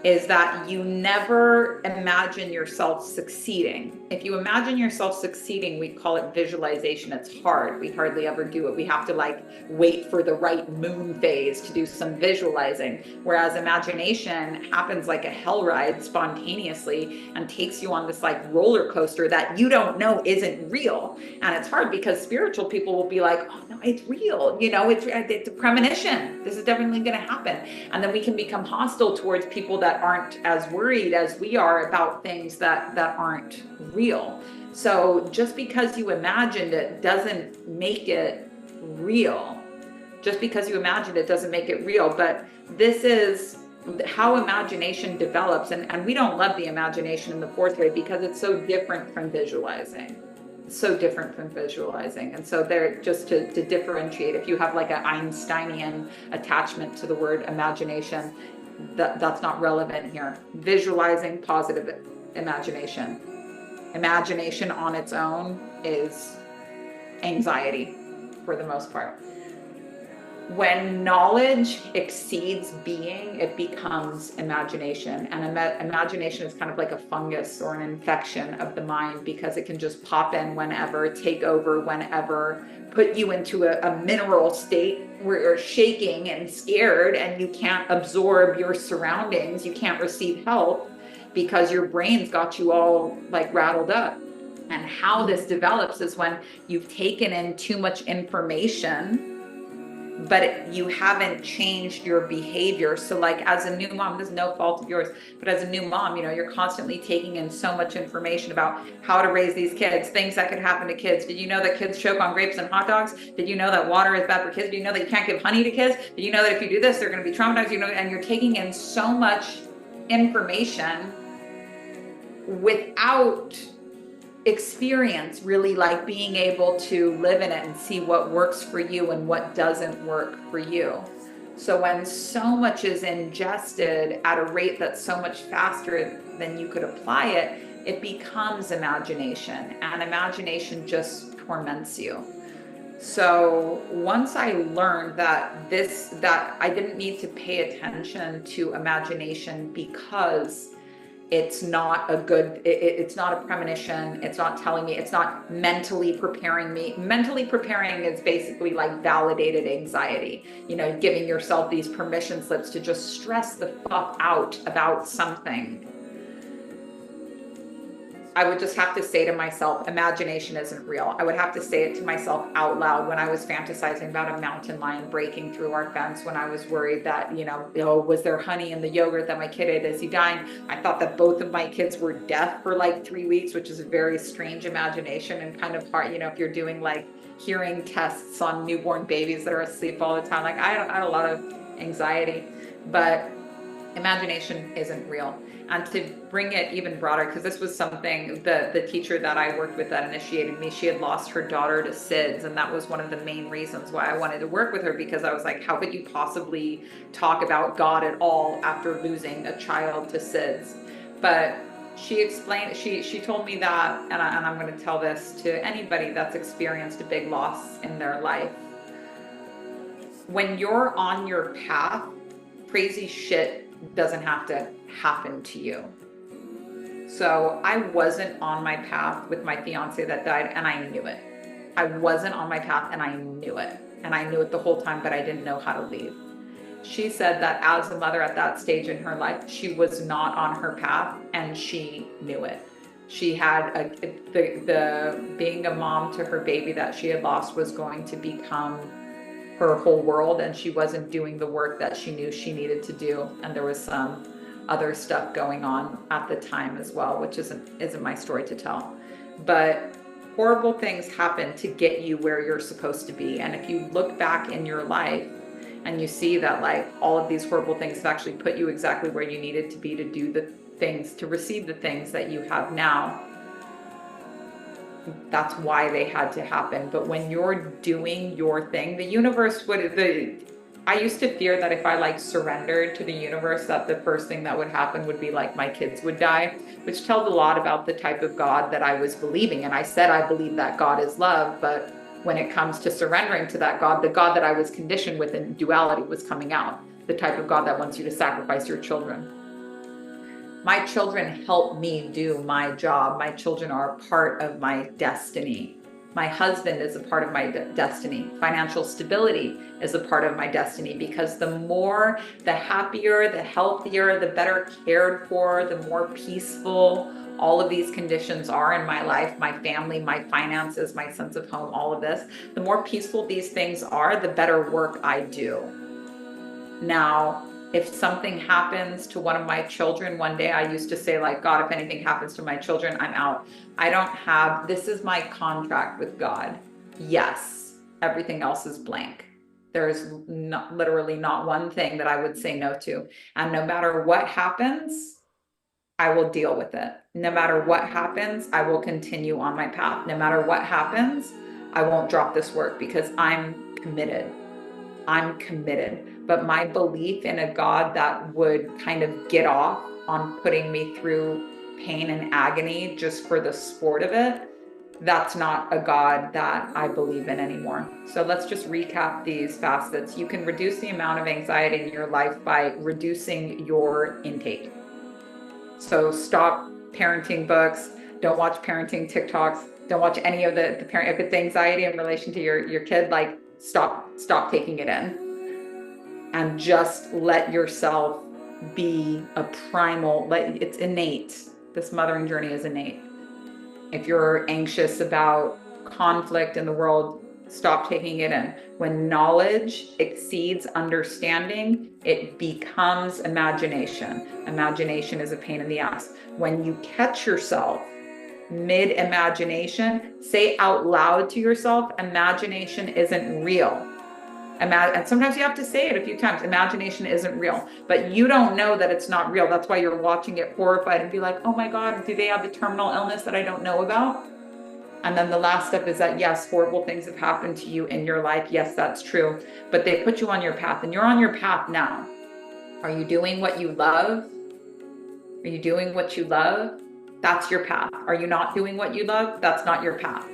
is that you never imagine yourself succeeding. If you imagine yourself succeeding, we call it visualization. It's hard. We hardly ever do it. We have to wait for the right moon phase to do some visualizing. Whereas imagination happens like a hell ride spontaneously and takes you on this roller coaster that you don't know isn't real. And it's hard because spiritual people will be like, "Oh no, it's real. It's a premonition. This is definitely going to happen." And then we can become hostile towards people that aren't as worried as we are about things that aren't real. So just because you imagined it doesn't make it real. Just because you imagined it doesn't make it real. But this is how imagination develops. And we don't love the imagination in the fourth grade because it's so different from visualizing. So different from visualizing. And so they're just to differentiate, if you have an Einsteinian attachment to the word imagination, that's not relevant here. Visualizing, positive imagination. Imagination on its own is anxiety for the most part. When knowledge exceeds being, it becomes imagination. And imagination is kind of like a fungus or an infection of the mind because it can just pop in whenever, take over whenever, put you into a mineral state where you're shaking and scared and you can't absorb your surroundings. You can't receive help because your brain's got you all rattled up. And how this develops is when you've taken in too much information, but you haven't changed your behavior. So as a new mom, this is no fault of yours, but as a new mom, you're constantly taking in so much information about how to raise these kids, things that could happen to kids. Did you know that kids choke on grapes and hot dogs? Did you know that water is bad for kids? Did you know that you can't give honey to kids? Did you know that if you do this, they're going to be traumatized? And you're taking in so much information without experience, really being able to live in it and see what works for you and what doesn't work for you. So when so much is ingested at a rate that's so much faster than you could apply it, it becomes imagination, and imagination just torments you. So once I learned that I didn't need to pay attention to imagination because it's not it's not a premonition. It's not telling me, it's not mentally preparing me. Mentally preparing is basically validated anxiety, giving yourself these permission slips to just stress the fuck out about something. I would just have to say to myself, imagination isn't real. I would have to say it to myself out loud when I was fantasizing about a mountain lion breaking through our fence, when I was worried that, was there honey in the yogurt that my kid ate? Is he dying? I thought that both of my kids were deaf for 3 weeks, which is a very strange imagination and kind of hard, if you're doing hearing tests on newborn babies that are asleep all the time. I had a lot of anxiety, but imagination isn't real. And to bring it even broader, because this was something the teacher that I worked with that initiated me, she had lost her daughter to SIDS. And that was one of the main reasons why I wanted to work with her, because I was like, how could you possibly talk about God at all after losing a child to SIDS? But she explained, she told me that, and I'm going to tell this to anybody that's experienced a big loss in their life. When you're on your path, crazy shit doesn't have to happen to you. So I wasn't on my path with my fiance that died, and I knew it. I wasn't on my path, and I knew it. And I knew it the whole time, but I didn't know how to leave. She said that as a mother at that stage in her life, she was not on her path, and she knew it. She had the being a mom to her baby that she had lost was going to become her whole world, and she wasn't doing the work that she knew she needed to do. And there was some other stuff going on at the time as well, which isn't my story to tell. But horrible things happen to get you where you're supposed to be. And if you look back in your life and you see that like all of these horrible things have actually put you exactly where you needed to be to do the things, to receive the things that you have now, that's why they had to happen. But when you're doing your thing, the universe I used to fear that if I like surrendered to the universe, that the first thing that would happen would be like my kids would die, which tells a lot about the type of God that I was believing. And I said, I believe that God is love, but when it comes to surrendering to that God, the God that I was conditioned with in duality was coming out, the type of God that wants you to sacrifice your children. My children help me do my job. My children are a part of my destiny. My husband is a part of my destiny. Financial stability is a part of my destiny, because the more, the happier, the healthier, the better cared for, the more peaceful all of these conditions are in my life, my family, my finances, my sense of home, all of this, the more peaceful these things are, the better work I do. Now, if something happens to one of my children one day, I used to say like, God, if anything happens to my children, I'm out. I don't have, this is my contract with God. Yes, everything else is blank. There's literally not one thing that I would say no to. And no matter what happens, I will deal with it. No matter what happens, I will continue on my path. No matter what happens, I won't drop this work, because I'm committed. I'm committed. But my belief in a God that would kind of get off on putting me through pain and agony just for the sport of it, that's not a God that I believe in anymore. So let's just recap these facets. You can reduce the amount of anxiety in your life by reducing your intake. So stop parenting books, don't watch parenting TikToks, don't watch any of the parent, if it's anxiety in relation to your kid, like stop taking it in. And just let yourself be a primal, it's innate. This mothering journey is innate. If you're anxious about conflict in the world, stop taking it in. When knowledge exceeds understanding, it becomes imagination. Imagination is a pain in the ass. When you catch yourself mid-imagination, say out loud to yourself, imagination isn't real. And sometimes you have to say it a few times, imagination isn't real, but you don't know that it's not real. That's why you're watching it horrified and be like, oh my God, do they have a terminal illness that I don't know about? And then the last step is that, yes, horrible things have happened to you in your life. Yes, that's true. But they put you on your path, and you're on your path now. Are you doing what you love? Are you doing what you love? That's your path. Are you not doing what you love? That's not your path.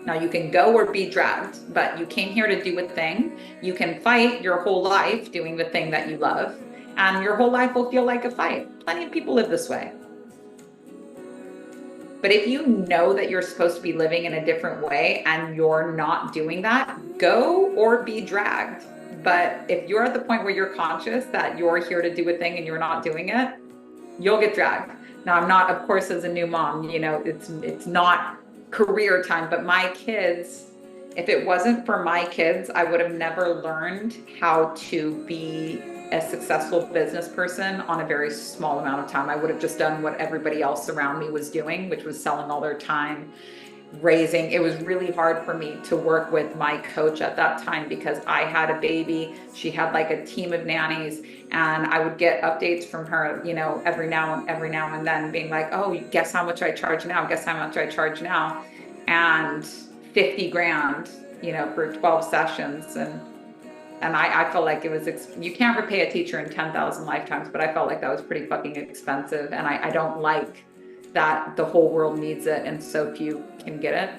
Now you can go or be dragged, but you came here to do a thing. You can fight your whole life doing the thing that you love, and your whole life will feel like a fight. Plenty of people live this way. But if you know that you're supposed to be living in a different way and you're not doing that, go or be dragged. But if you're at the point where you're conscious that you're here to do a thing and you're not doing it, you'll get dragged. Now, I'm not, of course, as a new mom, it's not career time, but my kids, if it wasn't for my kids, I would have never learned how to be a successful business person on a very small amount of time. I would have just done what everybody else around me was doing, which was selling all their time raising, it was really hard for me to work with my coach at that time because I had a baby. She had like a team of nannies, and I would get updates from her, you know, every now and then, being like, oh, guess how much I charge now? Guess how much I charge now? And 50 grand, you know, for 12 sessions. And I felt like it was, you can't repay a teacher in 10,000 lifetimes, but I felt like that was pretty fucking expensive. And I don't like that the whole world needs it and so few can get it.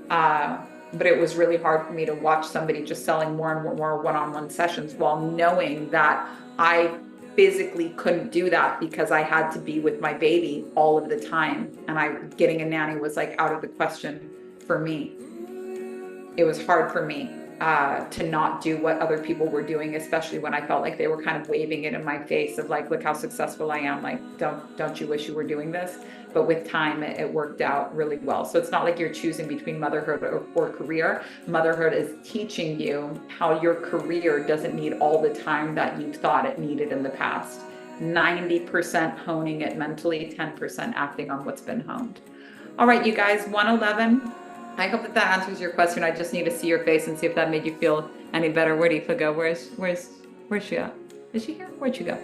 But it was really hard for me to watch somebody just selling more and more one-on-one sessions while knowing that I physically couldn't do that because I had to be with my baby all of the time. And getting a nanny was like out of the question for me. It was hard for me to not do what other people were doing, especially when I felt like they were kind of waving it in my face of like, look how successful I am. Like, don't you wish you were doing this? But with time, it worked out really well. So it's not like you're choosing between motherhood or career. Motherhood is teaching you how your career doesn't need all the time that you thought it needed in the past. 90% honing it mentally, 10% acting on what's been honed. All right, you guys, 111. I hope that answers your question. I just need to see your face and see if that made you feel any better. Where'd Aoife go? Where's she at? Is she here? Where'd she go?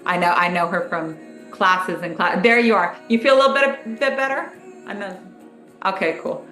I know her from classes and class. There you are. You feel a little bit better? I know. Okay, cool.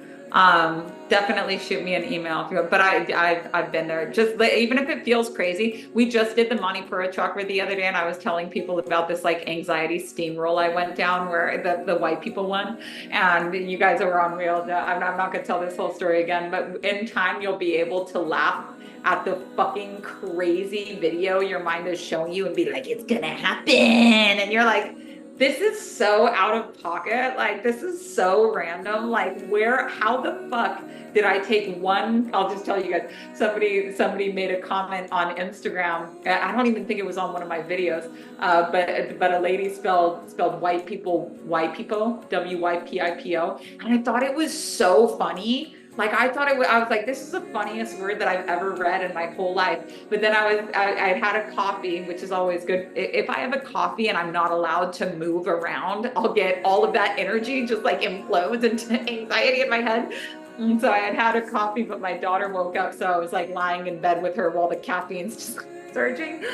Definitely shoot me an email if you want, but I've been there. Just even if it feels crazy. We just did the Manipura chakra the other day, and I was telling people about this like anxiety steamroll I went down where the white people won, and you guys are unreal. I'm not going to tell this whole story again, but in time you'll be able to laugh at the fucking crazy video your mind is showing you and be like, it's gonna happen, and you're like, this is so out of pocket. Like, this is so random. Like, how the fuck did I take one? I'll just tell you guys, somebody made a comment on Instagram. I don't even think it was on one of my videos, but a lady spelled white people, WYPIPO. And I thought it was so funny. Like, I was like, this is the funniest word that I've ever read in my whole life. But then I had a coffee, which is always good. If I have a coffee and I'm not allowed to move around, I'll get all of that energy just like implodes into anxiety in my head. And so I had a coffee, but my daughter woke up. So I was like lying in bed with her while the caffeine's just surging.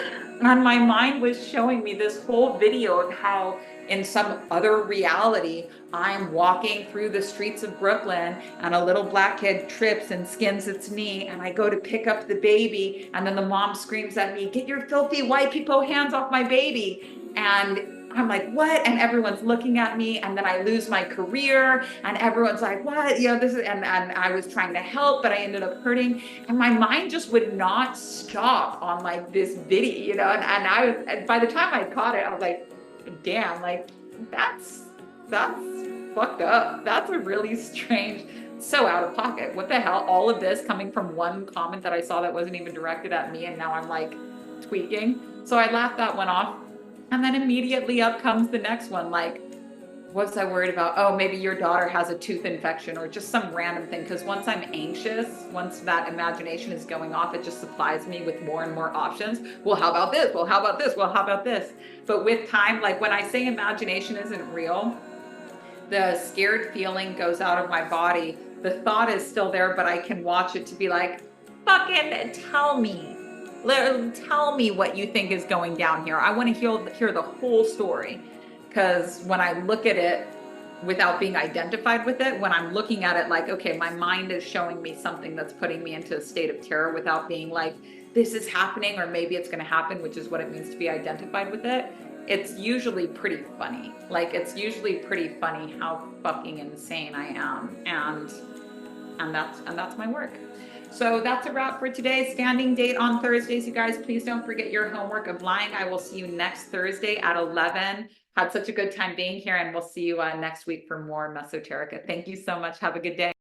And my mind was showing me this whole video of how in some other reality, I'm walking through the streets of Brooklyn and a little black kid trips and skins its knee, and I go to pick up the baby, and then the mom screams at me, get your filthy white people hands off my baby. And I'm like, what? And everyone's looking at me, and then I lose my career, and everyone's like, what? You know, this is, and I was trying to help, but I ended up hurting. And my mind just would not stop on like this video, you know, and by the time I caught it, I was like, damn, like that's fucked up. That's a really strange, so out of pocket. What the hell? All of this coming from one comment that I saw that wasn't even directed at me, and now I'm like tweaking. So I laughed that one off. And then immediately up comes the next one. Like, what was I worried about? Oh, maybe your daughter has a tooth infection or just some random thing. Because once I'm anxious, once that imagination is going off, it just supplies me with more and more options. Well, how about this? Well, how about this? Well, how about this? But with time, like when I say imagination isn't real, the scared feeling goes out of my body. The thought is still there, but I can watch it to be like, fucking tell me. Tell me what you think is going down here. I want to hear the whole story. Because when I look at it without being identified with it, when I'm looking at it like, okay, my mind is showing me something that's putting me into a state of terror without being like, this is happening, or maybe it's going to happen, which is what it means to be identified with it. It's usually pretty funny. Like, it's usually pretty funny how fucking insane I am. And that's my work. So that's a wrap for today. Standing date on Thursdays, you guys. Please don't forget your homework of lying. I will see you next Thursday at 11. Had such a good time being here, and we'll see you next week for more Mesoterica. Thank you so much. Have a good day.